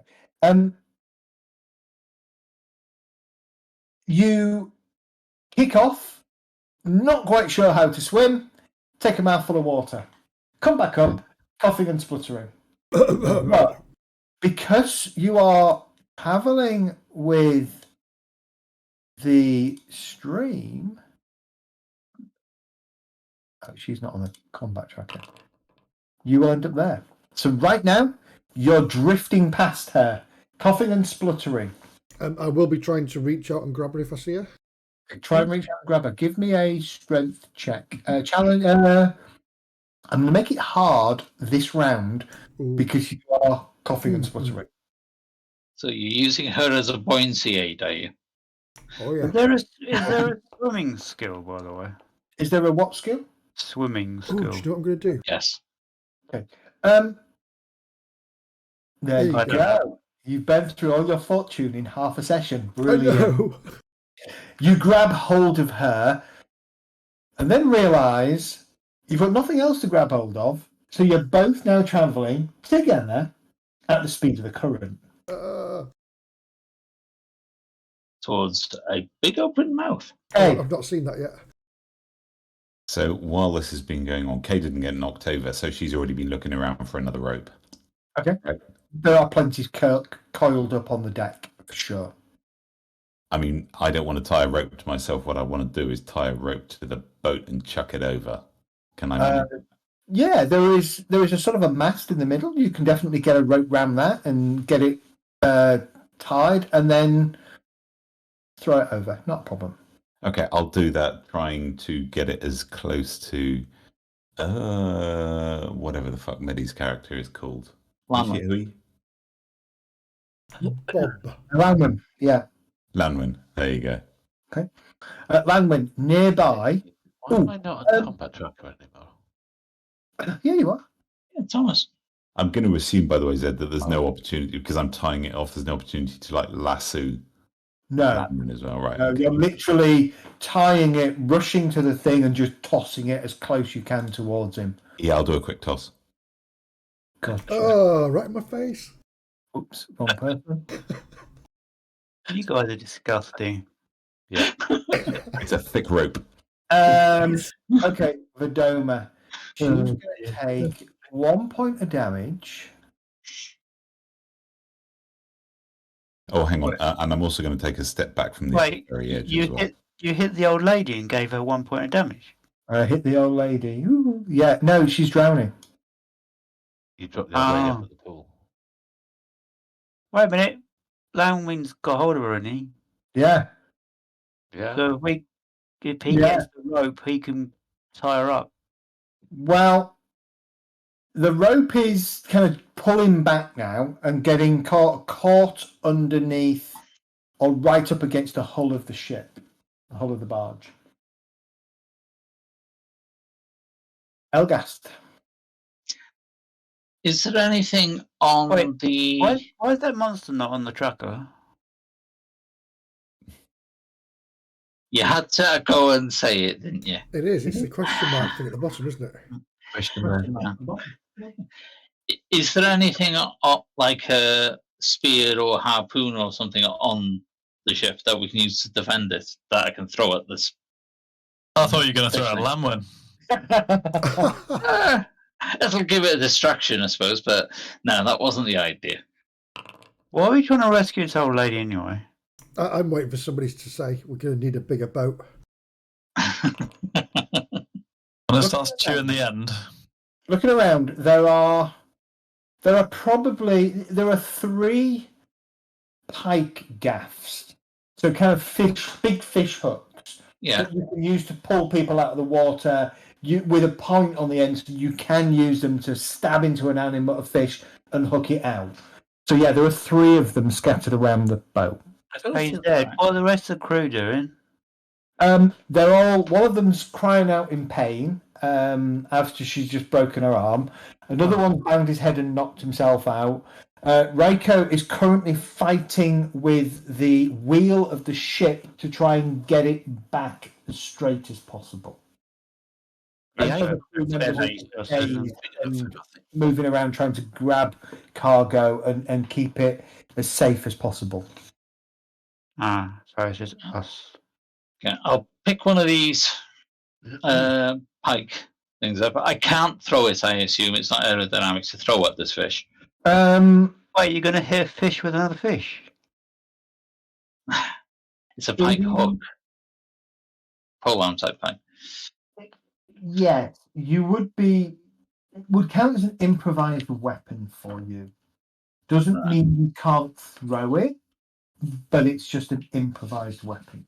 [SPEAKER 3] You kick off, not quite sure how to swim, take a mouthful of water, come back up, coughing and spluttering. But because you are traveling with the stream, she's not on the combat tracker. You will end up there. So right now, you're drifting past her, coughing and spluttering.
[SPEAKER 2] I will be trying to reach out and grab her if I see her.
[SPEAKER 3] Try and reach out and grab her. Give me a strength check. Challenge. I'm going to make it hard this round because you are coughing and spluttering.
[SPEAKER 4] So you're using her as a buoyancy aid, are you?
[SPEAKER 2] Oh yeah.
[SPEAKER 1] Is there a swimming skill, by the way?
[SPEAKER 3] Is there a what skill?
[SPEAKER 1] Swimming
[SPEAKER 2] Oh,
[SPEAKER 1] skill.
[SPEAKER 2] do you know what I'm going to do?
[SPEAKER 4] Yes.
[SPEAKER 3] Okay. There you go. You've been through all your fortune in half a session. Brilliant.
[SPEAKER 2] I know.
[SPEAKER 3] You grab hold of her and then realise you've got nothing else to grab hold of, so you're both now travelling together at the speed of the current.
[SPEAKER 4] Towards a big open mouth.
[SPEAKER 3] Hey.
[SPEAKER 2] I've not seen that yet.
[SPEAKER 8] So while this has been going on, Kay didn't get knocked over, so she's already been looking around for another rope.
[SPEAKER 3] Okay. There are plenty coiled up on the deck, for sure.
[SPEAKER 8] I mean, I don't want to tie a rope to myself. What I want to do is tie a rope to the boat and chuck it over. Can I?
[SPEAKER 3] Yeah, there is a sort of a mast in the middle. You can definitely get a rope round that and get it tied, and then throw it over. Not a problem.
[SPEAKER 8] Okay, I'll do that. Trying to get it as close to whatever the fuck Meddy's character is called.
[SPEAKER 1] Lanwin.
[SPEAKER 2] Bob.
[SPEAKER 3] Lanwin, yeah.
[SPEAKER 8] Lanwin. There you go.
[SPEAKER 3] Okay. Lanwin, nearby.
[SPEAKER 7] Why am I not on combat tracker anymore?
[SPEAKER 3] Yeah, you are.
[SPEAKER 4] Yeah, Thomas.
[SPEAKER 8] I'm going to assume, by the way, Zed, that there's no opportunity because I'm tying it off. There's no opportunity to like lasso
[SPEAKER 3] No.
[SPEAKER 8] Lanwin as well, right?
[SPEAKER 3] No,
[SPEAKER 8] Okay.
[SPEAKER 3] you're literally tying it, rushing to the thing, and just tossing it as close you can towards him.
[SPEAKER 8] Yeah, I'll do a quick toss.
[SPEAKER 3] Gotcha.
[SPEAKER 2] Oh, right in my face.
[SPEAKER 3] Oops, wrong person.
[SPEAKER 1] You guys are disgusting.
[SPEAKER 7] Yeah.
[SPEAKER 8] It's a thick rope.
[SPEAKER 3] Okay, Vedoma. She's going to take 1 point of damage
[SPEAKER 8] Oh, hang on. And I'm also going to take a step back from the
[SPEAKER 1] Wait,
[SPEAKER 8] very edge
[SPEAKER 1] you
[SPEAKER 8] as well.
[SPEAKER 1] hit the old lady and gave her 1 point of damage.
[SPEAKER 3] Hit the old lady. Ooh, yeah, no, she's drowning.
[SPEAKER 7] You dropped the old lady off
[SPEAKER 1] Oh.
[SPEAKER 7] at the pool.
[SPEAKER 1] Wait a minute. Langwing's got hold of her, hasn't he?
[SPEAKER 3] Yeah.
[SPEAKER 7] Yeah.
[SPEAKER 1] So if he
[SPEAKER 3] Yeah.
[SPEAKER 1] gets the rope, he can tie her up.
[SPEAKER 3] Well, the rope is kind of pulling back now and getting caught underneath or right up against the hull of the ship, the hull of the barge. Elgast.
[SPEAKER 4] Is there anything on
[SPEAKER 1] Wait,
[SPEAKER 4] the?
[SPEAKER 1] Why is that monster not on the tracker?
[SPEAKER 4] You had to go and say it, didn't you?
[SPEAKER 2] It is. It's the question mark thing at the bottom, isn't it?
[SPEAKER 5] Question mark.
[SPEAKER 4] Is there anything like a spear or harpoon or something on the ship that we can use to defend it that I can throw at this?
[SPEAKER 6] I thought you were going to throw out Lamwin.
[SPEAKER 4] It'll give it a distraction, I suppose, but no, that wasn't the idea.
[SPEAKER 1] Why are we trying to rescue this old lady anyway?
[SPEAKER 2] I'm waiting for somebody to say we're going to need a bigger boat.
[SPEAKER 6] When it starts chewing the end.
[SPEAKER 3] Looking around, there are 3 pike gaffs, so kind of big fish hooks that you can use to pull people out of the water. With a point on the end, so you can use them to stab into an animal, a fish, and hook it out. So yeah, there are 3 of them scattered around the boat.
[SPEAKER 1] He's dead. What are the rest of the crew doing?
[SPEAKER 3] They're all. One of them's crying out in pain after she's just broken her arm. Another one banged his head and knocked himself out. Reiko is currently fighting with the wheel of the ship to try and get it back as straight as possible. Moving around trying to grab cargo and keep it as safe as possible.
[SPEAKER 1] So it's just us.
[SPEAKER 4] Okay, I'll pick one of these pike things up. I can't throw it, I assume. It's not aerodynamic to throw at this fish.
[SPEAKER 1] Wait, you're going to hit a fish with another fish?
[SPEAKER 4] It's a pike hook. Pole-arm type pike.
[SPEAKER 3] Yes, you would be. It would count as an improvised weapon for you. Doesn't mean you can't throw it, but it's just an improvised weapon.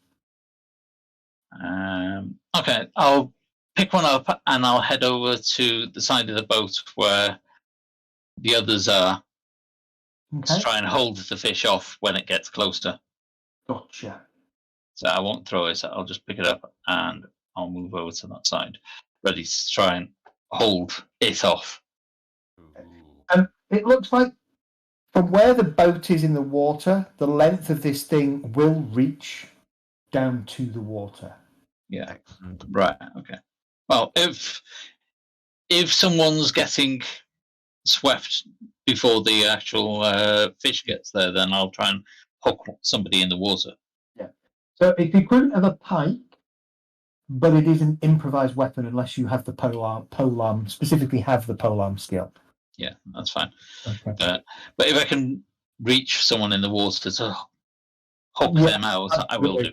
[SPEAKER 4] Okay, I'll pick one up and I'll head over to the side of the boat where the others are.
[SPEAKER 3] Okay.
[SPEAKER 4] To try and hold the fish off when it gets closer.
[SPEAKER 3] Gotcha.
[SPEAKER 4] So I won't throw it. I'll just pick it up and I'll move over to that side, ready to try and hold it off.
[SPEAKER 3] It looks like from where the boat is in the water, the length of this thing will reach down to the water.
[SPEAKER 4] Yeah. Right. Okay. Well, if someone's getting swept before the actual fish gets there, then I'll try and hook somebody in the water.
[SPEAKER 3] Yeah. So it's the equivalent of a pike, but it is an improvised weapon unless you have the polearm, specifically have the polearm skill.
[SPEAKER 4] Yeah, that's fine.
[SPEAKER 3] Okay.
[SPEAKER 4] But if I can reach someone in the water to hook them out, absolutely. I will do.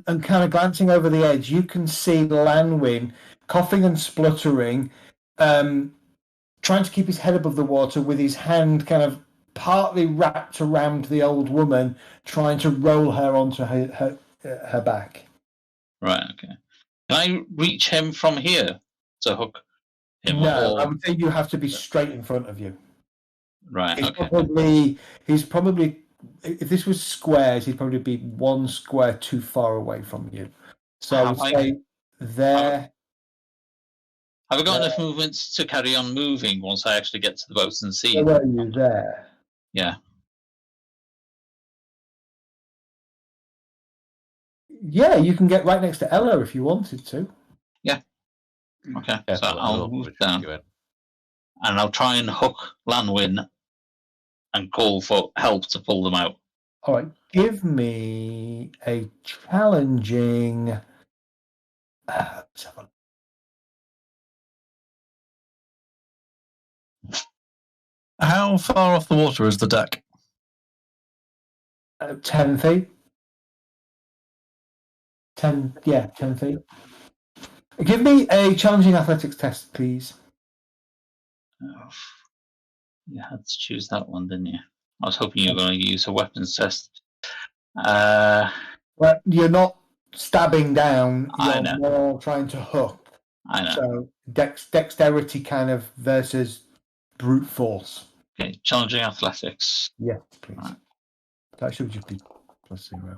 [SPEAKER 3] And kind of glancing over the edge, you can see Lanwin coughing and spluttering, trying to keep his head above the water with his hand kind of partly wrapped around the old woman, trying to roll her onto her back.
[SPEAKER 4] Right, okay. Can I reach him from here to hook him?
[SPEAKER 3] No, I would say you have to be straight in front of you.
[SPEAKER 4] Right, okay.
[SPEAKER 3] He's probably, if this was squares, he'd probably be 1 square too far away from you. So I would say there.
[SPEAKER 4] Have I got enough movements to carry on moving once I actually get to the boat and see?
[SPEAKER 3] Where are you there?
[SPEAKER 4] Yeah.
[SPEAKER 3] Yeah, you can get right next to Ella if you wanted to.
[SPEAKER 4] Yeah. Okay, so I'll move down. And I'll try and hook Lanwin and call for help to pull them out.
[SPEAKER 3] All right, give me a challenging. Let's have a...
[SPEAKER 6] How far off the water is the deck?
[SPEAKER 3] 10 feet. 10 feet. Give me a challenging athletics test, please.
[SPEAKER 4] Oh, you had to choose that one, didn't you? I was hoping you were going to use a weapons test.
[SPEAKER 3] Well, you're not stabbing down,
[SPEAKER 4] I
[SPEAKER 3] you're
[SPEAKER 4] know.
[SPEAKER 3] more trying to hook.
[SPEAKER 4] I know.
[SPEAKER 3] So dexterity kind of versus brute force.
[SPEAKER 4] Okay, challenging athletics.
[SPEAKER 3] Yeah, please.
[SPEAKER 4] Right.
[SPEAKER 3] That should just be +0.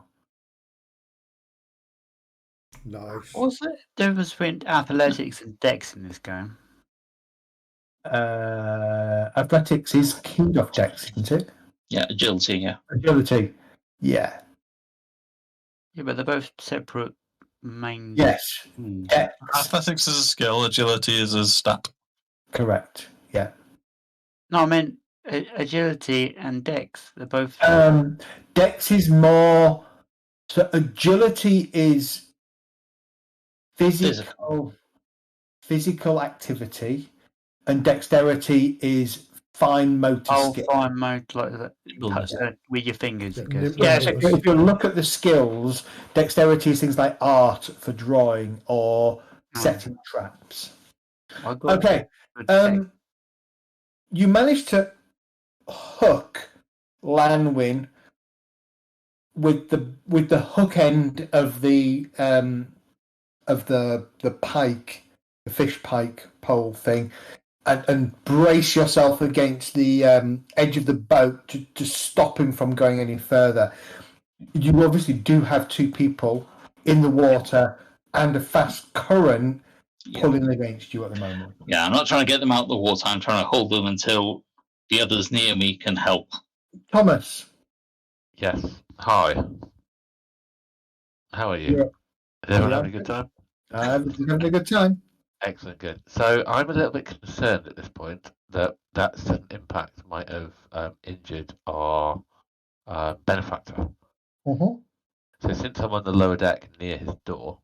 [SPEAKER 2] Nice.
[SPEAKER 1] What's the difference between athletics and dex in this game?
[SPEAKER 3] Athletics is keyed off dex, isn't it?
[SPEAKER 4] Yeah, agility, yeah.
[SPEAKER 3] Agility. Yeah.
[SPEAKER 1] Yeah, but they're both separate main.
[SPEAKER 3] Yes.
[SPEAKER 1] things.
[SPEAKER 3] Dex.
[SPEAKER 6] Athletics is a skill, agility is a stat.
[SPEAKER 3] Correct. Yeah.
[SPEAKER 1] No, I meant agility and dex. They're both.
[SPEAKER 3] Dex is more. So agility is physical activity, and dexterity is fine motor skill.
[SPEAKER 1] Fine mode like that.
[SPEAKER 5] Nimbleness.
[SPEAKER 1] With your fingers.
[SPEAKER 2] Yeah,
[SPEAKER 1] It goes.
[SPEAKER 3] Yeah,
[SPEAKER 2] nimbleness.
[SPEAKER 3] so if you look at the skills, dexterity is things like art for drawing or setting traps.
[SPEAKER 1] I got
[SPEAKER 3] Okay.
[SPEAKER 1] good dex.
[SPEAKER 3] You managed to hook Lanwin with the hook end of the pike, the fish pike pole thing, and brace yourself against the edge of the boat to stop him from going any further. You obviously do have two people in the water and a fast current pulling against you at the moment.
[SPEAKER 4] Yeah, I'm not trying to get them out of the water. I'm trying to hold them until the others near me can help.
[SPEAKER 3] Thomas.
[SPEAKER 7] Yes. Hi. How are you?
[SPEAKER 3] Yeah.
[SPEAKER 7] Is everyone having a good time?
[SPEAKER 3] Having a good time.
[SPEAKER 7] Excellent, good. So I'm a little bit concerned at this point that sudden impact might have injured our benefactor.
[SPEAKER 3] Mm-hmm.
[SPEAKER 7] So since I'm on the lower deck near his door,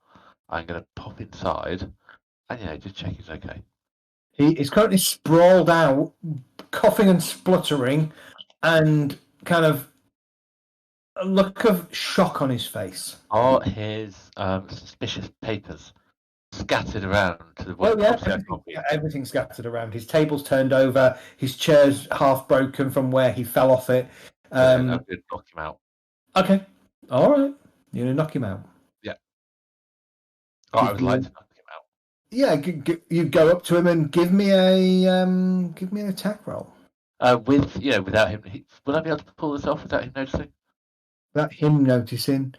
[SPEAKER 7] I'm going to pop inside and just check he's okay.
[SPEAKER 3] He is currently sprawled out, coughing and spluttering, and kind of a look of shock on his face.
[SPEAKER 7] Are his suspicious papers scattered around to the
[SPEAKER 3] Well, yeah, everything's scattered around. His table's turned over. His chair's half broken from where he fell off it.
[SPEAKER 7] I'm going to knock him out.
[SPEAKER 3] Okay, all right. You're gonna knock him out.
[SPEAKER 7] Yeah. Oh, I would like to knock him out.
[SPEAKER 3] Yeah, you go up to him and give me an attack roll.
[SPEAKER 7] Without him, will I be able to pull this off without him noticing?
[SPEAKER 3] Without him noticing.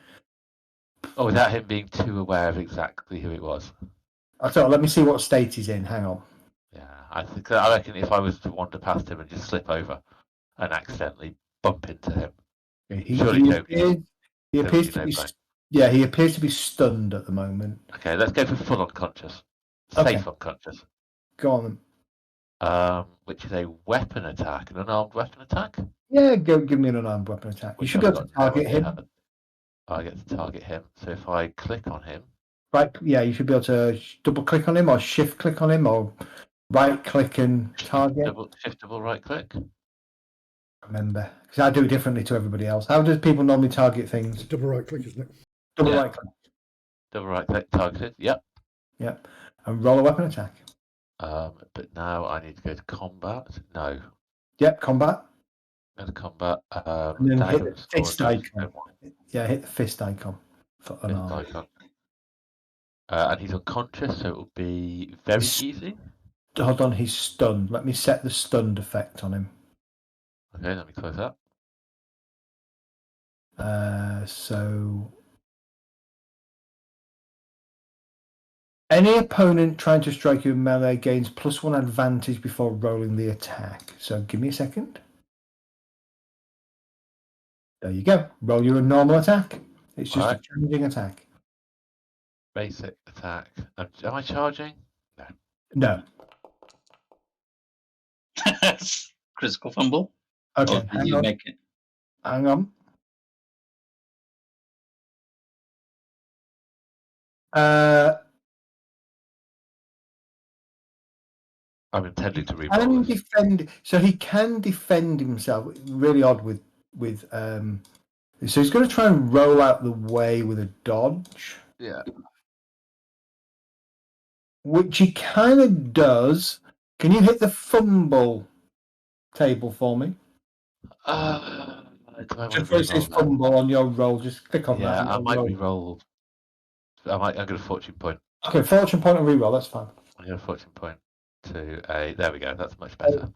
[SPEAKER 7] Or without him being too aware of exactly who it was?
[SPEAKER 3] I thought, let me see what state he's in. Hang on.
[SPEAKER 7] Yeah, I reckon if I was to wander past him and just slip over and accidentally bump into him,
[SPEAKER 3] He appears to be. Yeah, he appears to be stunned at the moment.
[SPEAKER 7] Okay, let's go for full unconscious.
[SPEAKER 3] Okay.
[SPEAKER 7] Safe unconscious.
[SPEAKER 3] Go on then.
[SPEAKER 7] Which is a weapon attack, an unarmed weapon attack.
[SPEAKER 3] Yeah, give me an unarmed weapon attack. You should be able to target him.
[SPEAKER 7] I get to target him. So if I click on him.
[SPEAKER 3] Right, yeah, you should be able to double click on him or shift click on him or right click and target.
[SPEAKER 7] Double right click.
[SPEAKER 3] Remember, because I do it differently to everybody else. How do people normally target things?
[SPEAKER 2] It's double right click, isn't it?
[SPEAKER 3] Double right click.
[SPEAKER 7] Double right click, targeted. Yep.
[SPEAKER 3] Yep. And roll a weapon attack.
[SPEAKER 7] But now I need to go to combat. No.
[SPEAKER 3] Yep, combat.
[SPEAKER 7] Go to combat.
[SPEAKER 3] And then hit the fist icon. Yeah, hit the fist icon for unarmed.
[SPEAKER 7] Fist icon. And he's unconscious, so it will be very easy.
[SPEAKER 3] Hold on, he's stunned. Let me set the stunned effect on him.
[SPEAKER 7] Okay, let me close that.
[SPEAKER 3] So any opponent trying to strike you in melee gains +1 advantage before rolling the attack. So give me a second. There you go. Roll your normal attack. It's just a challenging attack.
[SPEAKER 7] Basic attack. Am I charging? No.
[SPEAKER 3] No.
[SPEAKER 4] Critical fumble.
[SPEAKER 3] Okay.
[SPEAKER 4] Or did you make it?
[SPEAKER 3] Hang on.
[SPEAKER 7] I'm intending to re-roll this.
[SPEAKER 3] So he can defend himself. Really odd with So he's going to try and roll out the way with a dodge.
[SPEAKER 7] Yeah.
[SPEAKER 3] Which he kind of does. Can you hit the fumble table for me?
[SPEAKER 7] Do I want
[SPEAKER 3] Just
[SPEAKER 7] to
[SPEAKER 3] before it says
[SPEAKER 7] re-roll that?
[SPEAKER 3] fumble on your roll, just click on
[SPEAKER 7] Yeah,
[SPEAKER 3] that.
[SPEAKER 7] I might
[SPEAKER 3] roll.
[SPEAKER 7] re-roll. I'm going to fortune point.
[SPEAKER 3] Okay, fortune point and re-roll, that's fine.
[SPEAKER 7] I'm going to fortune point to a. There we go. That's much better.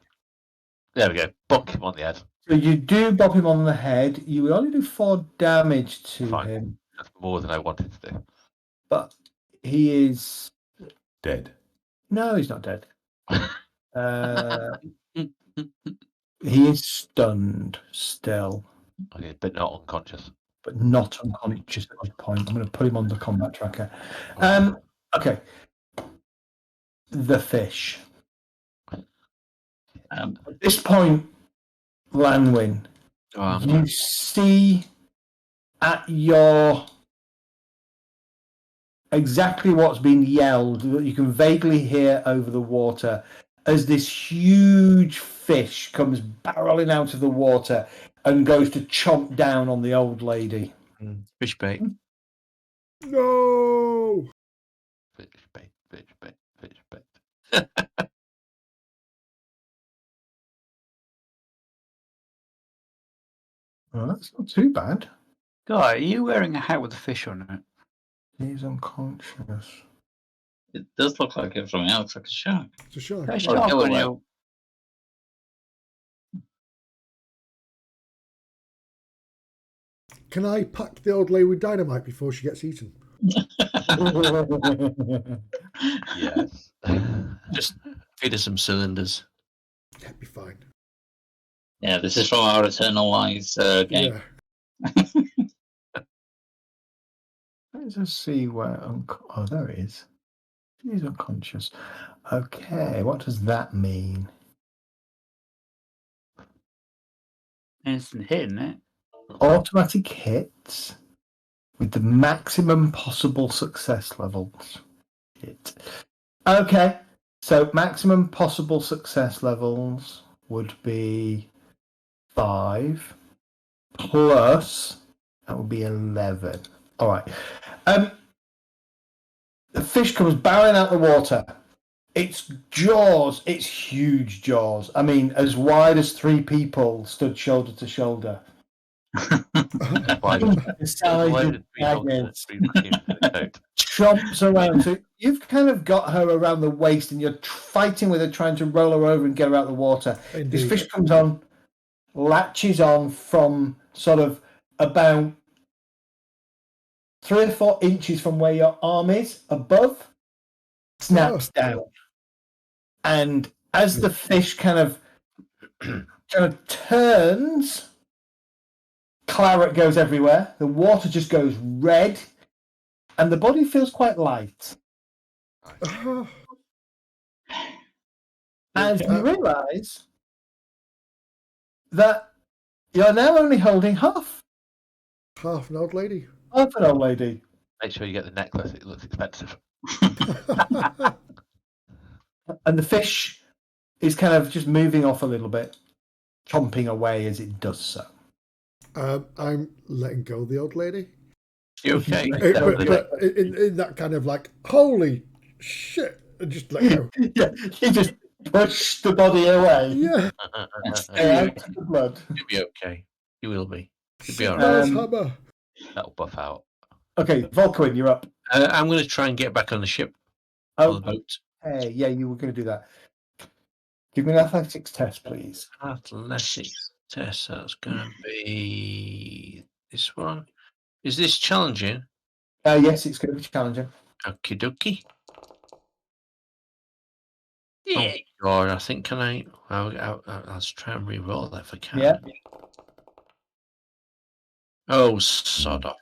[SPEAKER 7] There we go. Bonk him on the head.
[SPEAKER 3] So you do bop him on the head. You will only do 4 damage to
[SPEAKER 7] Fine.
[SPEAKER 3] him,
[SPEAKER 7] That's more than I wanted to do.
[SPEAKER 3] but he is...
[SPEAKER 8] Dead.
[SPEAKER 3] No, he's not dead. He is stunned still,
[SPEAKER 7] Okay, but not unconscious.
[SPEAKER 3] but not unconscious at this point. I'm going to put him on the combat tracker. Okay. The fish. At this point, Lanwin, you see at your exactly what's been yelled that you can vaguely hear over the water as this huge fish comes barreling out of the water and goes to chomp down on the old lady.
[SPEAKER 5] Fish bait.
[SPEAKER 2] No!
[SPEAKER 7] Fish bait, fish bait, fish bait.
[SPEAKER 3] Well, that's not too bad.
[SPEAKER 1] Guy, are you wearing a hat with a fish on it?
[SPEAKER 3] He's unconscious.
[SPEAKER 4] It does look like it from here. It looks like a shark.
[SPEAKER 2] It's a shark.
[SPEAKER 1] That's
[SPEAKER 4] Or
[SPEAKER 1] shark
[SPEAKER 4] no,
[SPEAKER 1] on
[SPEAKER 4] no.
[SPEAKER 1] you.
[SPEAKER 2] Can I pack the old lady with dynamite before she gets eaten?
[SPEAKER 7] Yes.
[SPEAKER 5] Just feed her some cylinders.
[SPEAKER 2] That'd be fine.
[SPEAKER 4] Yeah, this is from our Eternal Lies game.
[SPEAKER 2] Yeah.
[SPEAKER 3] Let's just see where. Oh, there it is. He's unconscious. Okay, what does that mean?
[SPEAKER 1] Instant hit, isn't it?
[SPEAKER 3] Automatic hits with the maximum possible success levels. Hit. Okay, so maximum possible success levels would be 5 plus that would be 11. All right. The fish comes barreling out the water. Its jaws, its huge jaws. I mean, as wide as 3 people stood shoulder to shoulder.
[SPEAKER 7] Why
[SPEAKER 3] The size of magnets. Chomps around. So you've kind of got her around the waist and you're fighting with her, trying to roll her over and get her out of the water.
[SPEAKER 2] Indeed.
[SPEAKER 3] This fish comes on, latches on from sort of about 3 or 4 inches from where your arm is above, snaps down. And as the fish kind of turns, claret goes everywhere. The water just goes red, and the body feels quite light. As you realise that you're now only holding half
[SPEAKER 2] Half an old lady.
[SPEAKER 3] an old lady.
[SPEAKER 7] Make sure you get the necklace. It looks expensive.
[SPEAKER 3] And the fish is kind of just moving off a little bit, chomping away as it does so.
[SPEAKER 2] I'm letting go of the old lady.
[SPEAKER 5] You okay?
[SPEAKER 2] But in that kind of like, holy shit, and just let go.
[SPEAKER 3] Yeah, you just push the body away.
[SPEAKER 2] Yeah.
[SPEAKER 3] Stay out of the blood.
[SPEAKER 5] You'll be okay. You will be. You'll be all
[SPEAKER 2] Smells
[SPEAKER 5] right.
[SPEAKER 2] hammer.
[SPEAKER 7] That'll buff out.
[SPEAKER 3] Okay, Volkwin, you're up.
[SPEAKER 5] I'm going to try and get back on the ship. On the boat.
[SPEAKER 3] Hey, yeah, you were going to do that. Give me an athletics test, please.
[SPEAKER 5] Athletics test. That's going to be this one. Is this challenging?
[SPEAKER 3] Yes, it's going to be challenging.
[SPEAKER 5] Okie dokie. Yeah. Oh, God, I think I'll try and re-roll that if I can.
[SPEAKER 3] Yeah.
[SPEAKER 5] Oh, sod off.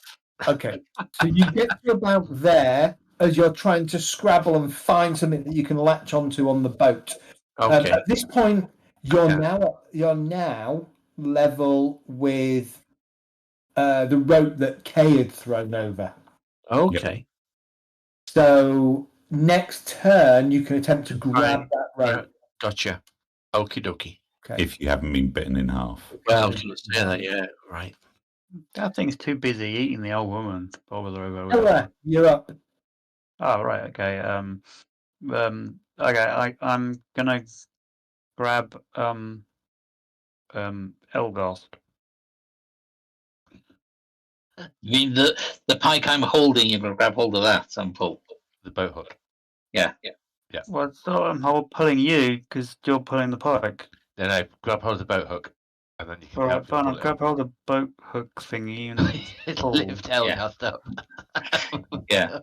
[SPEAKER 3] Okay, so you get to about there as you're trying to scrabble and find something that you can latch onto on the boat.
[SPEAKER 5] Okay.
[SPEAKER 3] At this point, you're now level with the rope that Kay had thrown over.
[SPEAKER 5] Okay.
[SPEAKER 3] So next turn, you can attempt to grab that rope.
[SPEAKER 5] Gotcha. Okie dokie.
[SPEAKER 3] Okay.
[SPEAKER 8] If you haven't been bitten in half.
[SPEAKER 5] Well, I was going to say that, yeah, right.
[SPEAKER 1] That thing's too busy eating the old woman to bother over.
[SPEAKER 3] Ella, you're up.
[SPEAKER 1] Oh right, okay. Okay. I'm gonna grab Elgast.
[SPEAKER 4] You mean the pike I'm holding? You're gonna grab hold of that and pull.
[SPEAKER 7] The boat hook.
[SPEAKER 4] Yeah.
[SPEAKER 1] Well, so I'm pulling you because you're pulling the pike.
[SPEAKER 7] No, grab hold of the boat hook, and then you can
[SPEAKER 1] All right,
[SPEAKER 7] help
[SPEAKER 1] fine.
[SPEAKER 7] pull
[SPEAKER 1] I'll
[SPEAKER 7] it
[SPEAKER 1] grab hold of the boat hook thingy and pull.
[SPEAKER 7] Lift Elgast up.
[SPEAKER 4] Yeah.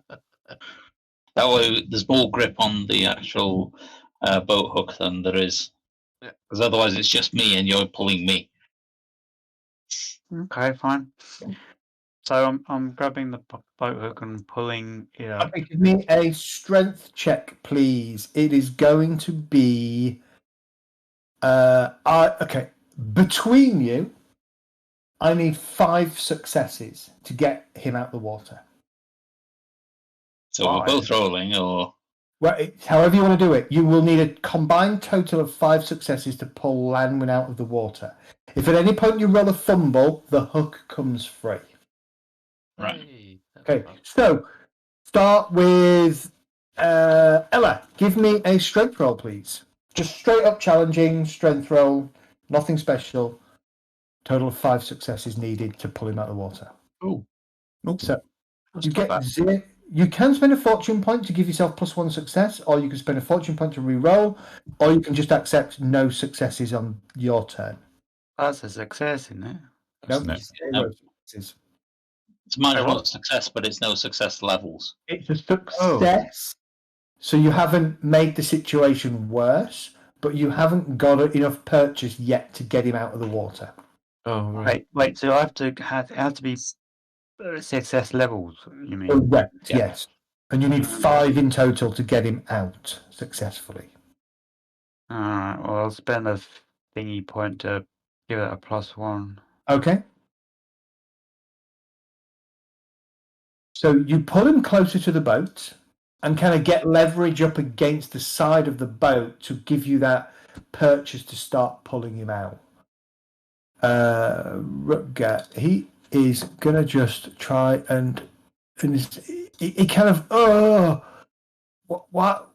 [SPEAKER 4] That way, there's more grip on the actual boat hook than there is, because otherwise it's just me and you're pulling me.
[SPEAKER 1] Okay, fine. So I'm grabbing the boat hook and pulling it up.
[SPEAKER 3] Okay, give me a strength check, please. It is going to be okay. Between you, I need 5 successes to get him out the water.
[SPEAKER 4] So we're both rolling, or
[SPEAKER 3] Well, however you want to do it, you will need a combined total of 5 successes to pull Lanwin out of the water. If at any point you roll a fumble, the hook comes free.
[SPEAKER 4] Right.
[SPEAKER 7] Hey, that's
[SPEAKER 3] Okay,
[SPEAKER 7] fun.
[SPEAKER 3] so start with Ella. Give me a strength roll, please. Just straight up challenging strength roll, nothing special. Total of 5 successes needed to pull him out of the water.
[SPEAKER 1] Oh,
[SPEAKER 3] So
[SPEAKER 1] that's
[SPEAKER 3] you
[SPEAKER 1] not
[SPEAKER 3] get
[SPEAKER 1] bad.
[SPEAKER 3] 0. You can spend a fortune point to give yourself +1 success, or you can spend a fortune point to re-roll, or you can just accept no successes on your turn.
[SPEAKER 1] That's a success, isn't it?
[SPEAKER 3] No,
[SPEAKER 8] No.
[SPEAKER 3] 0 successes.
[SPEAKER 4] it's marginal
[SPEAKER 1] what?
[SPEAKER 4] success, but it's no success levels.
[SPEAKER 3] It's a success, so you haven't made the situation worse, but you haven't got enough purchase yet to get him out of the water.
[SPEAKER 5] Oh, right.
[SPEAKER 1] Wait. So I have to be success levels. You mean?
[SPEAKER 3] Correct,
[SPEAKER 4] Yeah.
[SPEAKER 3] yes. And you need 5 in total to get him out successfully.
[SPEAKER 1] All right. Well, I'll spend a thingy point to give it a +1.
[SPEAKER 3] Okay. So you pull him closer to the boat and kind of get leverage up against the side of the boat to give you that purchase to start pulling him out. Rutger, he is going to just try and he kind of, what?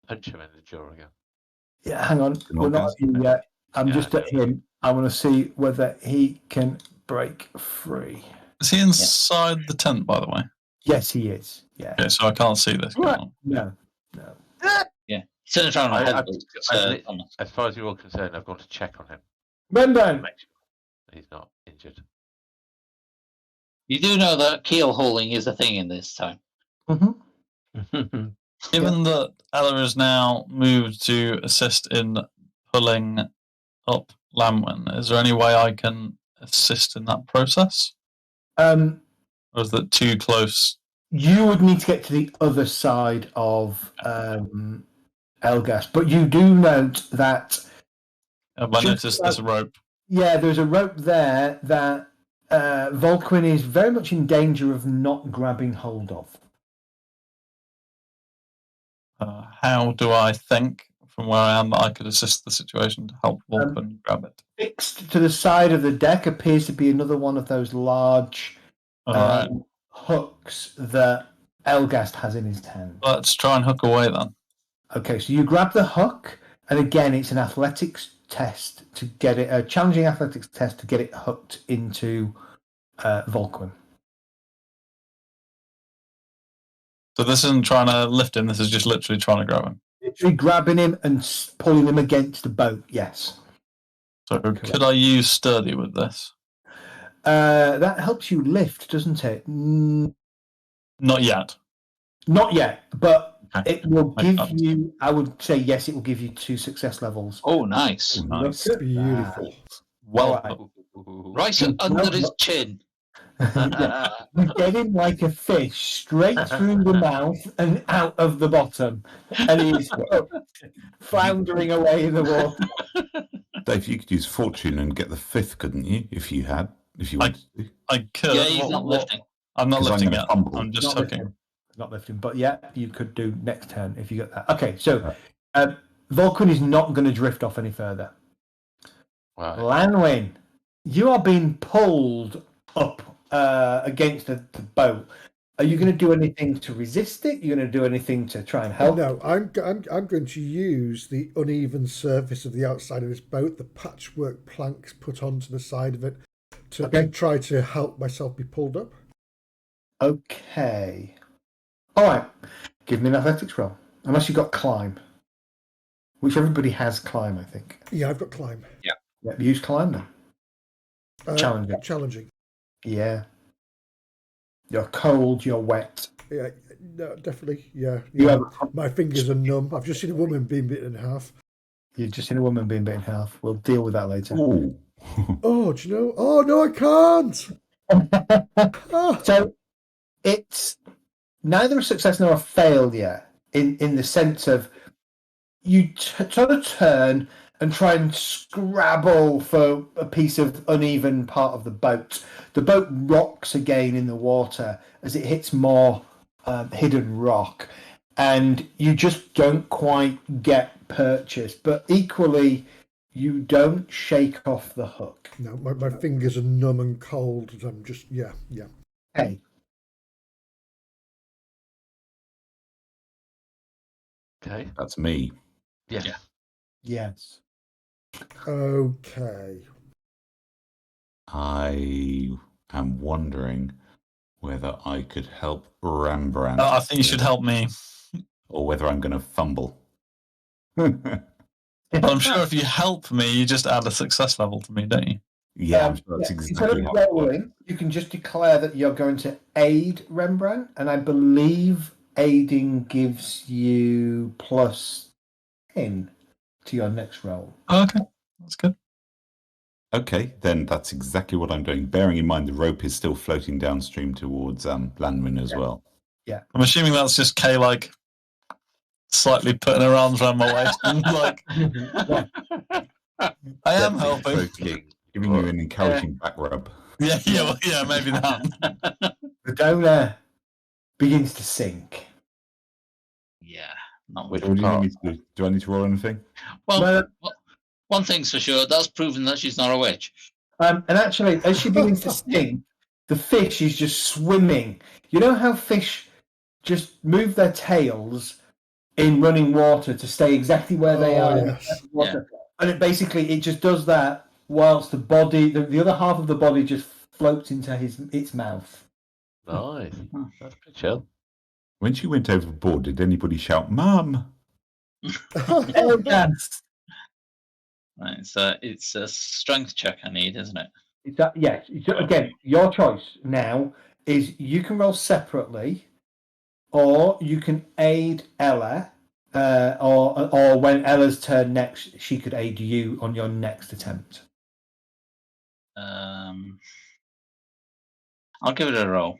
[SPEAKER 7] Punch him in the jaw again.
[SPEAKER 3] Yeah, hang on. We're not at you yet. I'm just at him. I want to see whether he can break free.
[SPEAKER 6] Is he inside the tent, by the way?
[SPEAKER 3] Yes, he is. Yeah.
[SPEAKER 6] Okay, so I can't see this going on.
[SPEAKER 3] No.
[SPEAKER 4] Yeah. He turns around and
[SPEAKER 7] I've
[SPEAKER 4] headbutts.
[SPEAKER 7] as far as you're all concerned, I've gone to check on him.
[SPEAKER 3] Renburn.
[SPEAKER 7] Make sure he's not injured.
[SPEAKER 4] You do know that keel hauling is a thing in this time.
[SPEAKER 3] Mm-hmm.
[SPEAKER 6] Given that Ella is now moved to assist in pulling up Lamwin, is there any way I can assist in that process? Or is that too close?
[SPEAKER 3] You would need to get to the other side of Elgas, but you do note that.
[SPEAKER 6] Have I noticed this rope?
[SPEAKER 3] Yeah, there's a rope there that Volquin is very much in danger of not grabbing hold of.
[SPEAKER 6] How do I think from where I am that I could assist the situation to help Volquin grab it?
[SPEAKER 3] Fixed to the side of the deck appears to be another one of those large hooks that Elgast has in his hand.
[SPEAKER 6] Let's try and hook away then.
[SPEAKER 3] Okay, so you grab the hook, and again, it's an athletics test to get it, a challenging athletics test to get it hooked into Volquin.
[SPEAKER 6] So this isn't trying to lift him, this is just literally trying to grab him.
[SPEAKER 3] Literally grabbing him and pulling him against the boat, yes.
[SPEAKER 6] So could I use sturdy with this?
[SPEAKER 3] That helps you lift, doesn't it?
[SPEAKER 6] Not yet.
[SPEAKER 3] Not yet, but it will give
[SPEAKER 6] sense.
[SPEAKER 3] you, I would say yes, it will give you 2 success levels.
[SPEAKER 4] Oh, nice.
[SPEAKER 8] Nice.
[SPEAKER 2] Beautiful.
[SPEAKER 6] Well,
[SPEAKER 4] Right under his chin.
[SPEAKER 3] You get him like a fish, straight through the mouth and out of the bottom. And he's floundering away in the water.
[SPEAKER 8] Dave, you could use fortune and get the 5th, couldn't you? If you wanted to.
[SPEAKER 6] I could.
[SPEAKER 4] Yeah, he's not lifting.
[SPEAKER 6] I'm not
[SPEAKER 8] 'Cause I'm
[SPEAKER 6] lifting
[SPEAKER 8] gonna
[SPEAKER 6] yet.
[SPEAKER 8] fumble.
[SPEAKER 6] I'm just
[SPEAKER 3] Not
[SPEAKER 6] hooking.
[SPEAKER 3] lifting. Not lifting, but yeah, you could do next turn if you get that. Okay, so Volquin is not going to drift off any further.
[SPEAKER 7] Wow.
[SPEAKER 3] Lanwin, you are being pulled up against the boat. Are you going to do anything to resist it? You're going to do anything to try and help?
[SPEAKER 2] No, I'm going to use the uneven surface of the outside of this boat, the patchwork planks put onto the side of it, to try to help myself be pulled up.
[SPEAKER 3] Okay. All right. Give me an athletics roll. Unless you've got climb, which everybody has climb, I think.
[SPEAKER 2] Yeah, I've got climb.
[SPEAKER 3] Yep, use climb then. Challenging.
[SPEAKER 2] Challenging.
[SPEAKER 3] Yeah. You're cold, you're wet.
[SPEAKER 2] Yeah, no, definitely. Yeah.
[SPEAKER 3] You have
[SPEAKER 2] My fingers are numb. I've just seen a woman being bitten in half.
[SPEAKER 3] You've just seen a woman being bitten in half. We'll deal with that later.
[SPEAKER 8] Ooh.
[SPEAKER 2] Oh, do you know? Oh, no, I can't. Oh.
[SPEAKER 3] So it's neither a success nor a failure in the sense of you sort of turn and try and scrabble for a piece of uneven part of the boat. The boat rocks again in the water as it hits more hidden rock, and you just don't quite get purchase. But equally, you don't shake off the hook.
[SPEAKER 2] No, my fingers are numb and cold. I'm just, yeah.
[SPEAKER 3] Hey.
[SPEAKER 7] Okay.
[SPEAKER 8] That's me.
[SPEAKER 7] Yes.
[SPEAKER 4] Yeah.
[SPEAKER 3] Yes.
[SPEAKER 2] Okay.
[SPEAKER 8] I am wondering whether I could help Rembrandt.
[SPEAKER 6] I think you should help me.
[SPEAKER 8] Or whether I'm going to fumble.
[SPEAKER 6] But I'm sure if you help me, you just add a success level to me, don't you?
[SPEAKER 8] Yeah, I'm sure that's
[SPEAKER 3] Instead
[SPEAKER 8] exactly
[SPEAKER 3] of
[SPEAKER 8] how it works.
[SPEAKER 3] rolling, you can just declare that you're going to aid Rembrandt, and I believe aiding gives you +10 to your next roll.
[SPEAKER 6] Okay, that's good.
[SPEAKER 8] Okay, then that's exactly what I'm doing. Bearing in mind the rope is still floating downstream towards Landwin as well.
[SPEAKER 3] Yeah.
[SPEAKER 6] I'm assuming that's just Kay, like, slightly putting her arms around my waist and, like, I am helping.
[SPEAKER 8] Giving you an encouraging back rub.
[SPEAKER 6] Yeah, maybe that.
[SPEAKER 3] The donor begins to sink.
[SPEAKER 4] Yeah. Not
[SPEAKER 8] What
[SPEAKER 4] much.
[SPEAKER 8] do you need me to do? Do I need to roll anything?
[SPEAKER 4] Well, one thing's for sure, that's proven that she's not a witch.
[SPEAKER 3] And actually, as she begins to sink, the fish is just swimming. You know how fish just move their tails in running water to stay exactly where they are in
[SPEAKER 2] Yes.
[SPEAKER 3] the water? And it just does that whilst the body, the other half of the body just floats into its mouth.
[SPEAKER 7] Nice. That's pretty chill.
[SPEAKER 8] When she went overboard, did anybody shout, Mum?
[SPEAKER 3] Oh, yes.
[SPEAKER 4] Right, so it's a strength check I need, isn't it?
[SPEAKER 3] Yes. Again, your choice now is you can roll separately, or you can aid Ella, or when Ella's turn next, she could aid you on your next attempt.
[SPEAKER 4] I'll give it a roll.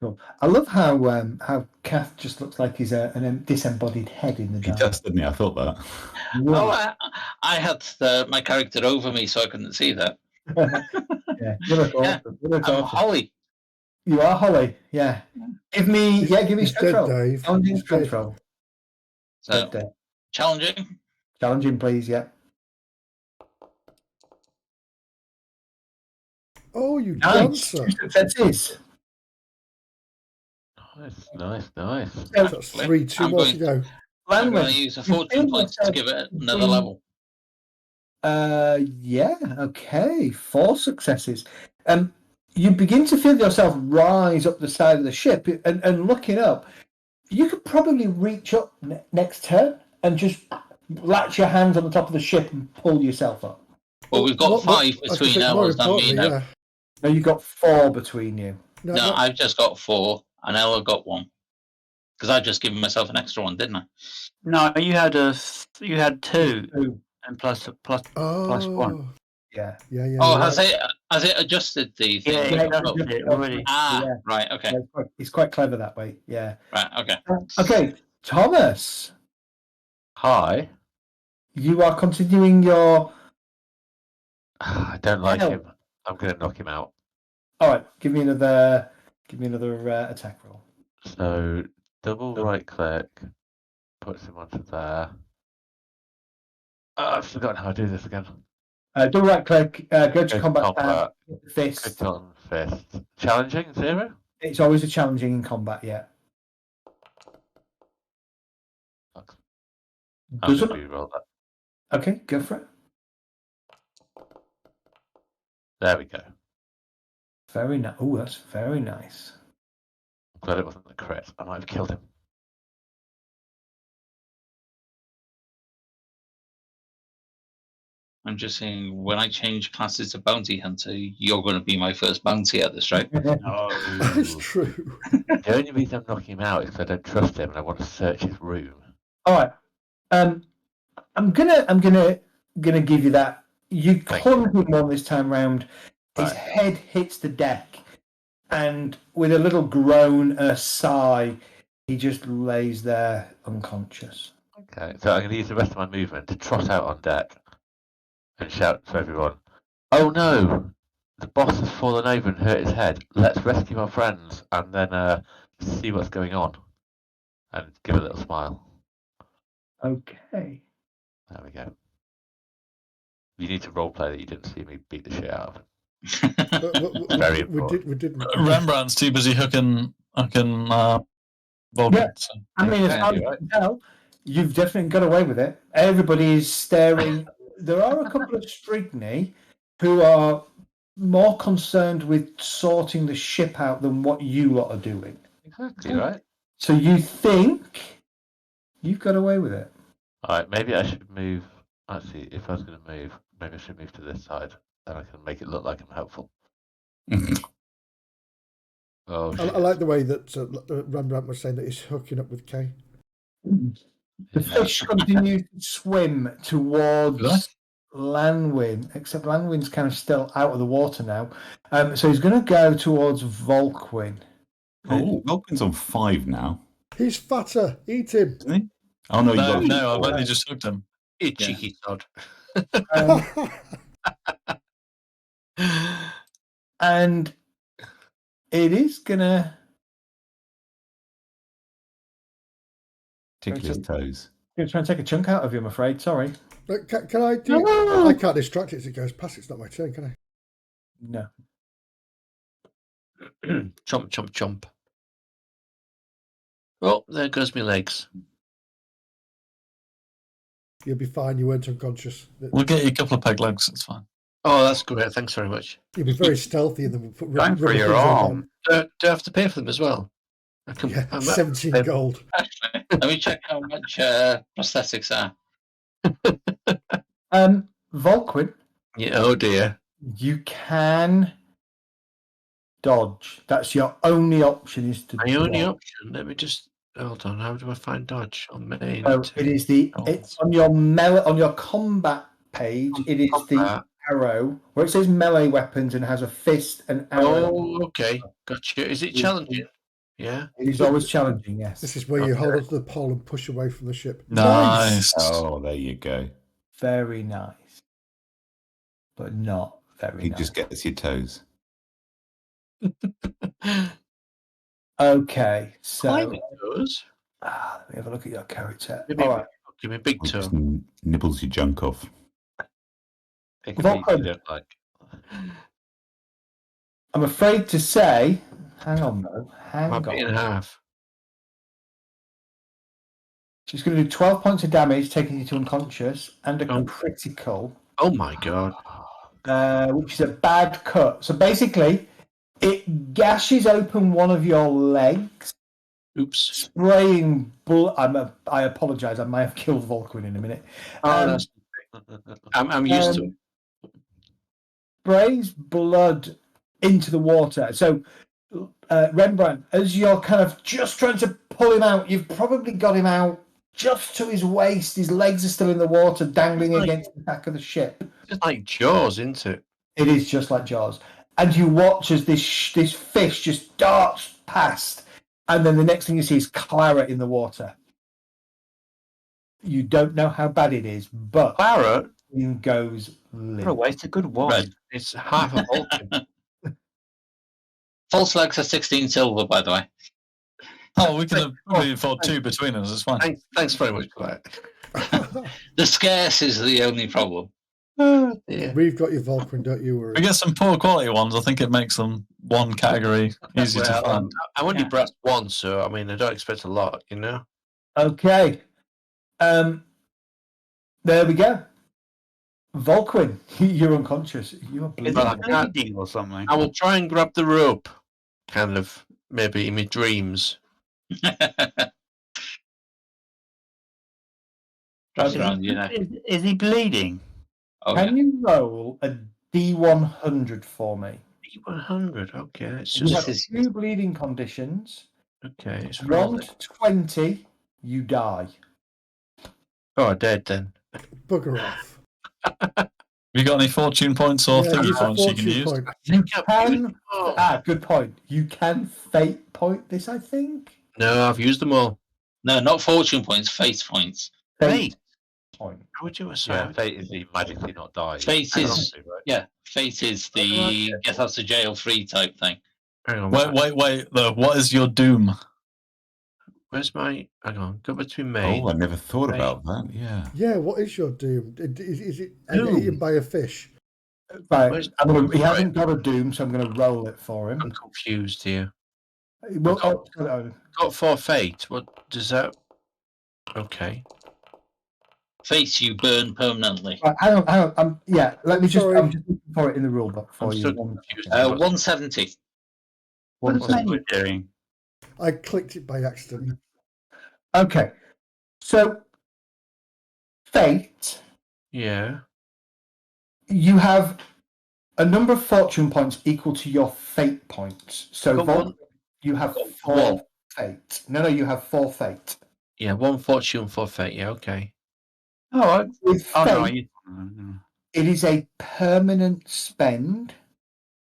[SPEAKER 3] Cool. I love how Kath just looks like he's an disembodied head in the
[SPEAKER 8] He
[SPEAKER 3] dark.
[SPEAKER 8] does, didn't he? I thought that.
[SPEAKER 4] Oh, I had my character over me, so I couldn't see that.
[SPEAKER 3] Yeah, you look awesome. You look
[SPEAKER 4] I'm
[SPEAKER 3] awesome.
[SPEAKER 4] Holly.
[SPEAKER 3] You are Holly. Yeah. Give me
[SPEAKER 2] He's
[SPEAKER 3] strength
[SPEAKER 2] dead,
[SPEAKER 3] roll.
[SPEAKER 2] Dave.
[SPEAKER 3] Challenging
[SPEAKER 2] He's
[SPEAKER 3] strength
[SPEAKER 2] dead.
[SPEAKER 3] roll.
[SPEAKER 4] So
[SPEAKER 3] Dead.
[SPEAKER 4] challenging.
[SPEAKER 3] Challenging, please. Yeah.
[SPEAKER 2] Oh, you
[SPEAKER 3] Nice.
[SPEAKER 2] dancer.
[SPEAKER 3] 2 successes.
[SPEAKER 7] Nice.
[SPEAKER 2] That's 3, 2 more to go.
[SPEAKER 4] I'm going to
[SPEAKER 3] Landwin,
[SPEAKER 4] use a
[SPEAKER 3] you feel
[SPEAKER 4] fortune point to
[SPEAKER 3] yourself
[SPEAKER 4] give it another
[SPEAKER 3] between-
[SPEAKER 4] level.
[SPEAKER 3] Yeah. Okay. 4 successes. You begin to feel yourself rise up the side of the ship, and looking up, you could probably reach up next turn and just latch your hands on the top of the ship and pull yourself up.
[SPEAKER 4] Well, we've got 5 between Ella's and me now.
[SPEAKER 2] Yeah.
[SPEAKER 3] No, you got 4 between you.
[SPEAKER 4] No, I've just got 4, and Ella got 1. Because I've just given myself an extra one, didn't I?
[SPEAKER 1] No, you had 2 and plus
[SPEAKER 2] Oh.
[SPEAKER 1] plus 1.
[SPEAKER 3] Yeah.
[SPEAKER 2] Yeah.
[SPEAKER 4] Oh,
[SPEAKER 2] yeah.
[SPEAKER 4] has it adjusted the thing?
[SPEAKER 1] Yeah, that's it already.
[SPEAKER 3] Yeah.
[SPEAKER 4] Right, okay.
[SPEAKER 3] It's quite clever that way. Yeah.
[SPEAKER 4] Right, okay.
[SPEAKER 3] Okay, Thomas,
[SPEAKER 7] Hi.
[SPEAKER 3] you are continuing your.
[SPEAKER 7] I don't like
[SPEAKER 3] Hell.
[SPEAKER 7] him. I'm going to knock him out.
[SPEAKER 3] All right, give me another attack roll.
[SPEAKER 7] So double right click puts him onto there. I've forgotten how to do this again.
[SPEAKER 3] Double right click, go to
[SPEAKER 7] Go to
[SPEAKER 3] combat
[SPEAKER 7] combat.
[SPEAKER 3] tab, fist.
[SPEAKER 7] Click on fist. Challenging 0.
[SPEAKER 3] It's always a challenging in combat, yeah.
[SPEAKER 7] I'm
[SPEAKER 3] Doesn't
[SPEAKER 7] going to reroll that.
[SPEAKER 3] Okay, go for it.
[SPEAKER 7] There we go.
[SPEAKER 3] Very nice. Oh, that's very nice.
[SPEAKER 7] I'm glad it wasn't the crit. I might have killed him.
[SPEAKER 4] I'm just saying, when I change classes to bounty hunter, you're going to be my first bounty at this, right?
[SPEAKER 2] That's true.
[SPEAKER 7] The only reason I'm knocking him out is because I don't trust him and I want to search his room.
[SPEAKER 3] All right. I'm gonna give you that. You clung him one this time round. His
[SPEAKER 7] Right.
[SPEAKER 3] head hits the deck, and with a little groan and a sigh, he just lays there unconscious.
[SPEAKER 7] Okay, so I'm going to use the rest of my movement to trot out on deck and shout to everyone, "Oh no! The boss has fallen over and hurt his head. Let's rescue our friends and then see what's going on." And give a little smile.
[SPEAKER 3] Okay.
[SPEAKER 7] There we go. You need to roleplay that you didn't see me beat the shit out of him. Very important.
[SPEAKER 2] We didn't.
[SPEAKER 6] Rembrandt's too busy hooking Vulcan.
[SPEAKER 3] Yeah.
[SPEAKER 6] So.
[SPEAKER 3] I mean, as far as I can tell, you've definitely got away with it. Everybody is staring. There are a couple of Strigny who are more concerned with sorting the ship out than what you lot are doing.
[SPEAKER 7] Exactly right.
[SPEAKER 3] So you think you've got away with it?
[SPEAKER 7] All right, maybe I should move. Actually, if I was going to move, maybe I should move to this side. Then I can make it look like I'm helpful. Oh,
[SPEAKER 2] I like the way that Rembrandt was saying that he's hooking up with Kay.
[SPEAKER 3] The fish continues to swim towards Lanwin, except Lanwin's kind of still out of the water now. So he's going to go towards Volquin.
[SPEAKER 8] Oh, Vulcan's on 5 now.
[SPEAKER 2] He's fatter. Eat him.
[SPEAKER 8] Isn't he? Oh no,
[SPEAKER 6] No, I've only just hooked him.
[SPEAKER 5] You cheeky sod.
[SPEAKER 3] And it is gonna
[SPEAKER 8] tickle his toes.
[SPEAKER 3] gonna try and take a chunk out of you, I'm afraid. Sorry.
[SPEAKER 2] Can I do?
[SPEAKER 3] No.
[SPEAKER 2] I can't distract it as it goes past. It's not my turn, can I?
[SPEAKER 3] No.
[SPEAKER 5] Chomp, chomp, chomp. Oh, there goes my legs.
[SPEAKER 2] You'll be fine. You weren't unconscious.
[SPEAKER 6] We'll get you a couple of peg legs. It's fine.
[SPEAKER 5] Oh, that's great. Thanks very much.
[SPEAKER 2] You'll be very stealthy and then put
[SPEAKER 1] Going for
[SPEAKER 2] rubber
[SPEAKER 1] your
[SPEAKER 2] things on
[SPEAKER 1] arm.
[SPEAKER 2] them.
[SPEAKER 5] Do I have to pay for them as well? I can,
[SPEAKER 2] Yeah,
[SPEAKER 5] I'm
[SPEAKER 2] 17 gold.
[SPEAKER 4] Actually, let me check how much prosthetics are.
[SPEAKER 3] Volquin,
[SPEAKER 5] Yeah, oh dear.
[SPEAKER 3] you can dodge. That's your only option is to
[SPEAKER 5] My only
[SPEAKER 3] dodge.
[SPEAKER 5] option. Let me just hold on. How do I find dodge on main?
[SPEAKER 3] So it is it's on your combat page. It is the arrow where it says melee weapons and has a fist and arrow.
[SPEAKER 5] Oh, okay. Gotcha. Is it challenging? Yeah.
[SPEAKER 3] It is always challenging, yes.
[SPEAKER 2] This is where you hold onto the pole and push away from the ship.
[SPEAKER 6] Nice.
[SPEAKER 8] Oh, there you go.
[SPEAKER 3] Very nice. But not very
[SPEAKER 8] He
[SPEAKER 3] nice.
[SPEAKER 8] just gets your toes.
[SPEAKER 3] Okay, so
[SPEAKER 5] Climbing toes.
[SPEAKER 3] let me have a look at your character.
[SPEAKER 5] Give me,
[SPEAKER 3] All right.
[SPEAKER 5] give me a big
[SPEAKER 8] He
[SPEAKER 5] toe.
[SPEAKER 8] just nibbles your junk off.
[SPEAKER 7] Pick a beat you
[SPEAKER 3] Vulcan.
[SPEAKER 7] don't like.
[SPEAKER 3] I'm afraid to say, hang on though, hang
[SPEAKER 5] My
[SPEAKER 3] on.
[SPEAKER 5] bit and a half.
[SPEAKER 3] She's going to do 12 points of damage, taking you to unconscious, and a
[SPEAKER 5] Oh.
[SPEAKER 3] critical,
[SPEAKER 5] Oh my god.
[SPEAKER 3] which is a bad cut. So basically, it gashes open one of your legs,
[SPEAKER 5] Oops.
[SPEAKER 3] spraying blood. I apologise, I might have killed Volquin in a minute.
[SPEAKER 5] Oh, that's, I'm used to it.
[SPEAKER 3] Sprays blood into the water. So, Rembrandt, as you're kind of just trying to pull him out, you've probably got him out just to his waist. His legs are still in the water, dangling against the back of the ship.
[SPEAKER 5] It's like Jaws, isn't it?
[SPEAKER 3] It is just like Jaws. And you watch as this fish just darts past, and then the next thing you see is claret in the water. You don't know how bad it is, but
[SPEAKER 5] Claret?
[SPEAKER 3] it goes limp.
[SPEAKER 1] Oh, it's a good one.
[SPEAKER 6] Red.
[SPEAKER 5] It's half a Vulcan.
[SPEAKER 4] False legs are 16 silver, by the way.
[SPEAKER 6] Oh, we can probably afford 2 between us. It's fine.
[SPEAKER 5] Thanks very much for that.
[SPEAKER 4] The scarce is the only problem.
[SPEAKER 5] Oh, dear.
[SPEAKER 2] We've got your Volquin, don't you worry.
[SPEAKER 6] We get some poor quality ones. I think it makes them one category easy to
[SPEAKER 5] Well,
[SPEAKER 6] find.
[SPEAKER 5] I've only
[SPEAKER 1] Yeah.
[SPEAKER 5] brassed one, so I mean, I don't expect a lot, you know.
[SPEAKER 3] Okay. There we go. Volquin, you're unconscious. You are
[SPEAKER 1] Is
[SPEAKER 3] bleeding.
[SPEAKER 5] Well, I
[SPEAKER 1] it
[SPEAKER 5] can't-
[SPEAKER 1] bleeding or something?
[SPEAKER 5] I will try and grab the rope, kind of maybe in my dreams.
[SPEAKER 4] Wrapped around your neck.
[SPEAKER 1] Is he bleeding?
[SPEAKER 4] Oh, yeah.
[SPEAKER 3] Can you roll a D100 for me?
[SPEAKER 5] D100. Okay, it's
[SPEAKER 3] You
[SPEAKER 5] just
[SPEAKER 3] have two bleeding conditions.
[SPEAKER 5] okay. It's
[SPEAKER 3] 1 to 20, you die.
[SPEAKER 5] Oh, dead then.
[SPEAKER 2] Bugger off.
[SPEAKER 6] Have you got any fortune points or
[SPEAKER 2] Yeah,
[SPEAKER 6] thingy
[SPEAKER 2] use a
[SPEAKER 6] points you can
[SPEAKER 2] fortune
[SPEAKER 6] use?
[SPEAKER 2] point.
[SPEAKER 3] You
[SPEAKER 5] Yep,
[SPEAKER 3] can.
[SPEAKER 5] oh.
[SPEAKER 3] Good point. You can fate point this, I think.
[SPEAKER 5] No, I've used them all.
[SPEAKER 4] No, not fortune points, fate points.
[SPEAKER 3] Fate point.
[SPEAKER 5] How would you
[SPEAKER 7] Yeah,
[SPEAKER 5] assign?
[SPEAKER 7] fate is the magically not die.
[SPEAKER 4] Fate
[SPEAKER 5] Hang
[SPEAKER 4] is,
[SPEAKER 7] right?
[SPEAKER 4] yeah, fate is the get out of jail free type thing.
[SPEAKER 5] Hang on.
[SPEAKER 6] Wait, though. What is your doom?
[SPEAKER 5] Where's my? Hang on. Go between me.
[SPEAKER 8] Oh, I never thought
[SPEAKER 5] Right.
[SPEAKER 8] about that. Yeah.
[SPEAKER 2] Yeah, what is your doom? Is it
[SPEAKER 5] Doom.
[SPEAKER 2] eaten by a fish?
[SPEAKER 3] Right.
[SPEAKER 5] Where's-
[SPEAKER 3] He hasn't got a doom, so I'm going to roll it for him.
[SPEAKER 5] I'm confused here.
[SPEAKER 3] Well,
[SPEAKER 5] Got 4 fate. What does that? Okay.
[SPEAKER 4] Fate you burn permanently.
[SPEAKER 3] right, hang on. Let me just.
[SPEAKER 2] Sorry.
[SPEAKER 3] I'm just looking for it in the rule book for
[SPEAKER 5] I'm
[SPEAKER 3] you.
[SPEAKER 5] still
[SPEAKER 3] One
[SPEAKER 5] confused.
[SPEAKER 3] second.
[SPEAKER 4] 170.
[SPEAKER 1] What is
[SPEAKER 5] What's
[SPEAKER 1] menu doing?
[SPEAKER 2] I clicked it by accident.
[SPEAKER 3] Okay. So, fate.
[SPEAKER 5] Yeah.
[SPEAKER 3] You have a number of fortune points equal to your fate points. So,
[SPEAKER 5] Got
[SPEAKER 3] Volk,
[SPEAKER 5] one.
[SPEAKER 3] you have
[SPEAKER 5] Got
[SPEAKER 3] 4
[SPEAKER 5] one.
[SPEAKER 3] fate. No, you have 4 fate.
[SPEAKER 5] Yeah. 1 fortune, 4 fate. Yeah. Okay.
[SPEAKER 1] Oh,
[SPEAKER 3] With
[SPEAKER 1] oh
[SPEAKER 3] fate,
[SPEAKER 1] no, I used
[SPEAKER 3] it is a permanent spend,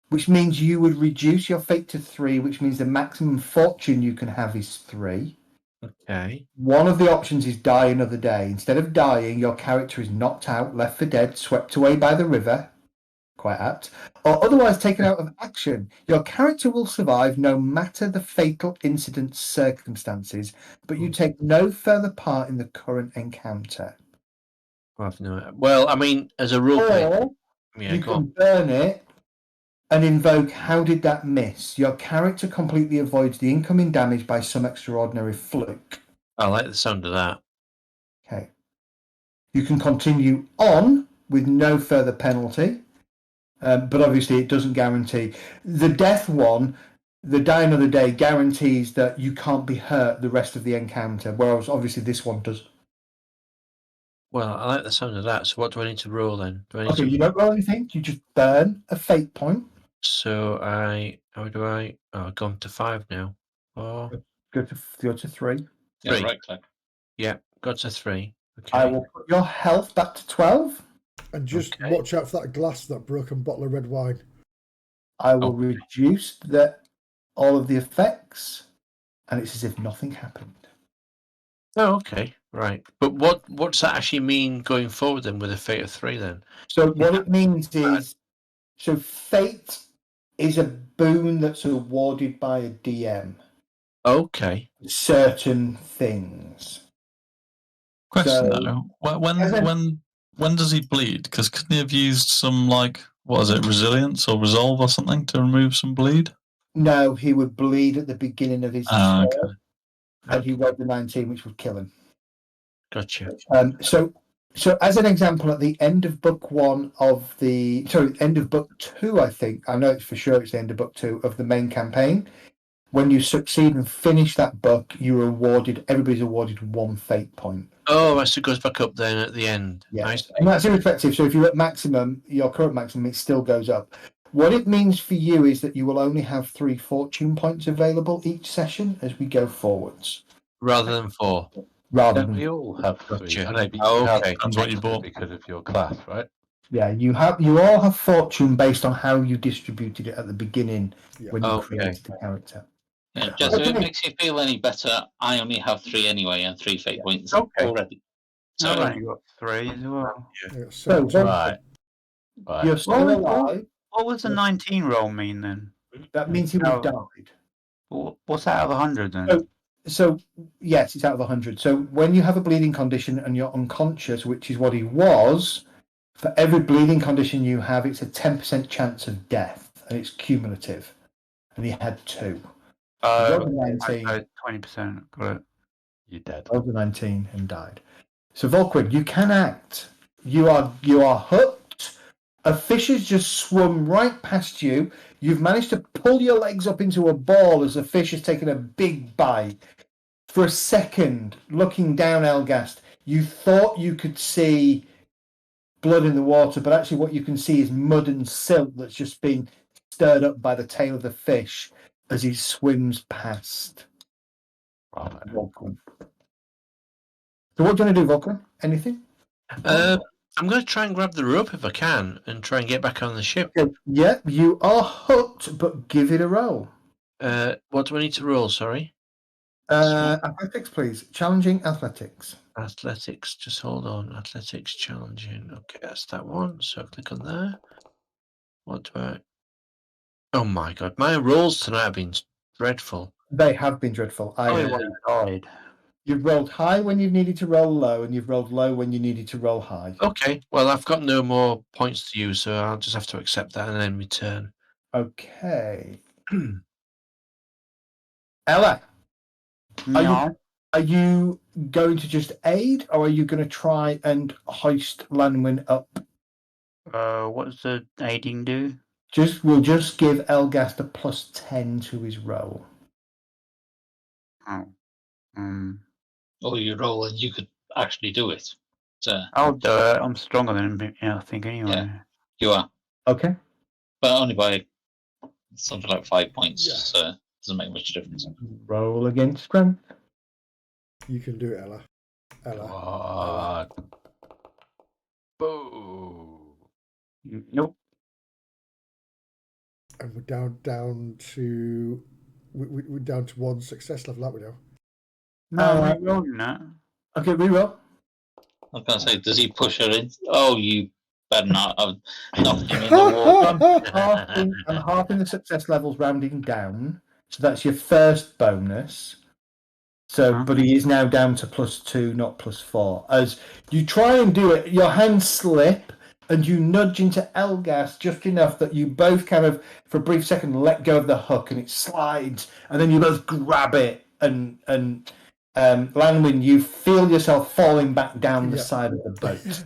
[SPEAKER 3] which means you would reduce your fate to 3, which means the maximum fortune you can have is 3.
[SPEAKER 5] Okay.
[SPEAKER 3] One of the options is die another day. Instead of dying, your character is knocked out, left for dead, swept away by the river, quite apt, or otherwise taken out of action. Your character will survive no matter the fatal incident's circumstances, but you take no further part in the current encounter.
[SPEAKER 5] Well, I mean, as a rule play,
[SPEAKER 3] Or
[SPEAKER 5] yeah.
[SPEAKER 3] you
[SPEAKER 5] Go
[SPEAKER 3] can
[SPEAKER 5] on.
[SPEAKER 3] burn it and invoke how did that miss? Your character completely avoids the incoming damage by some extraordinary fluke.
[SPEAKER 5] I like the sound of that.
[SPEAKER 3] Okay. You can continue on with no further penalty, but obviously it doesn't guarantee. The death one, the die another day, guarantees that you can't be hurt the rest of the encounter, whereas obviously this one does.
[SPEAKER 5] Well, I like the sound of that. So what do I need to roll then? Do I need
[SPEAKER 3] Okay,
[SPEAKER 5] to...
[SPEAKER 3] you don't roll anything, you just burn a fate point.
[SPEAKER 5] So how do I? Oh, I've gone to 5 now. 4,
[SPEAKER 3] Go to 3.
[SPEAKER 4] Yeah,
[SPEAKER 5] 3.
[SPEAKER 4] right click.
[SPEAKER 5] Yeah, got to 3. Okay.
[SPEAKER 3] I will put your health back to 12.
[SPEAKER 2] And just
[SPEAKER 5] Okay.
[SPEAKER 2] watch out for that glass, that broken bottle of red wine.
[SPEAKER 3] I will
[SPEAKER 5] Okay.
[SPEAKER 3] reduce all of the effects, and it's as if nothing happened.
[SPEAKER 5] Oh, okay, right. But what's that actually mean going forward then with a fate of 3 then?
[SPEAKER 3] So what it means is, so fate is a boon that's awarded by a DM.
[SPEAKER 5] Okay.
[SPEAKER 3] Certain things.
[SPEAKER 6] Question
[SPEAKER 3] So-
[SPEAKER 6] though, when does he bleed? Because couldn't he have used some what is it, resilience or resolve or something to remove some bleed?
[SPEAKER 3] No, he would bleed at the beginning of his
[SPEAKER 6] Ah,
[SPEAKER 3] turn,
[SPEAKER 6] okay.
[SPEAKER 3] and he rolled the 19, which would kill him.
[SPEAKER 5] Gotcha.
[SPEAKER 3] So as an example, at the end of book 1 of end of book 2, I think, I know it's for sure it's the end of book 2 of the main campaign. When you succeed and finish that book, everybody's awarded 1 fate point.
[SPEAKER 5] Oh, so it goes back up then at the end.
[SPEAKER 3] Yeah,
[SPEAKER 5] I see.
[SPEAKER 3] and that's irrespective. So if you're at maximum, your current maximum, it still goes up. What it means for you is that you will only have 3 fortune points available each session as we go forwards.
[SPEAKER 5] Rather than 4.
[SPEAKER 3] Rather
[SPEAKER 7] Don't
[SPEAKER 3] than
[SPEAKER 7] we all have 3?
[SPEAKER 5] Gotcha.
[SPEAKER 7] I know, but you
[SPEAKER 5] Oh,
[SPEAKER 7] have
[SPEAKER 5] okay.
[SPEAKER 6] Depends what you
[SPEAKER 7] extra
[SPEAKER 6] bought.
[SPEAKER 7] because of your class, right?
[SPEAKER 3] yeah, you all have fortune based on how you distributed it at the beginning
[SPEAKER 2] Yeah.
[SPEAKER 3] when you
[SPEAKER 5] Okay.
[SPEAKER 3] created the character.
[SPEAKER 4] Yeah, just if it
[SPEAKER 3] Okay.
[SPEAKER 4] makes you feel any better, I only have 3 anyway and 3 fate points
[SPEAKER 5] Okay.
[SPEAKER 4] already. So
[SPEAKER 1] I've only got 3 as well.
[SPEAKER 2] Yeah,
[SPEAKER 3] So,
[SPEAKER 7] Right. Right.
[SPEAKER 3] you're still
[SPEAKER 1] Well,
[SPEAKER 3] alive.
[SPEAKER 1] What was the 19 roll mean then?
[SPEAKER 3] That means he would have
[SPEAKER 1] Oh.
[SPEAKER 3] died.
[SPEAKER 1] What's out of 100 then?
[SPEAKER 3] Oh. So, yes, it's out of 100. So when you have a bleeding condition and you're unconscious, which is what he was, For every bleeding condition you have, it's a 10% chance of death, and it's cumulative. And he had 2. Rolled a 19.
[SPEAKER 1] 20%. Got it.
[SPEAKER 7] You're dead.
[SPEAKER 3] Rolled a 19 and died. So Volquid, you can act. You are hooked. A fish has just swum right past you. You've managed to pull your legs up into a ball as the fish has taken a big bite. For a second, looking down, Elgast, you thought you could see blood in the water, but actually what you can see is mud and silt that's just been stirred up by the tail of the fish as he swims past.
[SPEAKER 7] Bravo.
[SPEAKER 3] Volquid. So what do you want to do, Volquid? Anything?
[SPEAKER 5] I'm going to try and grab the rope if I can and try and get back on the ship.
[SPEAKER 3] Yeah, you are hooked, but give it a roll.
[SPEAKER 5] What do I need to roll, sorry?
[SPEAKER 3] Athletics, please. Challenging athletics.
[SPEAKER 5] Athletics, just hold on. Athletics challenging. Okay, that's that one. So click on there. What do I... Oh my god, my rolls tonight have been dreadful.
[SPEAKER 3] They have been dreadful.
[SPEAKER 1] Died.
[SPEAKER 3] You've rolled high when you've needed to roll low, and you've rolled low when you needed to roll high.
[SPEAKER 5] Okay, well, I've got no more points to use, so I'll just have to accept that and then return.
[SPEAKER 3] Okay. Ella,
[SPEAKER 1] No.
[SPEAKER 3] are you going to just aid, or are you going to try and hoist Lanwin up?
[SPEAKER 1] What does the aiding do?
[SPEAKER 3] We'll just give Elgast a +10 to his roll.
[SPEAKER 1] Oh.
[SPEAKER 4] Or you roll and you could actually do it. So
[SPEAKER 1] I'll do it. I'm stronger than him, I think, anyway.
[SPEAKER 4] Yeah. you are,
[SPEAKER 3] Okay.
[SPEAKER 4] but only by something like 5 points.
[SPEAKER 2] Yeah.
[SPEAKER 4] So it doesn't make much difference.
[SPEAKER 3] Roll against strength.
[SPEAKER 2] You can do it, Ella. Ella.
[SPEAKER 7] What? Boo.
[SPEAKER 1] Nope.
[SPEAKER 2] And we're down to we're down to 1 success level, aren't we now?
[SPEAKER 1] No, I'm rolling that.
[SPEAKER 3] Okay, reroll.
[SPEAKER 4] I was going to say, does he push her in? Oh, you better not. I've knocked him in the wall.
[SPEAKER 3] I'm halving the success levels, rounding down. So that's your first bonus. So, but he is now down to +2, not +4. As you try and do it, your hands slip and you nudge into Elgas just enough that you both kind of, for a brief second, let go of the hook and it slides, and then you both grab it and Lanwin, you feel yourself falling back down the side of the boat.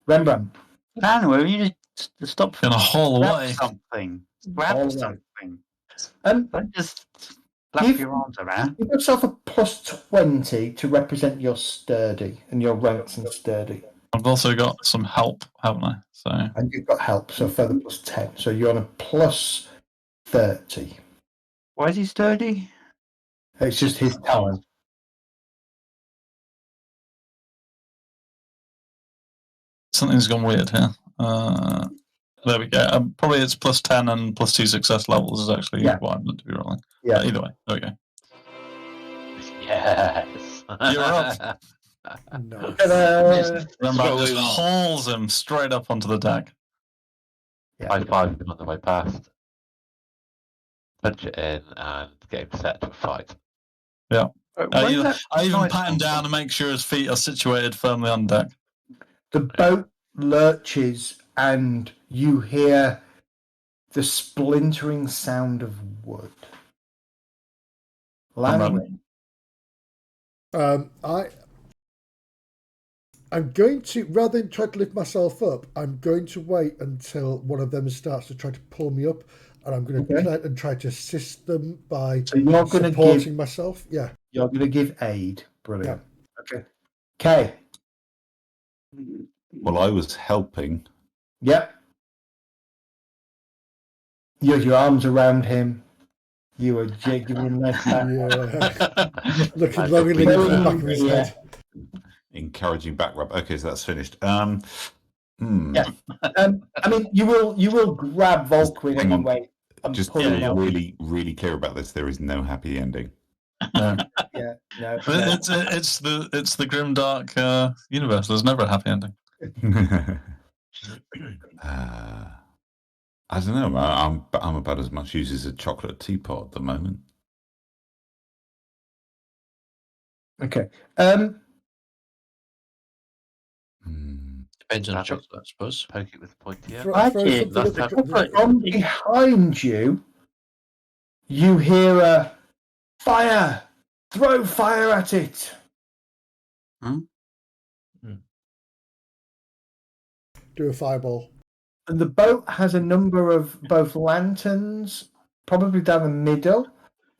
[SPEAKER 3] Rembrandt.
[SPEAKER 1] Lanwin, you just stop.
[SPEAKER 6] Gonna haul
[SPEAKER 1] grab
[SPEAKER 6] away.
[SPEAKER 1] something. Grab
[SPEAKER 3] Haul away.
[SPEAKER 1] something.
[SPEAKER 3] Don't
[SPEAKER 1] just flap
[SPEAKER 3] give-
[SPEAKER 1] your arms around.
[SPEAKER 3] Give yourself a +20 to represent your sturdy and your ranks and sturdy.
[SPEAKER 6] I've also got some help, haven't I? So
[SPEAKER 3] And you've got help, so further +10. So you're on a +30.
[SPEAKER 1] Why is he sturdy?
[SPEAKER 3] It's just his talent.
[SPEAKER 6] something's gone weird here. There we go. Probably it's +10 and +2 success levels is actually what I'm meant to be rolling.
[SPEAKER 3] Yeah.
[SPEAKER 6] But either way, there we go.
[SPEAKER 7] Yes.
[SPEAKER 6] You're up.
[SPEAKER 2] No.
[SPEAKER 6] Remember, just hauls him straight up onto the deck.
[SPEAKER 7] High five him on the way past. Punch it in and get him set to a fight.
[SPEAKER 6] Yeah.
[SPEAKER 1] When's
[SPEAKER 6] I even
[SPEAKER 1] that
[SPEAKER 6] pat him down to make sure his feet are situated firmly on deck.
[SPEAKER 3] The boat lurches and you hear the splintering sound of wood. Lanwin.
[SPEAKER 2] I'm going to, rather than try to lift myself up, I'm going to wait until one of them starts to try to pull me up, and I'm going to try to assist them by supporting myself. Yeah.
[SPEAKER 3] You're going to give aid. Brilliant. Yeah. Okay. Kay.
[SPEAKER 8] Well, I was helping.
[SPEAKER 3] Yep. You have your arms around him. You were jiggling like that.
[SPEAKER 2] Yeah. Looking longingly into the back of his head.
[SPEAKER 8] Encouraging back rub. Okay, so that's finished.
[SPEAKER 3] Yeah. I mean, you will grab Volquid anyway.
[SPEAKER 8] Just really, really clear about this. There is no happy ending.
[SPEAKER 6] No.
[SPEAKER 3] Yeah, no.
[SPEAKER 6] It's the grimdark universe. There's never a happy ending.
[SPEAKER 8] I don't know. I'm about as much use as a chocolate teapot at the moment.
[SPEAKER 3] Okay.
[SPEAKER 5] Depends on the
[SPEAKER 7] Stab it.
[SPEAKER 5] chocolate, I suppose.
[SPEAKER 7] Poke it with the pointy end.
[SPEAKER 2] Throw
[SPEAKER 1] Actually,
[SPEAKER 2] something
[SPEAKER 7] last
[SPEAKER 2] at
[SPEAKER 7] time-
[SPEAKER 3] From behind you, you hear a fire. Throw fire at it.
[SPEAKER 2] Do a fireball.
[SPEAKER 3] And the boat has a number of both lanterns, probably down the middle,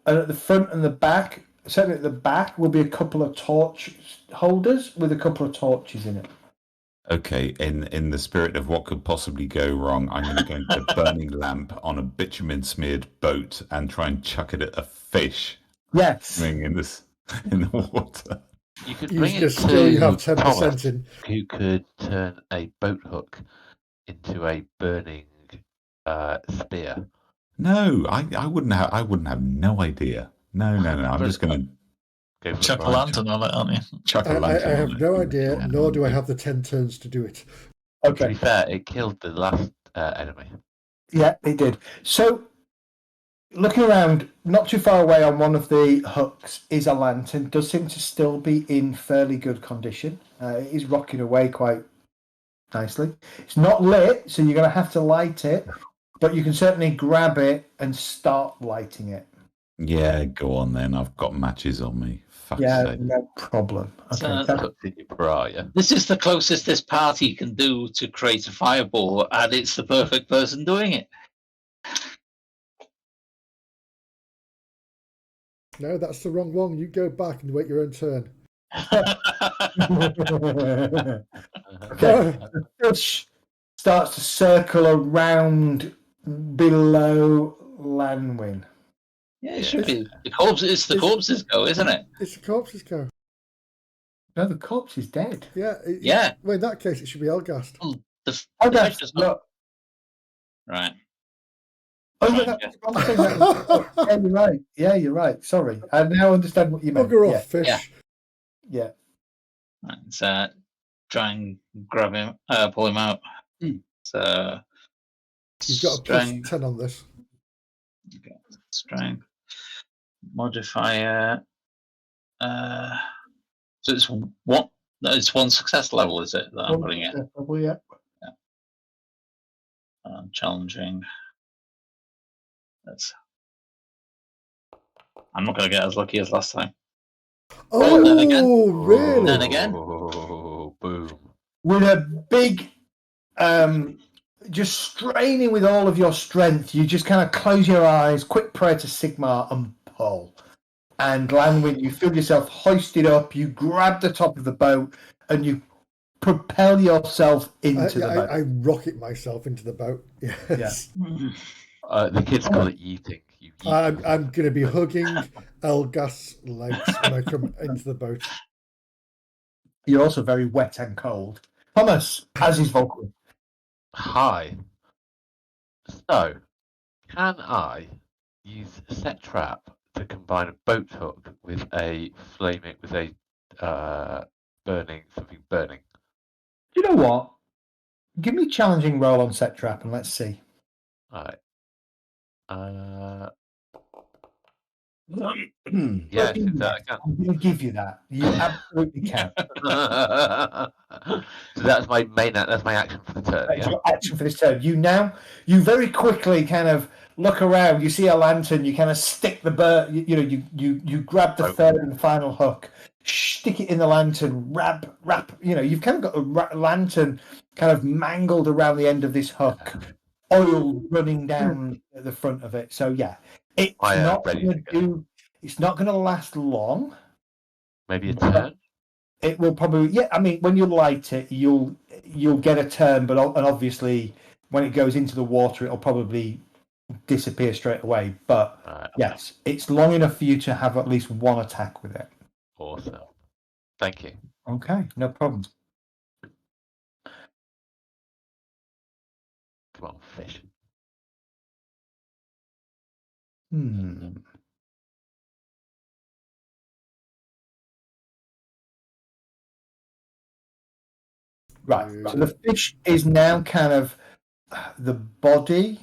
[SPEAKER 3] and at the front and the back. Certainly at the back will be a couple of torch holders with a couple of torches in it.
[SPEAKER 8] Okay, in the spirit of what could possibly go wrong, I'm going to go into a burning lamp on a bitumen-smeared boat and try and chuck it at a fish
[SPEAKER 3] Yes.
[SPEAKER 8] swimming in the water.
[SPEAKER 7] You could
[SPEAKER 2] Use
[SPEAKER 7] bring
[SPEAKER 2] the
[SPEAKER 7] it
[SPEAKER 2] skill you have
[SPEAKER 7] to
[SPEAKER 2] 10%
[SPEAKER 7] Thomas,
[SPEAKER 2] in.
[SPEAKER 7] who could turn a boat hook into a burning spear.
[SPEAKER 8] No, I wouldn't have. I wouldn't have no idea. No. I'm just going to
[SPEAKER 7] Go for
[SPEAKER 6] Chuck a
[SPEAKER 7] it.
[SPEAKER 6] lantern on it, aren't you?
[SPEAKER 8] chuck
[SPEAKER 2] I
[SPEAKER 8] a lantern.
[SPEAKER 2] have
[SPEAKER 8] on it.
[SPEAKER 2] no idea,
[SPEAKER 8] Yeah.
[SPEAKER 2] nor do I have the 10 turns to do it.
[SPEAKER 7] To be
[SPEAKER 3] Okay.
[SPEAKER 7] fair, it killed the last enemy.
[SPEAKER 3] Yeah, it did. So, looking around, not too far away on one of the hooks is a lantern. Does seem to still be in fairly good condition. It is rocking away quite nicely. It's not lit, so you're going to have to light it, but you can certainly grab it and start lighting it.
[SPEAKER 8] Yeah, go on then. I've got matches on me. Fuck's sake.
[SPEAKER 3] No problem. Okay.
[SPEAKER 4] So-
[SPEAKER 7] Tucked in your bra, yeah.
[SPEAKER 4] This is the closest this party can do to create a fireball, and it's the perfect person doing it.
[SPEAKER 2] No, that's the wrong one. You go back and wait your own turn.
[SPEAKER 3] Okay. The fish starts to circle around below Lanwin.
[SPEAKER 4] Yeah, it should be. The corpse, it's the corpses go, isn't it?
[SPEAKER 2] It's the corpses go.
[SPEAKER 3] No, the corpse is dead.
[SPEAKER 2] Yeah.
[SPEAKER 4] Yeah.
[SPEAKER 2] Well, in that case, it should be Elgast.
[SPEAKER 4] The
[SPEAKER 3] Okay,
[SPEAKER 4] fish is not-
[SPEAKER 3] look.
[SPEAKER 4] Right.
[SPEAKER 3] Oh, yeah, that's the wrong thing. Yeah, you're right. Yeah, you're right. Sorry. I now understand what you meant.
[SPEAKER 2] Bugger
[SPEAKER 3] Yeah,
[SPEAKER 2] off, fish.
[SPEAKER 4] Yeah.
[SPEAKER 3] yeah.
[SPEAKER 4] Right, so try and grab him, pull him out. So
[SPEAKER 2] You've got a plus
[SPEAKER 4] strength,
[SPEAKER 2] 10 on this.
[SPEAKER 4] strength modifier. So it's what? It's one success level, is it? That I'm putting it.
[SPEAKER 3] Probably, yeah.
[SPEAKER 4] Challenging. I'm not going to get as lucky as last time.
[SPEAKER 2] Oh,
[SPEAKER 4] then again.
[SPEAKER 2] really?
[SPEAKER 4] Then again.
[SPEAKER 7] Oh, boom.
[SPEAKER 3] With a big, just straining with all of your strength, you just kind of close your eyes, quick prayer to Sigmar, and pull. And Lanwin, you feel yourself hoisted up, you grab the top of the boat, and you propel yourself into the boat.
[SPEAKER 2] I rocket myself into the boat. Yes.
[SPEAKER 7] The kids call it yeeting. You yeet.
[SPEAKER 2] I'm going to be hugging Elgast's legs when I come into the boat.
[SPEAKER 3] You're also very wet and cold. Thomas, as is Volkman.
[SPEAKER 7] Hi. So, can I use set trap to combine a boat hook with a something burning?
[SPEAKER 3] You know what? Give me a challenging roll on set trap and let's see.
[SPEAKER 7] Alright. Yes,
[SPEAKER 3] I'll give you
[SPEAKER 7] that I
[SPEAKER 3] that. I'm going to give you that. You absolutely can.
[SPEAKER 7] can. So that's my that's my action for the turn.
[SPEAKER 3] That's
[SPEAKER 7] Yeah?
[SPEAKER 3] your action for this turn. You very quickly kind of look around. You see a lantern. You kind of stick the bird. You grab the third and final hook, stick it in the lantern, wrap. You've kind of got a lantern kind of mangled around the end of this hook, oil running down at the front of it. So yeah, it's not
[SPEAKER 7] ready
[SPEAKER 3] going
[SPEAKER 7] to
[SPEAKER 3] to
[SPEAKER 7] go.
[SPEAKER 3] do. It's not going to last long.
[SPEAKER 7] Maybe a turn.
[SPEAKER 3] It will probably, yeah. I mean, when you light it, you'll get a turn, and obviously, when it goes into the water, it'll probably disappear straight away. But
[SPEAKER 7] Right.
[SPEAKER 3] yes, it's long enough for you to have at least one attack with it.
[SPEAKER 7] Awesome. Thank you.
[SPEAKER 3] Okay, no problem.
[SPEAKER 7] Come on, fish. Right. So the fish is now kind of, the body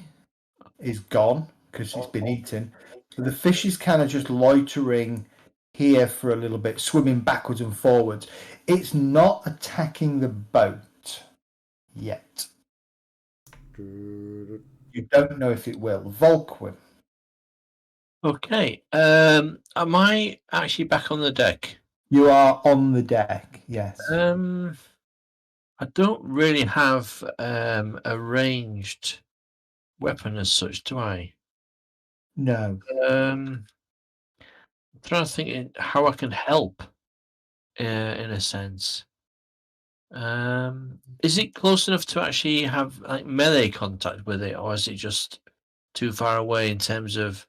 [SPEAKER 7] is gone because it's been eaten. So the fish is kind of just loitering here for a little bit, swimming backwards and forwards. It's not attacking the boat.
[SPEAKER 3] yet.
[SPEAKER 2] Do-
[SPEAKER 3] You don't know if it will. Volkwin.
[SPEAKER 5] Okay. Am I actually back on the deck?
[SPEAKER 3] You are on the deck, yes.
[SPEAKER 5] I don't really have a ranged weapon as such, do I?
[SPEAKER 3] No.
[SPEAKER 5] I'm trying to think how I can help, in a sense. Is it close enough to actually have like melee contact with it, or is it just too far away in terms of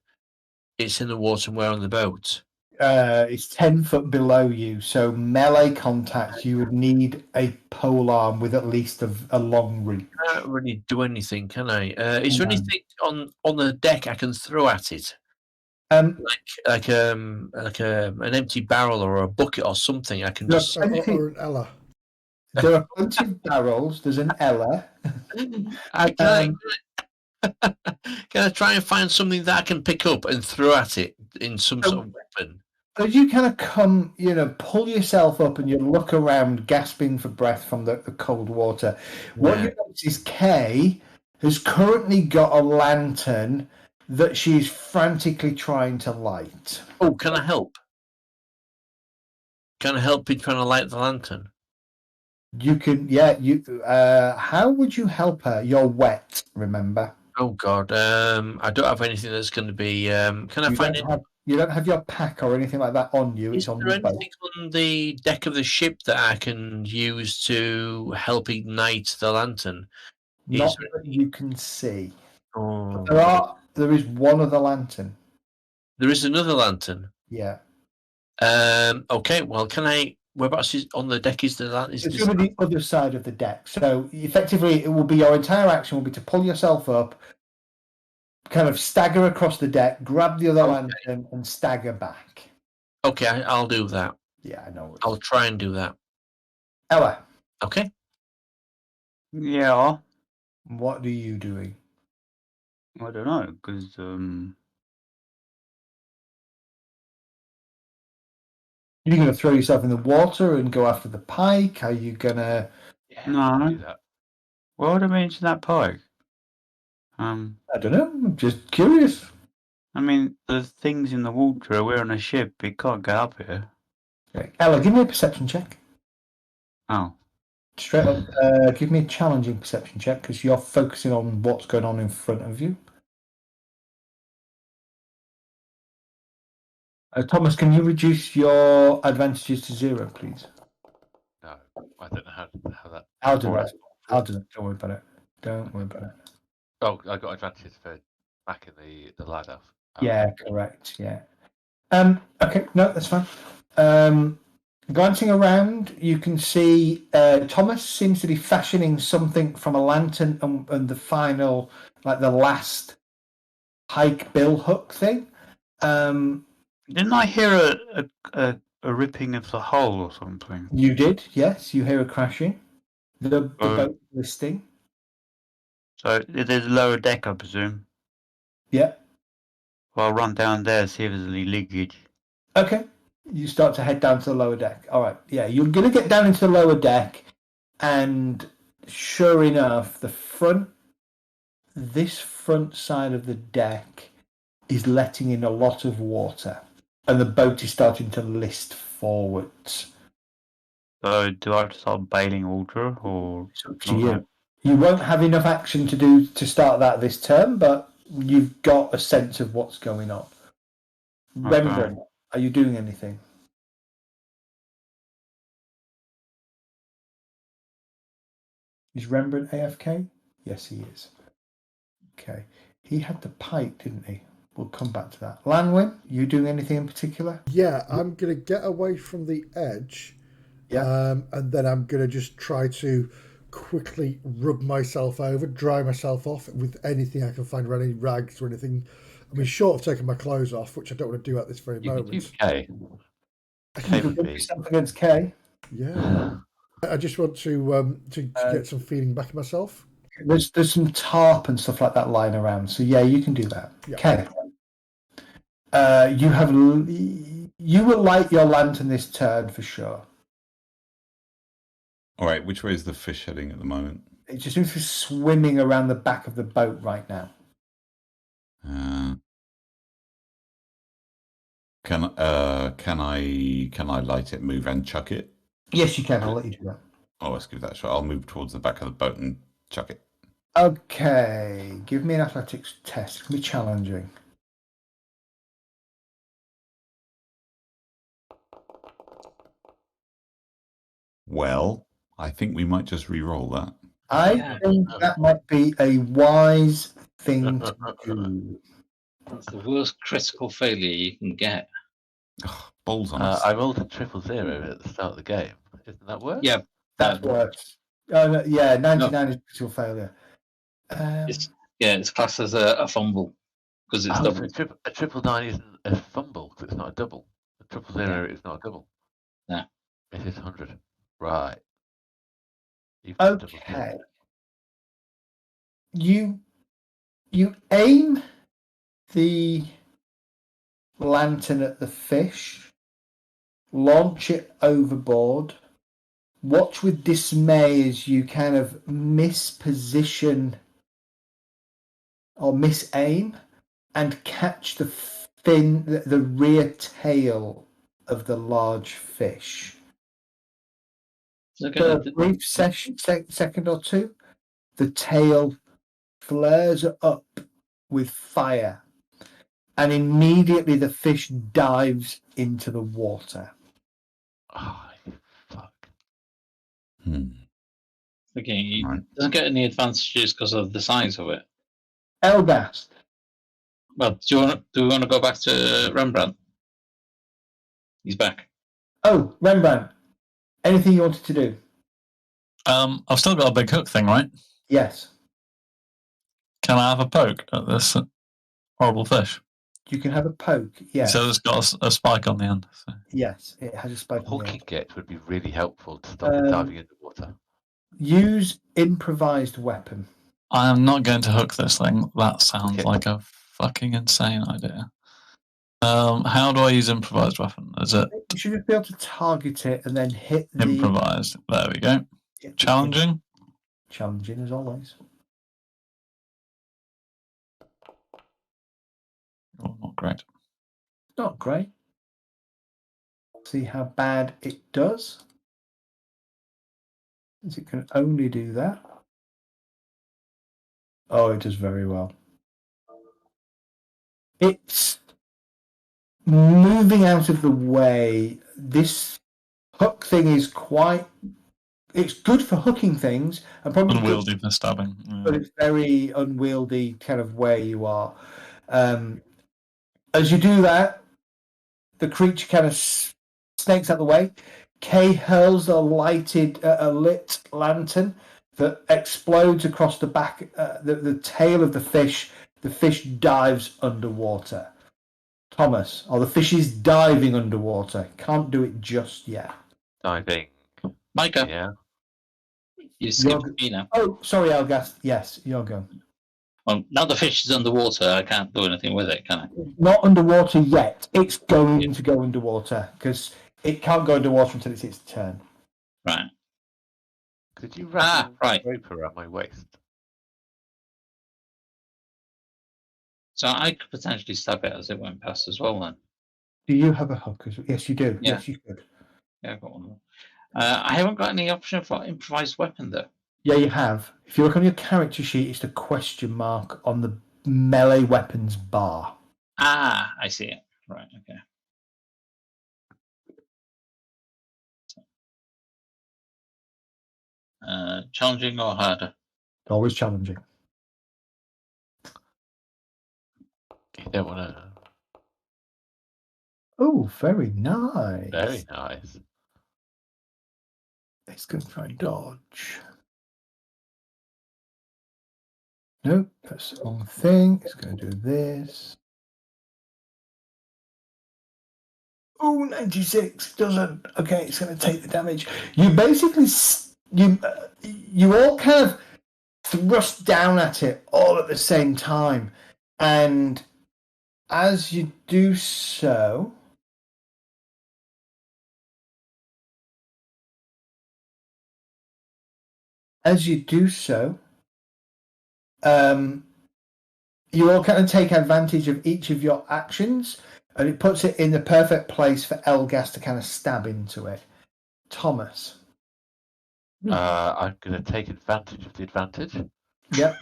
[SPEAKER 5] it's in the water and we're on the boat?
[SPEAKER 3] It's 10 foot below you, so melee contact, you would need a pole arm with at least a long reach.
[SPEAKER 5] I can't really do anything, can I? Is there
[SPEAKER 3] No.
[SPEAKER 5] anything on the deck I can throw at it? Like an empty barrel or a bucket or something I can
[SPEAKER 3] There
[SPEAKER 5] just.
[SPEAKER 3] are plenty-
[SPEAKER 2] or an Ella.
[SPEAKER 3] there are plenty of barrels. There's an Ella.
[SPEAKER 5] Can I try and find something that I can pick up and throw at it in some sort of weapon?
[SPEAKER 3] As you kind of come, pull yourself up and you look around, gasping for breath from the cold water. What you notice is Kay has currently got a lantern that she's frantically trying to light.
[SPEAKER 5] Oh, can I help? Can I help in trying to light the lantern?
[SPEAKER 3] You can, how would you help her? You're wet, remember?
[SPEAKER 5] Oh God, I don't have anything that's going to be. Can I find it?
[SPEAKER 3] You don't have your pack or anything like that on you.
[SPEAKER 5] Is
[SPEAKER 3] It's on
[SPEAKER 5] there
[SPEAKER 3] the boat.
[SPEAKER 5] anything on the deck of the ship that I can use to help ignite the lantern?
[SPEAKER 3] Not that you can see.
[SPEAKER 5] Oh,
[SPEAKER 3] There is one other lantern.
[SPEAKER 5] there is another lantern.
[SPEAKER 3] Yeah.
[SPEAKER 5] Okay. Well, can I? Whereabouts is on the deck? Is the lantern?
[SPEAKER 3] It's going to be the other side of the deck. So effectively, it will be your entire action will be to pull yourself up, kind of stagger across the deck, grab the other lantern, and stagger back.
[SPEAKER 5] Okay, I'll do that.
[SPEAKER 3] Yeah, I know.
[SPEAKER 5] I'll try and do that.
[SPEAKER 3] Ella.
[SPEAKER 5] Okay.
[SPEAKER 1] Yeah.
[SPEAKER 3] What are you doing?
[SPEAKER 1] I don't know, because
[SPEAKER 3] You're going to throw yourself in the water and go after the pike? Are you going to...
[SPEAKER 1] no.
[SPEAKER 7] Do that.
[SPEAKER 1] Why would I mention that pike?
[SPEAKER 3] I don't know. I'm just curious.
[SPEAKER 1] I mean, there's things in the water. We're on a ship. It can't get up here.
[SPEAKER 3] Okay. Ella, give me a perception check.
[SPEAKER 1] Oh.
[SPEAKER 3] Straight up, give me a challenging perception check because you're focusing on what's going on in front of you. Thomas, can you reduce your advantages to 0, please?
[SPEAKER 7] No, I don't know how that.
[SPEAKER 3] I'll do it. Don't worry about it. Don't worry about it.
[SPEAKER 7] Oh, I got advantage for backing the lad off.
[SPEAKER 3] Yeah, correct. Yeah. Okay, no, that's fine. Glancing around, you can see Thomas seems to be fashioning something from a lantern and the final, like the last pike bill hook thing.
[SPEAKER 1] Didn't I hear a ripping of the hull or something?
[SPEAKER 3] You did, yes. You hear a crashing. The boat listing.
[SPEAKER 1] So there's a lower deck, I presume.
[SPEAKER 3] Yeah.
[SPEAKER 1] Well, I'll run down there, see if there's any leakage.
[SPEAKER 3] Okay. You start to head down to the lower deck. All right. Yeah, you're going to get down into the lower deck, and sure enough, this front side of the deck is letting in a lot of water, and the boat is starting to list forwards.
[SPEAKER 1] So do I have to start bailing water, or
[SPEAKER 3] It's up to you. You won't have enough action to start that this term, but you've got a sense of what's going on.
[SPEAKER 1] Okay.
[SPEAKER 3] Rembrandt, are you doing anything? Is Rembrandt AFK? Yes, he is. Okay. He had the pike, didn't he? We'll come back to that. Lanwin, you doing anything in particular?
[SPEAKER 2] Yeah, I'm going to get away from the edge.
[SPEAKER 3] Yeah.
[SPEAKER 2] And then I'm going to just try to quickly rub myself over, dry myself off with anything I can find around, any rags or anything. I mean, short of taking my clothes off, which I don't want to do at this very moment.
[SPEAKER 7] You can do K.
[SPEAKER 3] You can rub yourself against K.
[SPEAKER 2] Yeah. I just want to get some feeling back in myself.
[SPEAKER 3] There's some tarp and stuff like that lying around, so yeah, you can do that.
[SPEAKER 2] Yeah.
[SPEAKER 3] Okay. You will light your lantern this turn for sure.
[SPEAKER 8] All right, which way is the fish heading at the moment?
[SPEAKER 3] It just seems to be swimming around the back of the boat right now.
[SPEAKER 8] Can I light it, move, and chuck it?
[SPEAKER 3] Yes, you can. I'll let you do that.
[SPEAKER 8] Oh, let's give that a shot. I'll move towards the back of the boat and chuck it.
[SPEAKER 3] Okay, give me an athletics test. It's going to be challenging.
[SPEAKER 8] Well, I think we might just re-roll that.
[SPEAKER 3] I think that might be a wise thing to do.
[SPEAKER 4] That's the worst critical failure you can get.
[SPEAKER 8] Ugh, balls on us.
[SPEAKER 7] I rolled a 000 at the start of the game. Isn't that worse?
[SPEAKER 4] Yeah,
[SPEAKER 3] That's worse. Oh, no, yeah, 99 is critical failure.
[SPEAKER 4] it's classed as a fumble because it's double.
[SPEAKER 7] So a 999 isn't a fumble because it's not a double. A 000 is not a double.
[SPEAKER 4] Yeah.
[SPEAKER 7] It is 100. Right.
[SPEAKER 3] Okay. You aim the lantern at the fish, launch it overboard, watch with dismay as you kind of misposition or misaim and catch the the rear tail of the large fish. For a brief second or two, the tail flares up with fire, and immediately the fish dives into the water.
[SPEAKER 7] Oh, fuck.
[SPEAKER 4] Okay, he doesn't get any advantages because of the size of it.
[SPEAKER 3] Elgast.
[SPEAKER 4] Well, do we want to go back to Rembrandt? He's back.
[SPEAKER 3] Oh, Rembrandt. Anything you wanted to do?
[SPEAKER 6] I've still got a big hook thing, right?
[SPEAKER 3] Yes.
[SPEAKER 6] Can I have a poke at this horrible fish?
[SPEAKER 3] You can have a poke, yes.
[SPEAKER 6] So it's got a spike on the end. So.
[SPEAKER 3] Yes, it has a spike on the end.
[SPEAKER 7] Hooking it would be really helpful to stop it diving into water.
[SPEAKER 3] Use improvised weapon.
[SPEAKER 6] I am not going to hook this thing. That sounds like a fucking insane idea. How do I use improvised weapon? Is it?
[SPEAKER 3] You should just be able to target it and then hit the...
[SPEAKER 6] Improvised. There we go. Challenging?
[SPEAKER 3] Challenging as always.
[SPEAKER 6] Oh, not great.
[SPEAKER 3] Not great. See how bad it does. As it can only do that. Oh, it does very well. It's moving out of the way. This hook thing is quite... It's good for hooking things. And probably
[SPEAKER 6] unwieldy for stabbing. Yeah.
[SPEAKER 3] But it's very unwieldy kind of where you are. As you do that, the creature kind of snakes out the way. Kay hurls a lit lantern that explodes across the back, the tail of the fish. The fish dives underwater. Thomas, the fish is diving underwater. Can't do it just yet.
[SPEAKER 7] Diving.
[SPEAKER 4] Micah.
[SPEAKER 7] Yeah.
[SPEAKER 4] You skipped me now.
[SPEAKER 3] Oh, sorry, Elgast. Yes, your go.
[SPEAKER 4] Well, now the fish is underwater, I can't do anything with it, can I?
[SPEAKER 3] Not underwater yet. It's going to go underwater because it can't go underwater until it's its turn.
[SPEAKER 4] Right.
[SPEAKER 7] Could you wrap a rope around my waist?
[SPEAKER 4] So I could potentially stab it as it went past as well then.
[SPEAKER 3] Do you have a hook? Yes, you do.
[SPEAKER 4] Yeah.
[SPEAKER 3] Yes, you could.
[SPEAKER 4] Yeah, I've got one. I haven't got any option for improvised weapon though.
[SPEAKER 3] Yeah, you have. If you look on your character sheet, it's the question mark on the melee weapons bar.
[SPEAKER 4] Ah, I see it. Right, okay. Challenging or harder?
[SPEAKER 3] Always challenging.
[SPEAKER 7] You don't want to.
[SPEAKER 3] Oh, very nice.
[SPEAKER 7] Very nice.
[SPEAKER 3] It's going to try and dodge. Nope, that's the wrong thing. It's going to do this. Oh, 96 doesn't. Okay, it's going to take the damage. You basically you all kind of thrust down at it all at the same time, and as you do so, as you do so, you all kind of take advantage of each of your actions, and it puts it in the perfect place for Elgas to kind of stab into it. Thomas.
[SPEAKER 7] I'm going to take advantage of the advantage.
[SPEAKER 3] Yep.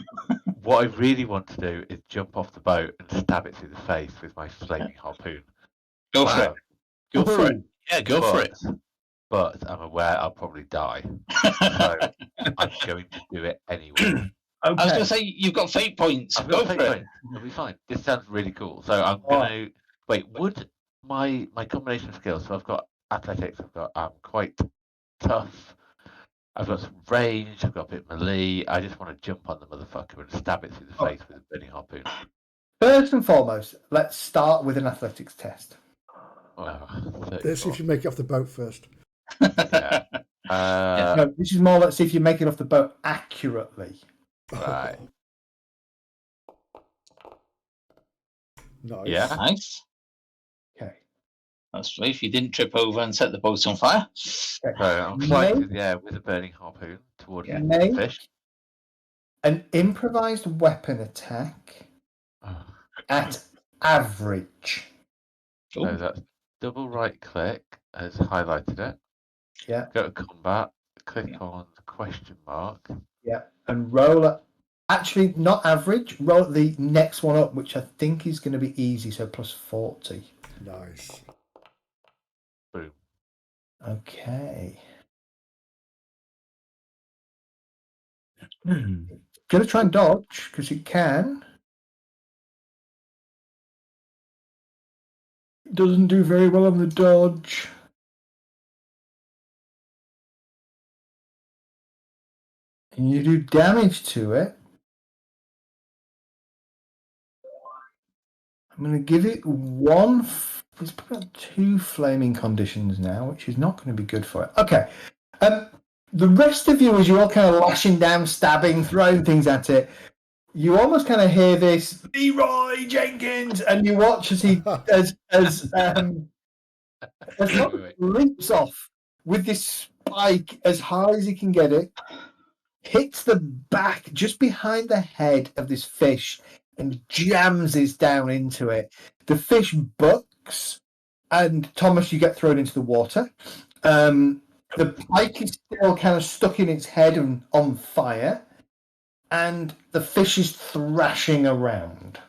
[SPEAKER 7] What I really want to do is jump off the boat and stab it through the face with my flaming harpoon.
[SPEAKER 4] Go for it.
[SPEAKER 5] Go for it. Yeah, go for it.
[SPEAKER 7] But I'm aware I'll probably die. So I'm going to do it anyway.
[SPEAKER 4] I was going to say, you've got fate points.
[SPEAKER 7] I've
[SPEAKER 4] Go
[SPEAKER 7] got
[SPEAKER 4] for
[SPEAKER 7] fate
[SPEAKER 4] it.
[SPEAKER 7] points. It'll be fine. This sounds really cool. So I'm going to... Wait, would my combination of skills... So I've got athletics, I've got quite tough, I've got some range, I've got a bit melee. I just want to jump on the motherfucker and stab it through the face with a burning harpoon.
[SPEAKER 3] First and foremost, let's start with an athletics test.
[SPEAKER 2] Let's see if you make it off the boat first.
[SPEAKER 7] Yeah.
[SPEAKER 3] No, this is more, let's see if you make it off the boat accurately.
[SPEAKER 7] Right.
[SPEAKER 2] Nice.
[SPEAKER 7] Yeah.
[SPEAKER 4] Nice.
[SPEAKER 3] Okay.
[SPEAKER 4] That's right. If you didn't trip over and set the boat on fire.
[SPEAKER 3] Okay.
[SPEAKER 7] So I'm flying through the air with a burning harpoon towards the fish.
[SPEAKER 3] An improvised weapon attack at average.
[SPEAKER 7] So that's double right click has highlighted it.
[SPEAKER 3] Yeah.
[SPEAKER 7] Go to combat, click on the question mark.
[SPEAKER 3] Yeah. And roll at, actually not average, roll at the next one up, which I think is going to be easy, so plus 40.
[SPEAKER 2] Nice.
[SPEAKER 7] Boom.
[SPEAKER 3] Okay. Gonna try and dodge, because it can. It doesn't do very well on the dodge. And you do damage to it. I'm going to give it one. It's got 2 flaming conditions now, which is not going to be good for it. Okay. The rest of you, as you're all kind of lashing down, stabbing, throwing things at it, you almost kind of hear this Leroy Jenkins, and you watch as he as leaps off with this spike as high as he can get it, hits the back just behind the head of this fish, and jams his down into it. The fish bucks, and Thomas, you get thrown into the water. The pike is still kind of stuck in its head and on fire, and the fish is thrashing around.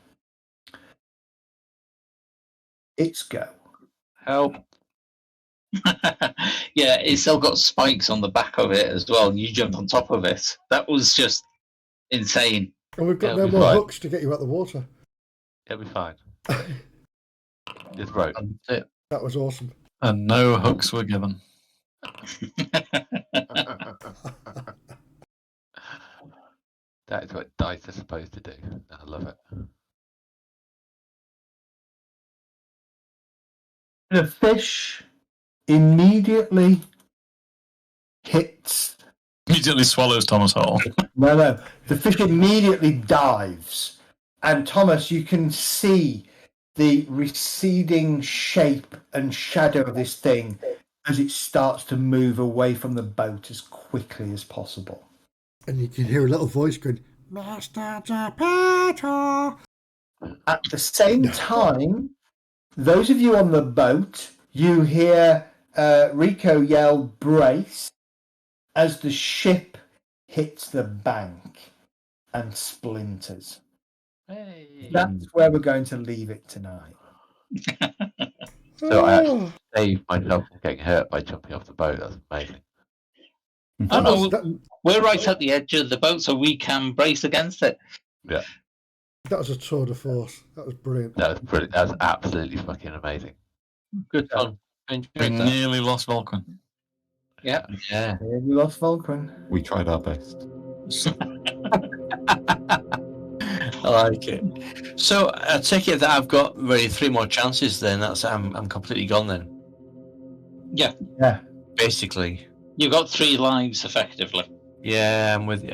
[SPEAKER 3] It's go.
[SPEAKER 7] Help.
[SPEAKER 4] Yeah, it's still got spikes on the back of it as well. You jumped on top of it. That was just insane.
[SPEAKER 2] And we've got no more hooks to get you out the water.
[SPEAKER 7] It'll be fine. Just rope.
[SPEAKER 2] That was awesome.
[SPEAKER 6] And no hooks were given.
[SPEAKER 7] That is what dice are supposed to do. I love it.
[SPEAKER 3] The fish immediately hits.
[SPEAKER 6] Immediately swallows Thomas whole.
[SPEAKER 3] No. The fish immediately dives. And Thomas, you can see the receding shape and shadow of this thing as it starts to move away from the boat as quickly as possible.
[SPEAKER 2] And you can hear a little voice going, Mr. Geppetto.
[SPEAKER 3] At the same time, those of you on the boat, you hear Rico yell, brace, as the ship hits the bank and splinters.
[SPEAKER 7] Hey.
[SPEAKER 3] That's where we're going to leave it tonight.
[SPEAKER 7] So I actually saved myself from getting hurt by jumping off the boat. That's amazing.
[SPEAKER 4] Oh, no, we're right at the edge of the boat, so we can brace against it.
[SPEAKER 7] Yeah.
[SPEAKER 2] That was a tour de force. That was brilliant.
[SPEAKER 7] That was brilliant. That was absolutely fucking amazing.
[SPEAKER 5] Good fun.
[SPEAKER 6] We nearly lost Vulcan.
[SPEAKER 4] Yeah.
[SPEAKER 5] Yeah.
[SPEAKER 3] We lost Vulcan.
[SPEAKER 8] We tried our best.
[SPEAKER 5] I like it. So I take it that I've got really 3 more chances. Then that's I'm completely gone. Then.
[SPEAKER 4] Yeah.
[SPEAKER 3] Yeah.
[SPEAKER 5] Basically.
[SPEAKER 4] You've got 3 lives effectively.
[SPEAKER 5] Yeah, I'm with you.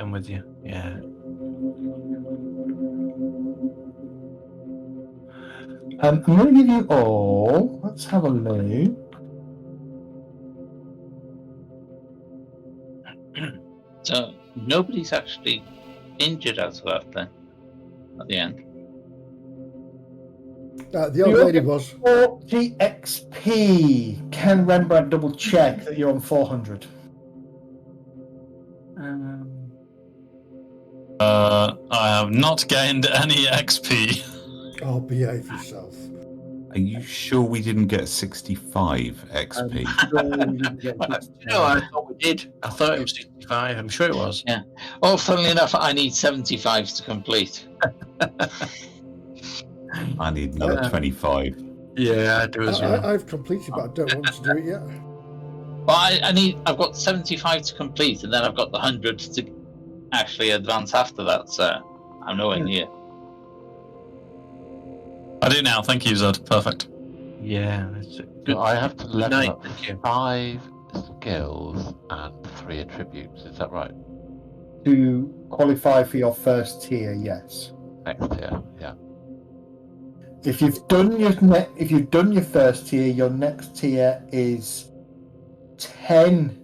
[SPEAKER 5] Yeah.
[SPEAKER 3] I'm going to give you all. Let's have a look.
[SPEAKER 4] So nobody's actually injured out of that then at the end.
[SPEAKER 2] The old lady was.
[SPEAKER 3] 40 XP. Can Rembrandt double check that you're on 400?
[SPEAKER 6] I have not gained any XP.
[SPEAKER 2] Oh, behave yourself.
[SPEAKER 8] Are you sure we didn't get 65 XP?
[SPEAKER 5] No, I thought we did. I thought it was 65. I'm sure it was.
[SPEAKER 4] Yeah. Oh, funnily enough, I need 75 to complete.
[SPEAKER 8] I need another 25.
[SPEAKER 5] Yeah, I do as well.
[SPEAKER 2] I've completed, but I don't want to do it yet.
[SPEAKER 4] But I've got 75 to complete, and then I've got the 100 to actually advance after that, so I'm nowhere near.
[SPEAKER 6] I do now. Thank you, Zed. Perfect.
[SPEAKER 5] Yeah, that's a good.
[SPEAKER 7] So I have to level
[SPEAKER 5] night,
[SPEAKER 7] up
[SPEAKER 5] thank you.
[SPEAKER 7] 5 skills and 3 attributes. Is that right?
[SPEAKER 3] To qualify for your first tier, yes.
[SPEAKER 7] Next tier, yeah.
[SPEAKER 3] If you've done your first tier, your next tier is 10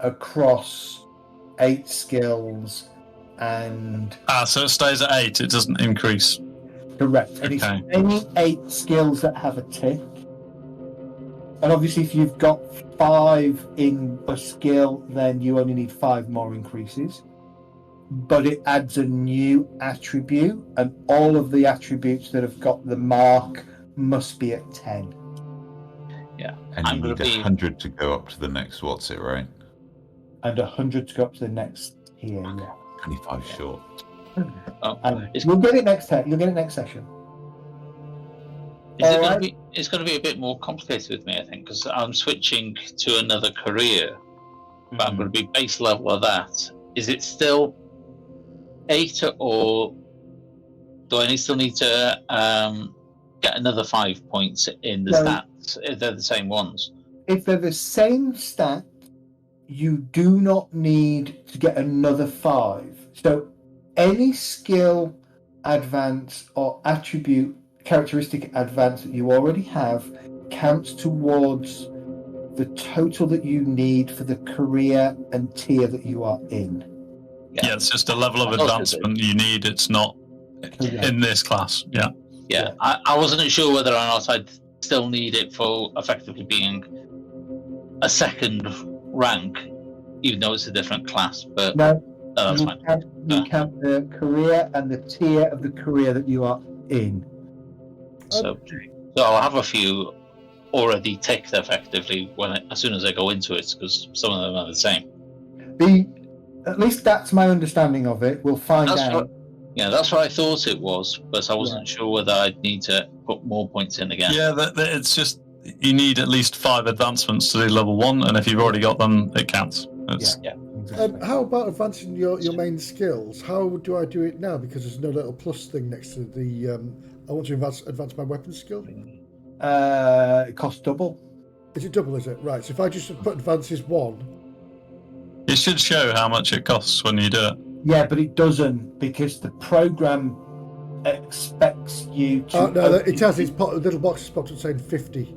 [SPEAKER 3] across 8 skills and
[SPEAKER 6] So it stays at 8. It doesn't increase.
[SPEAKER 3] correct. And it's
[SPEAKER 6] Okay.
[SPEAKER 3] any 8 skills that have a tick. And obviously, if you've got 5 in a skill, then you only need 5 more increases. But it adds a new attribute, and all of the attributes that have got the mark must be at 10.
[SPEAKER 8] And
[SPEAKER 4] I'm
[SPEAKER 8] you
[SPEAKER 4] gonna
[SPEAKER 8] need
[SPEAKER 4] be-
[SPEAKER 8] 100 to go up to the next, what's it, right?
[SPEAKER 3] And 100 to go up to the next tier, yeah.
[SPEAKER 8] 25 short.
[SPEAKER 4] Oh,
[SPEAKER 3] And
[SPEAKER 4] it's,
[SPEAKER 3] you'll get it next time. You'll get it next session.
[SPEAKER 4] is it
[SPEAKER 3] alright.
[SPEAKER 4] it's going to be a bit more complicated with me, I think, because I'm switching to another career, but I'm going to be base level of that. Is it still 8, or do I still need to get another 5 points in the
[SPEAKER 3] No.
[SPEAKER 4] stats if they're the same ones?
[SPEAKER 3] If they're the same stat, you do not need to get another 5. So any skill advance or attribute characteristic advance that you already have counts towards the total that you need for the career and tier that you are in.
[SPEAKER 6] Yeah, it's just a level of
[SPEAKER 4] I thought it
[SPEAKER 6] advancement you need. It's not in this class. Yeah.
[SPEAKER 4] Yeah, I wasn't sure whether or not I'd still need it for effectively being a second rank, even though it's a different class. But
[SPEAKER 3] No,
[SPEAKER 4] that's
[SPEAKER 3] you
[SPEAKER 4] fine.
[SPEAKER 3] count the career and the tier of the career that you are in.
[SPEAKER 4] So I'll have a few already ticked effectively as soon as I go into it, because some of them are the same.
[SPEAKER 3] At least that's my understanding of it. We'll find out.
[SPEAKER 4] That's what I thought it was, but I wasn't sure whether I'd need to put more points in again.
[SPEAKER 6] Yeah, it's just you need at least 5 advancements to do level 1, and if you've already got them, it counts.
[SPEAKER 3] Exactly.
[SPEAKER 2] How about advancing your main skills? How do I do it now? Because there's no little plus thing next to the. I want to advance my weapon skill.
[SPEAKER 3] It costs double.
[SPEAKER 2] Is it double? Is it right? So if I just put advances 1.
[SPEAKER 6] It should show how much it costs when you do it.
[SPEAKER 3] Yeah, but it doesn't, because the program expects you to.
[SPEAKER 2] Oh no, it has its little boxes popped up saying 50.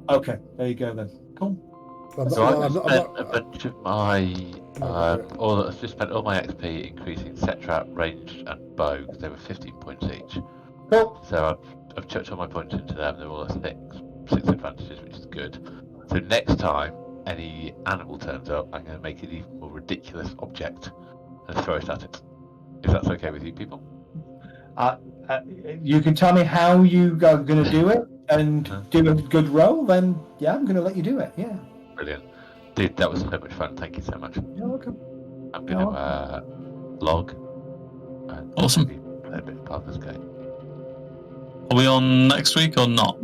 [SPEAKER 3] Okay, there you go then. Cool.
[SPEAKER 7] So I've spent a bunch of my, I've just spent all my XP increasing set trap, ranged, and bow, because they were 15 points each.
[SPEAKER 3] Cool.
[SPEAKER 7] So I've chucked all my points into them. They're all at 6 advantages, which is good. So next time any animal turns up, I'm going to make it an even more ridiculous object and throw it at it. If that's okay with you people?
[SPEAKER 3] You can tell me how you are going to do it and do a good roll, then yeah, I'm going to let you do it. Yeah.
[SPEAKER 7] Brilliant. Dude, that was so much fun. Thank you so much.
[SPEAKER 3] You're welcome.
[SPEAKER 7] I'm going to log. And
[SPEAKER 6] Awesome.
[SPEAKER 7] maybe play a bit of part of this game.
[SPEAKER 6] Are we on next week or not?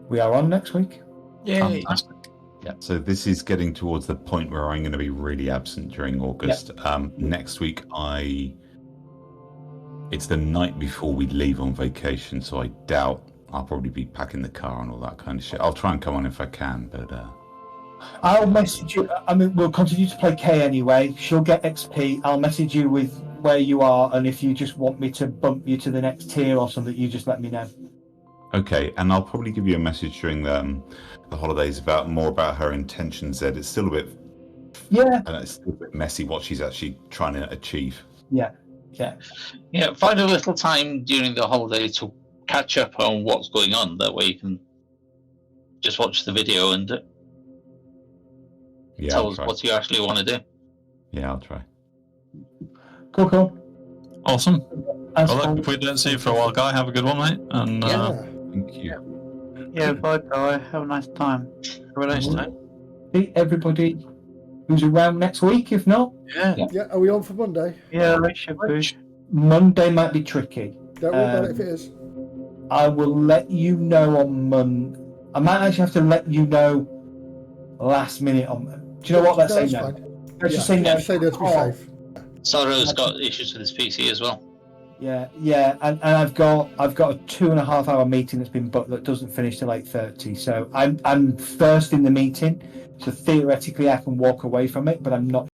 [SPEAKER 3] We are on next week.
[SPEAKER 6] Fantastic.
[SPEAKER 8] So this is getting towards the point where I'm going to be really absent during August. Next week, it's the night before we leave on vacation, so I doubt I'll probably be packing the car and all that kind of shit. I'll try and come on if I can, but
[SPEAKER 3] I'll message you. I mean, we'll continue to play Kay anyway. She'll get XP. I'll message you with where you are, and if you just want me to bump you to the next tier or something, you just let me know.
[SPEAKER 8] okay. And I'll probably give you a message during the holidays more about her intentions. Ed, it's still a bit
[SPEAKER 3] Yeah.
[SPEAKER 8] And it's a bit messy what she's actually trying to achieve.
[SPEAKER 3] Yeah.
[SPEAKER 4] Find a little time during the holiday to catch up on what's going on. That way you can just watch the video and
[SPEAKER 8] Yeah,
[SPEAKER 4] tell
[SPEAKER 8] I'll
[SPEAKER 4] us
[SPEAKER 8] try.
[SPEAKER 4] what you actually want to do.
[SPEAKER 8] Yeah, I'll try.
[SPEAKER 3] Cool.
[SPEAKER 6] Awesome.
[SPEAKER 3] Thanks,
[SPEAKER 6] Well,
[SPEAKER 3] Paul.
[SPEAKER 6] look, if we don't see you for a while, Guy, have a good one, mate. And
[SPEAKER 2] Yeah.
[SPEAKER 8] Thank you.
[SPEAKER 1] Yeah, bye, Guy. Have a nice time.
[SPEAKER 5] Have a nice time.
[SPEAKER 3] See everybody who's around next week. If not,
[SPEAKER 5] Yeah.
[SPEAKER 2] Yeah, are we on for Monday?
[SPEAKER 1] Yeah, we should be.
[SPEAKER 3] Monday might be tricky.
[SPEAKER 2] Don't worry about it if it is.
[SPEAKER 3] I will let you know on Monday. I might actually have to let you know last minute on. Do you know what? Let's say
[SPEAKER 2] that's
[SPEAKER 3] no.
[SPEAKER 2] fine.
[SPEAKER 3] Let's just say no.
[SPEAKER 2] Just say no to be
[SPEAKER 3] Oh,
[SPEAKER 2] safe.
[SPEAKER 4] Sorrow's got issues with his PC as well.
[SPEAKER 3] Yeah, and I've got a 2.5 hour meeting that's been booked that doesn't finish till 8:30. So I'm first in the meeting, so theoretically I can walk away from it, but I'm not